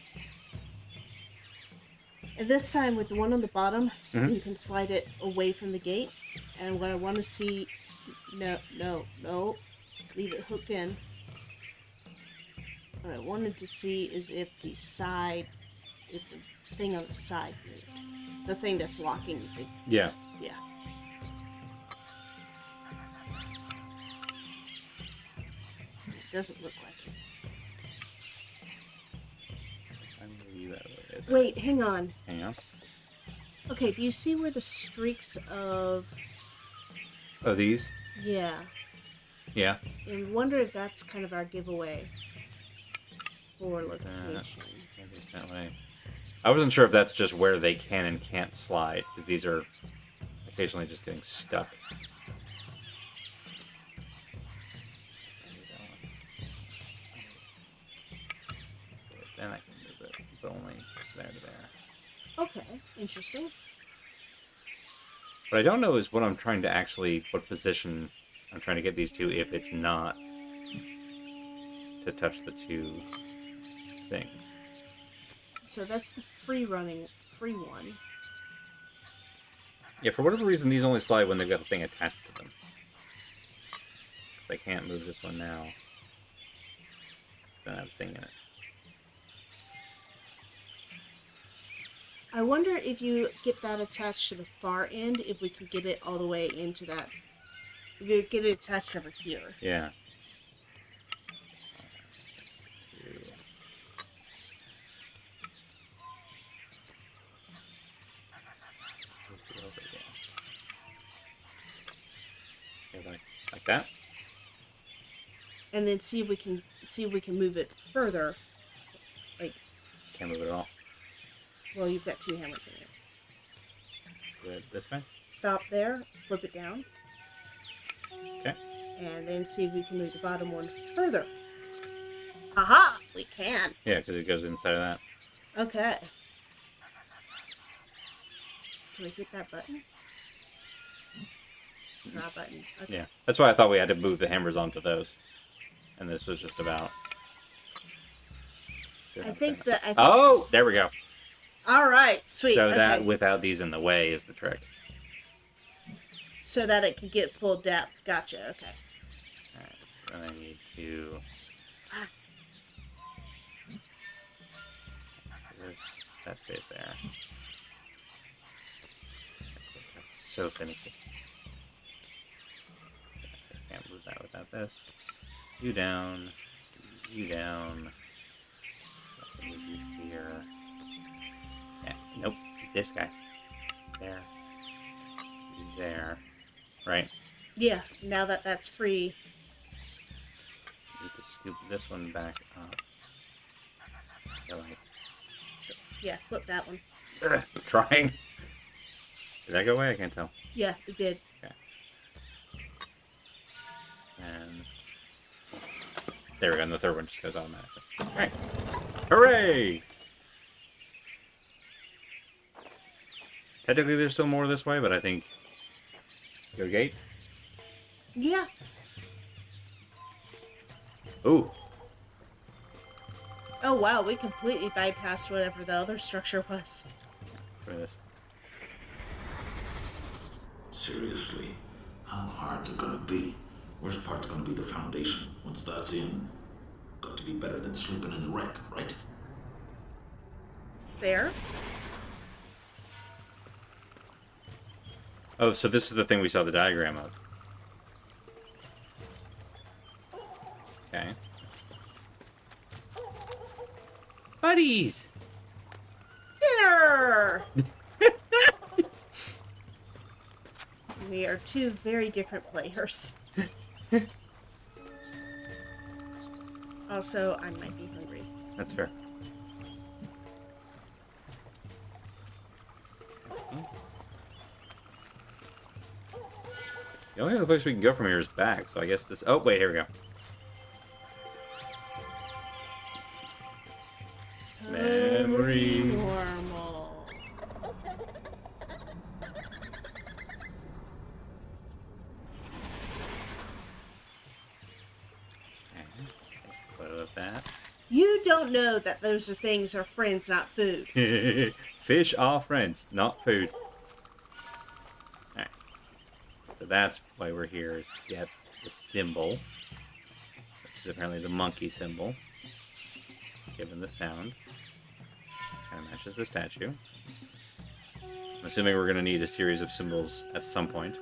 And this time, with the one on the bottom, Mhm. you can slide it away from the gate. And what I want to see... No. Leave it hooked in. What I wanted to see is if the thing on the side moved. The thing that's locking the... Yeah. Yeah. It doesn't look like it. I move you out of the way. Wait, hang on. Hang on. Okay, do you see where the streaks of... Oh, these? Yeah. Yeah. And wonder if that's kind of our giveaway for That. location. Maybe it's that way. I wasn't sure if that's just where they can and can't slide, because these are occasionally just getting stuck. Then I can move it, but only there to there. Okay, interesting. What I don't know is what I'm trying to actually, what position I'm trying to get these two if it's not to touch the two things. So that's the free one. Yeah, for whatever reason, these only slide when they've got a thing attached to them. 'Cause I can't move this one now. Don't have a thing in it. I wonder if you get that attached to the far end, if we can get it all the way into that. If you get it attached over here. Yeah. Okay, like that. And then see if we can move it further. Like, Can't move it at all. well, you've got 2 hammers in it. Do it this way. Stop there, flip it down, Okay. and then see if we can move the bottom one further. Aha! We can. Yeah, because it goes inside of that. Okay. Can we hit that button? It's not a button. Okay. Yeah, that's why I thought we had to move the hammers onto those, and this was just about. I think that. Oh, there we go. All right, sweet. So okay. that without these in the way is the trick. So that it can get full depth. Gotcha. Okay. All right, so I need to. That stays there. That's so finicky. I can't move that without this. You down. You down. Move you here. Yeah. Nope. This guy. There. You there. Right. Yeah. Now that that's free. You can scoop this one back up. Go like. Yeah. Flip that one. Trying. Did that go away? I can't tell. Yeah, it did. Okay. And there we go. And the third one just goes automatically. All right. Hooray! Technically, there's still more this way, but I think go gate. Yeah. Ooh. Oh wow, we completely bypassed whatever the other structure was. Try this. Seriously, how hard's it gonna be? Worst part's gonna be the foundation. Once that's in, got to be better than sleeping in the wreck, right? There. Oh, so this is the thing we saw the diagram of. Okay. Buddies! Dinner! We are 2 very different players. Also, I might be hungry. That's fair. The only other place we can go from here is back, so I guess this... Oh, wait, here we go. Memory. Normal. What about that? You don't know that those are things are friends, not food. Fish are friends, not food. Alright. So that's why we're here, is to get this thimble. Which is apparently the monkey symbol. Given the sound. Kind of matches the statue. I'm assuming we're going to need a series of symbols at some point.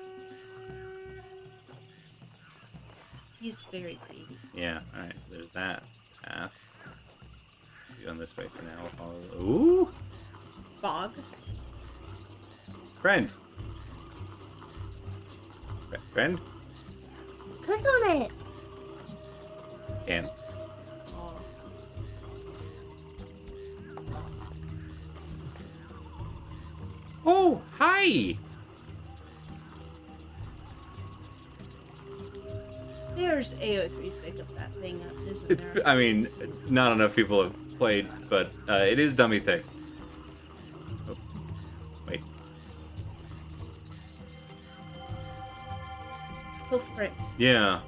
He's very greedy. Yeah, alright, so there's that path. Going this way for now. Follow... Ooh! Fog. Friend! Friend? Click on it. Can. Oh. Oh, hi! There's AO3 picked up that thing up, isn't there? I mean, not enough people have played, but it is dummy thick. Oh, wait. Hoof prints. Yeah.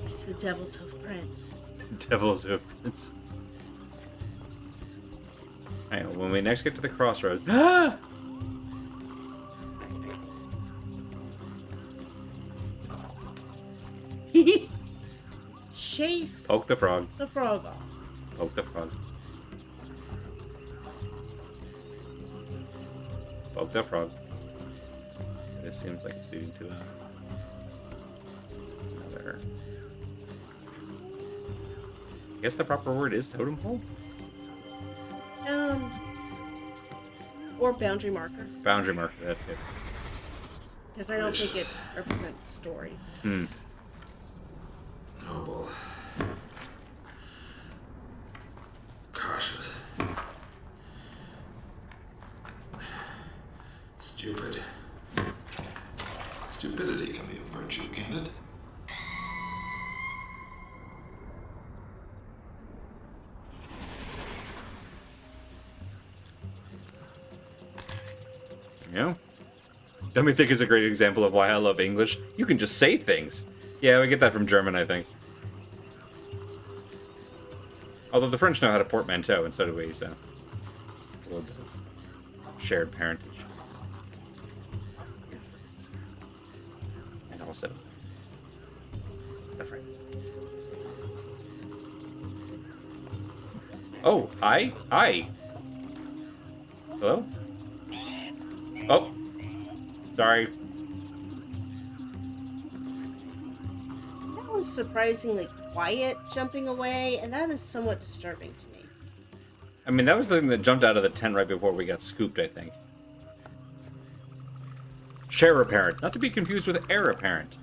It's the devil's hoof prints. Devil's Hoofprints. Alright, when we next get to the crossroads... Chase Poke the frog. the frog off. Poke the frog. Spoke that frog. This seems like it's leading to another. I guess the proper word is totem pole? Or boundary marker. Boundary marker, that's good. Because I don't think it represents story. Noble. Cautious. Stupid. Stupidity can be a virtue, can't it? Yeah. Dummy Thick is a great example of why I love English. You can just say things. Yeah, we get that from German, I think. Although the French know how to portmanteau, and so do we, so... A little bit of shared parentage. And also... Different. Oh, hi? Hi! Hello? Oh! Sorry. That was surprisingly quiet, jumping away, and that is somewhat disturbing to me. I mean, that was the thing that jumped out of the tent right before we got scooped, I think. Share Apparent. Not to be confused with Heir Apparent.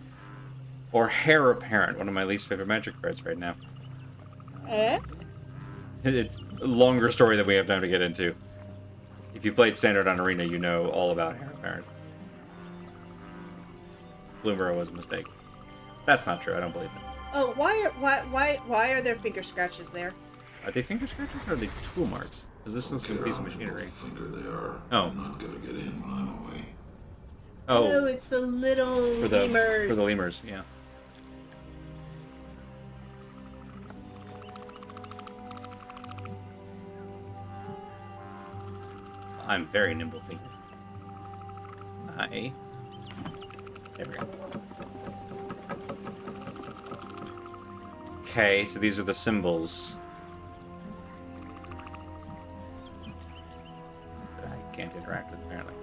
Or Hair Apparent, one of my least favorite Magic cards right now. Eh? It's a longer story than we have time to get into. If you played Standard on Arena, you know all about Heir Apparent. Bloomer was a mistake. That's not true, I don't believe it. Oh, why are there finger scratches there? Are they finger scratches or are they tool marks? Is this some piece of machinery? Finger they are. Oh. I'm not gonna get in when I'm away. Oh, it's the little lemurs. For the lemurs, yeah. I'm very nimble fingered. There we go. Okay, so these are the symbols. That I can't interact with, apparently.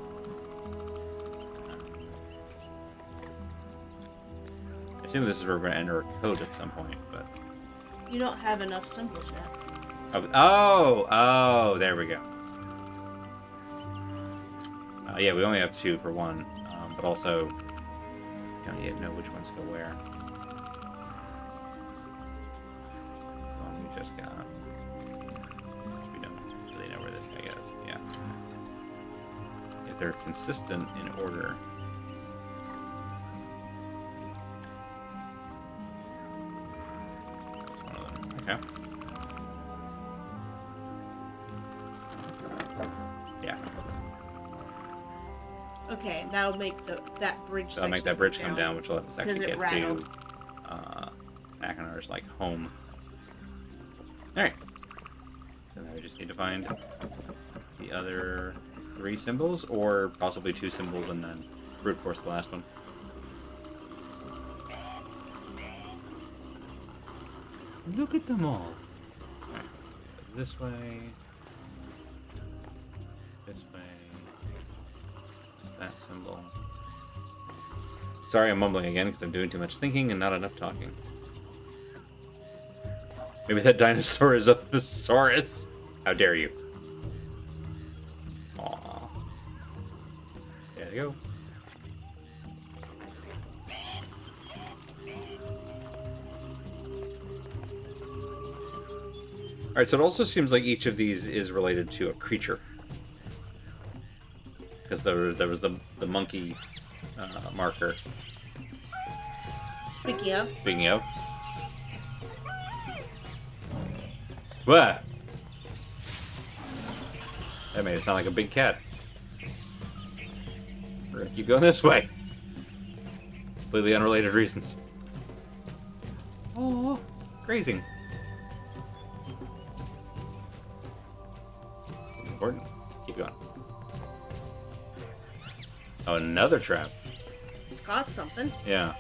I assume this is where we're going to enter a code at some point, but... You don't have enough symbols yet. Oh, there we go. Yeah, we only have 2 for one, but also don't yet know which ones go where. It's the one we just got. We don't really know where this guy goes. Yeah. If they're consistent in order. That's one of them. Okay. Yeah. Okay, that'll make that bridge. That'll make that bridge come down, which will let us actually Because it get rattled. to Akinar's like home. Alright. So now we just need to find the other 3 symbols, or possibly 2 symbols and then brute force the last one. Look at them all. Alright. This way. This way. That symbol. Sorry, I'm mumbling again because I'm doing too much thinking and not enough talking. Maybe that dinosaur is a thesaurus. How dare you? Aww. There you go. Alright, so it also seems like each of these is related to a creature. Because there was the monkey marker. Speaking of. Speaking of. What? That made it sound like a big cat. We're gonna keep going this way. Completely unrelated reasons. Oh, grazing. Important. Keep going. Oh, another trap. It's got something. Yeah.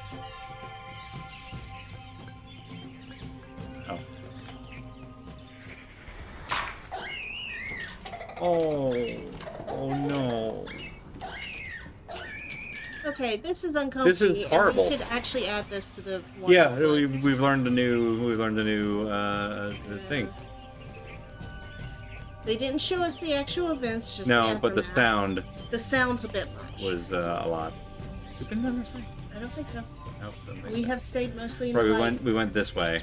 Oh. Oh no. Okay, this is uncomfy. This is horrible. And we could actually add this to the one. Yeah, we've learned a new thing. They didn't show us the actual events, just No, the but the aftermath. sound The sound's a bit much. was a lot. We've been done this way? I don't think so. Nope, don't think We so. have stayed mostly in Right, the light. we went this way.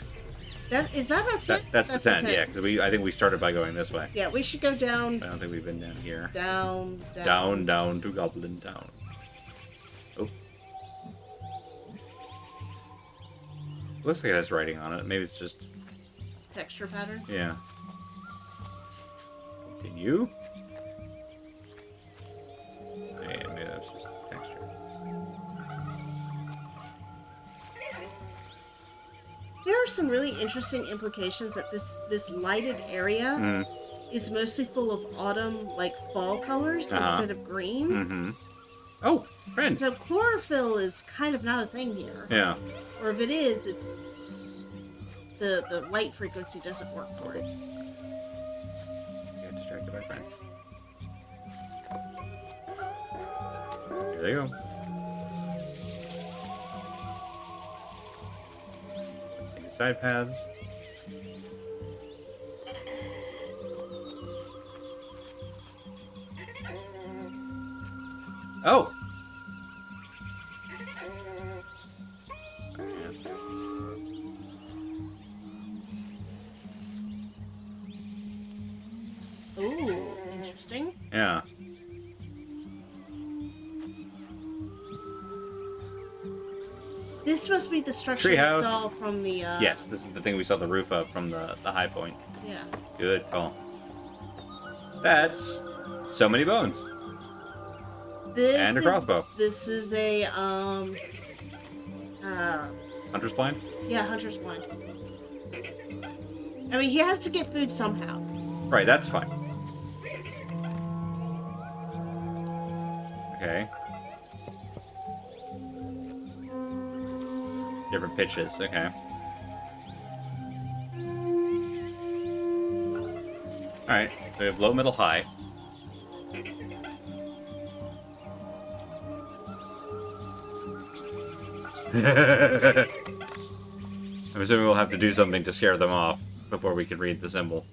Is that our tent? That's the tent, yeah. Because I think we started by going this way. Yeah, we should go down, I don't think we've been down here. down. Down to Goblin Town. Oh. Looks like it has writing on it. Maybe it's just... Texture pattern. Yeah. Continue. Hey, maybe that's just texture. There are some really interesting implications that this lighted area is mostly full of autumn, like fall colors instead of greens. Mm-hmm. Oh, friend. So chlorophyll is kind of not a thing here. Yeah. Or if it is, it's the light frequency doesn't work for it. Get distracted by friend. Here they go. Take the side paths. Oh! Ooh, interesting. Yeah. This must be the structure we Treehouse. saw from the. Yes, this is the thing we saw the roof of from the high point. Yeah. Good call. That's so many bones. And a crossbow. This is a Hunter's blind? yeah, hunter's blind. I mean, he has to get food somehow. Right, that's fine. Okay. Different pitches, okay. Alright, so we have low, middle, high. I'm assuming we'll have to do something to scare them off before we can read the symbol.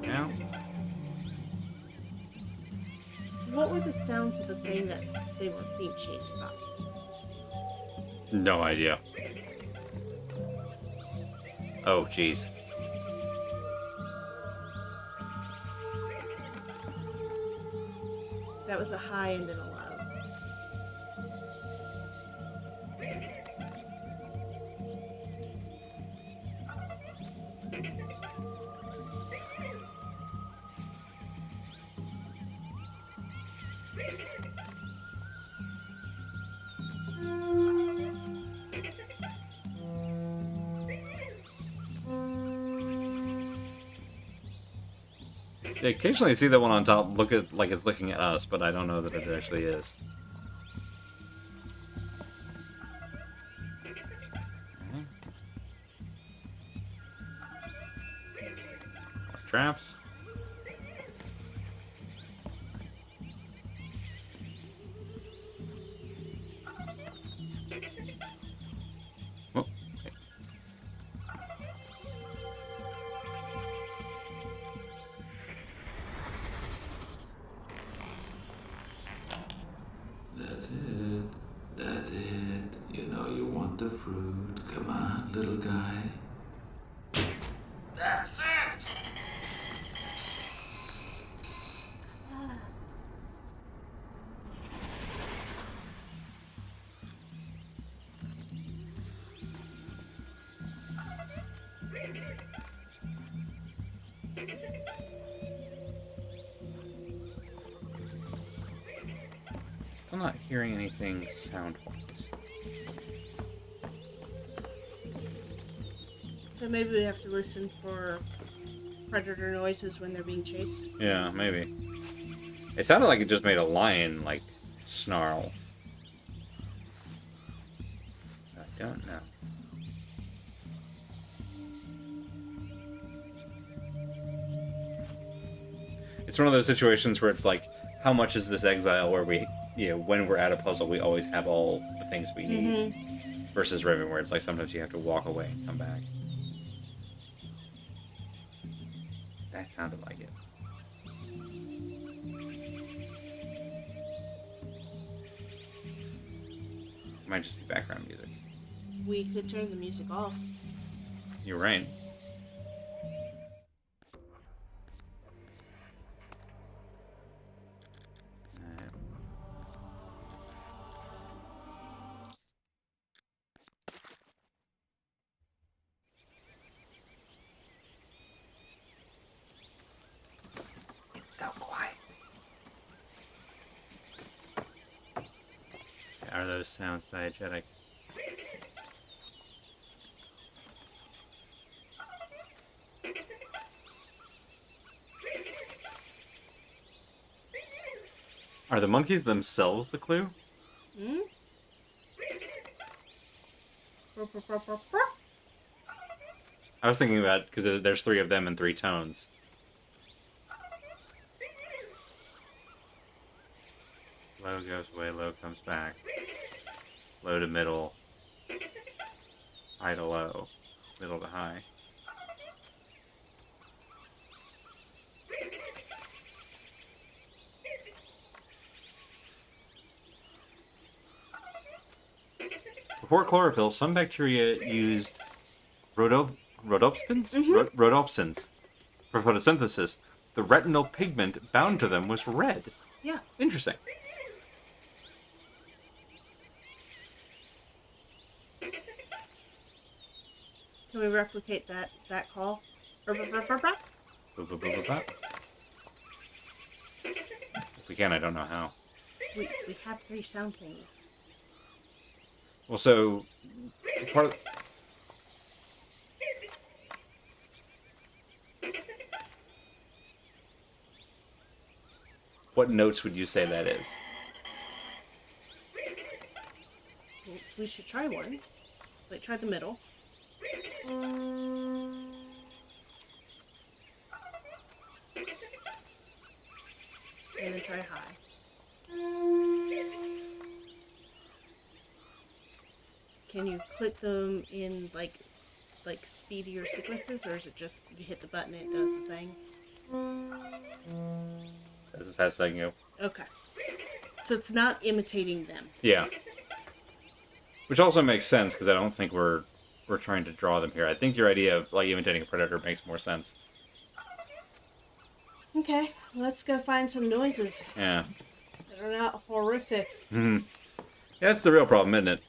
Now? What were the sounds of the thing that they were being chased by? No idea. Oh, jeez. That was a high and then a low. I occasionally see that one on top look at like it's looking at us, but I don't know that it actually is. More traps. Oh, okay. That's it. That's it. You know you want the fruit. Come on, little guy. That's it! I'm not hearing anything sound-wise. So maybe we have to listen for predator noises when they're being chased. Yeah, maybe. It sounded like it just made a lion, like, snarl. So I don't know. It's one of those situations where it's like, how much is this exile where we, when we're at a puzzle, we always have all the things we need, versus Riven, where it's like sometimes you have to walk away and come back. That sounded like it. It might just be background music. We could turn the music off. You're right. It's so quiet. Are those sounds diegetic? Are the monkeys themselves the clue? Hmm? I was thinking about, because there's 3 of them and 3 tones. Low goes away, low comes back. Low to middle. High to low. Middle to high. Before chlorophyll, some bacteria used rhodopsins? Rhodopsins for photosynthesis. The retinal pigment bound to them was red. Yeah. Interesting. Can we replicate that call? If we can, I don't know how. We have 3 sound thingies. Well, so part of, what notes would you say that is? We should try one. Like, try the middle. And then try high. Can you click them in like speedier sequences, or is it just you hit the button and it does the thing? That's as fast as I can go. Okay. So it's not imitating them. Yeah. Which also makes sense, because I don't think we're trying to draw them here. I think your idea of like imitating a predator makes more sense. Okay, let's go find some noises Yeah. that are not horrific. Yeah, that's the real problem, isn't it?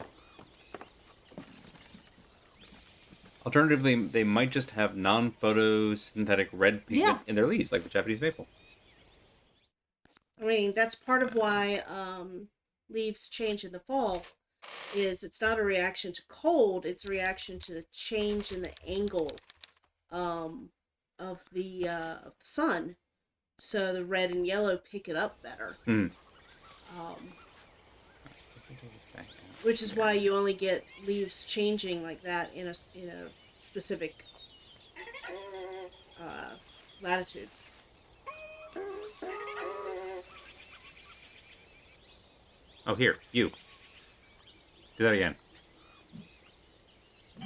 Alternatively, they might just have non-photosynthetic red pigment in their leaves, like the Japanese maple. I mean, that's part of why leaves change in the fall. Is it's not a reaction to cold; it's a reaction to the change in the angle of the sun. So the red and yellow pick it up better. Which is why you only get leaves changing like that in a specific latitude. Oh, here, you. Do that again.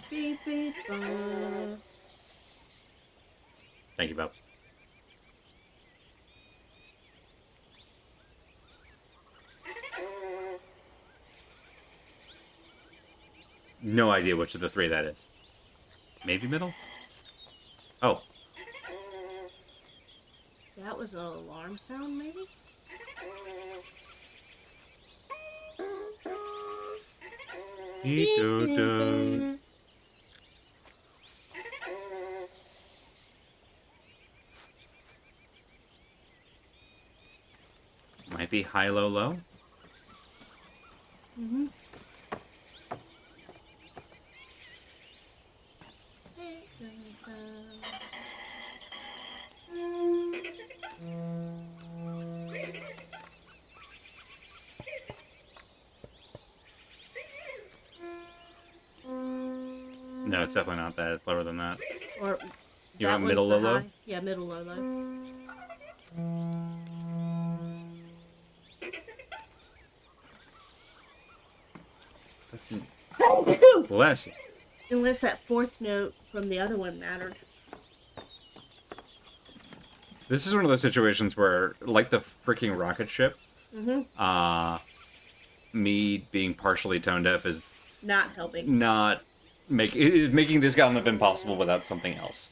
Beep, beep, Thank you, Bob. No idea which of the 3 that is. Maybe middle? Oh. That was an alarm sound, maybe? Dee-doo-doo. Might be high, low, low. Mm-hmm. No, it's definitely not that. It's lower than that. Or You that want one's middle, the low, low? high. Yeah, middle, low, low. Bless you. Unless that fourth note from the other one mattered. This is one of those situations where, like the freaking rocket ship, me being partially tone deaf is Not helping. not making this kind of impossible without something else.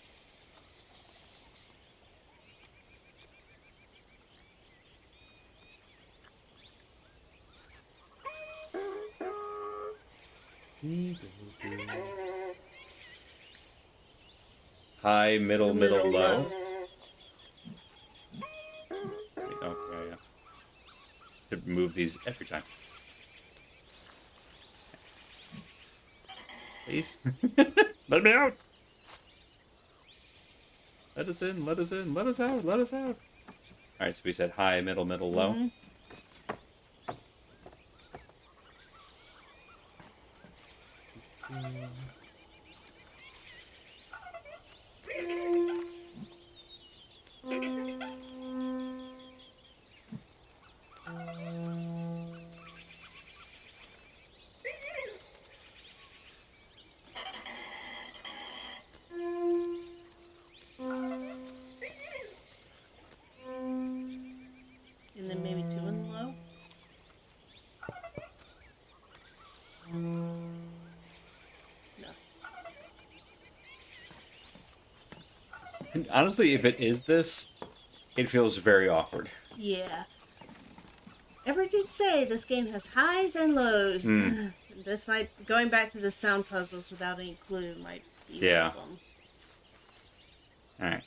High, middle, low. Okay, yeah. To move these every time. Please. Let me out! Let us in, let us in, let us out, let us out. Alright, so we said high, middle, low. And then maybe 2 in the low. No. And honestly, if it is this, it feels very awkward. Yeah. Ever did say this game has highs and lows. This might, going back to the sound puzzles without any clue, might be one of them. Alright.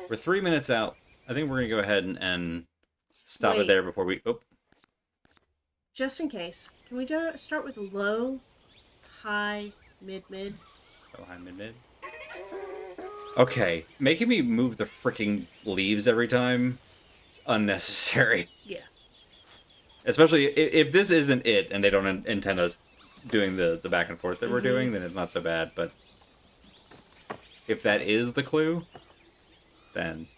We're 3 minutes out. I think we're going to go ahead and stop it Wait. there before we... Oh. Just in case, can we start with low, high, mid? Go high, mid. Okay. Making me move the freaking leaves every time is unnecessary. Yeah. Especially if this isn't it and they don't intend us doing the back and forth that we're doing, then it's not so bad. But if that is the clue, then...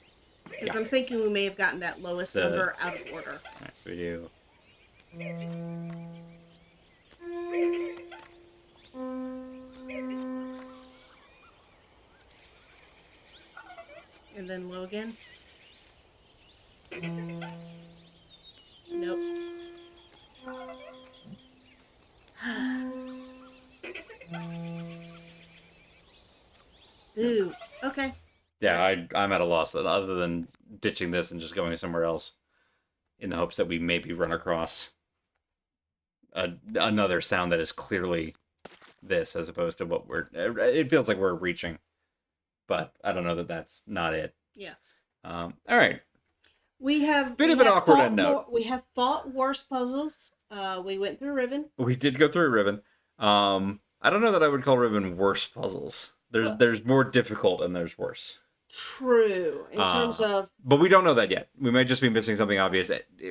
Because I'm thinking we may have gotten that lowest number out of order. Alright, so we do... And then low again. Nope. Ooh, okay. Yeah, I'm at a loss other than ditching this and just going somewhere else in the hopes that we maybe run across another sound that is clearly this as opposed to what we're... It feels like we're reaching, but I don't know that that's not it. Yeah. All right. We have... Bit of an awkward end note. We have fought worse puzzles. We went through Riven. We did go through Riven. I don't know that I would call Riven worse puzzles. There's more difficult and there's worse. True. In terms of... But we don't know that yet. We might just be missing something obvious.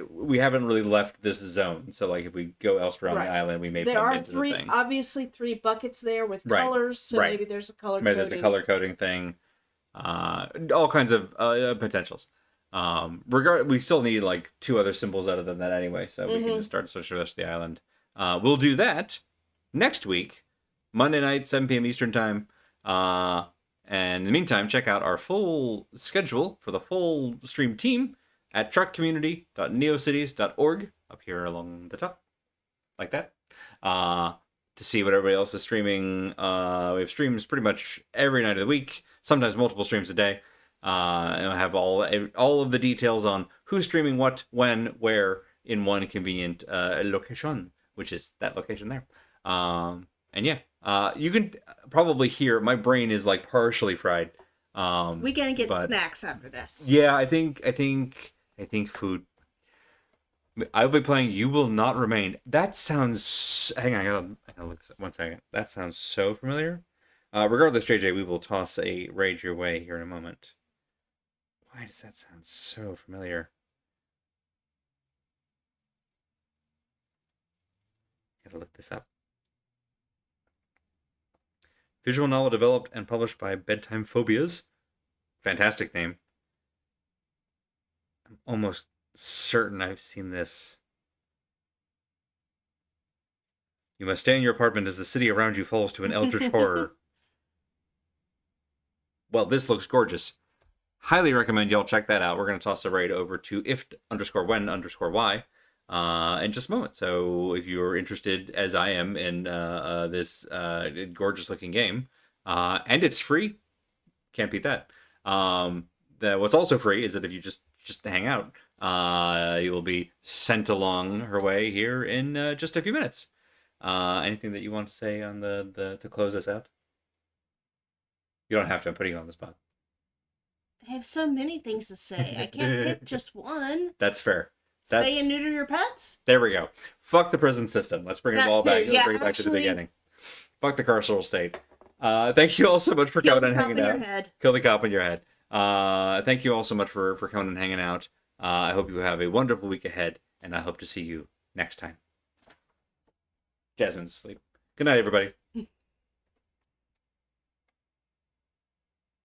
We haven't really left this zone. So, like, if we go elsewhere on the island, we may bump into the thing. Obviously, 3 buckets there with colors. So maybe there's a color maybe coding. There's a color coding thing. All kinds of potentials. We still need, like, 2 other symbols other than that anyway. So we can just start to search the rest of the island. We'll do that next week, Monday night, 7 p.m. Eastern Time. And in the meantime, check out our full schedule for the full stream team at truckcommunity.neocities.org, up here along the top, like that, to see what everybody else is streaming. We have streams pretty much every night of the week, sometimes multiple streams a day, and we'll have all of the details on who's streaming what, when, where, in one convenient location, which is that location there. And yeah, you can probably hear my brain is like partially fried. We gonna get snacks after this. Yeah, I think food. I'll be playing You Will Not Remain. That sounds... Hang on, I gotta look this up 1 second. That sounds so familiar. Regardless, JJ, we will toss a raid your way here in a moment. Why does that sound so familiar? Gotta look this up. Visual novel developed and published by Bedtime Phobias. Fantastic name. I'm almost certain I've seen this. You must stay in your apartment as the city around you falls to an eldritch horror. Well, this looks gorgeous. Highly recommend y'all check that out. We're going to toss a raid over to if_when_why in just a moment. So if you're interested, as I am, in this gorgeous looking game, and it's free, can't beat that. What's also free is that if you just hang out, you will be sent along her way here in just a few minutes. Anything that you want to say on the to close us out? You don't have to. I'm putting you on the spot. I have so many things to say. I can't pick just one. That's fair. Spay and neuter your pets? There we go. Fuck the prison system. Let's bring it all back. Let's bring it back to the beginning. Fuck the carceral state. Thank you all so much for coming and hanging out. Kill the cop in your head. Thank you all so much for coming and hanging out. I hope you have a wonderful week ahead, and I hope to see you next time. Jasmine's asleep. Good night, everybody.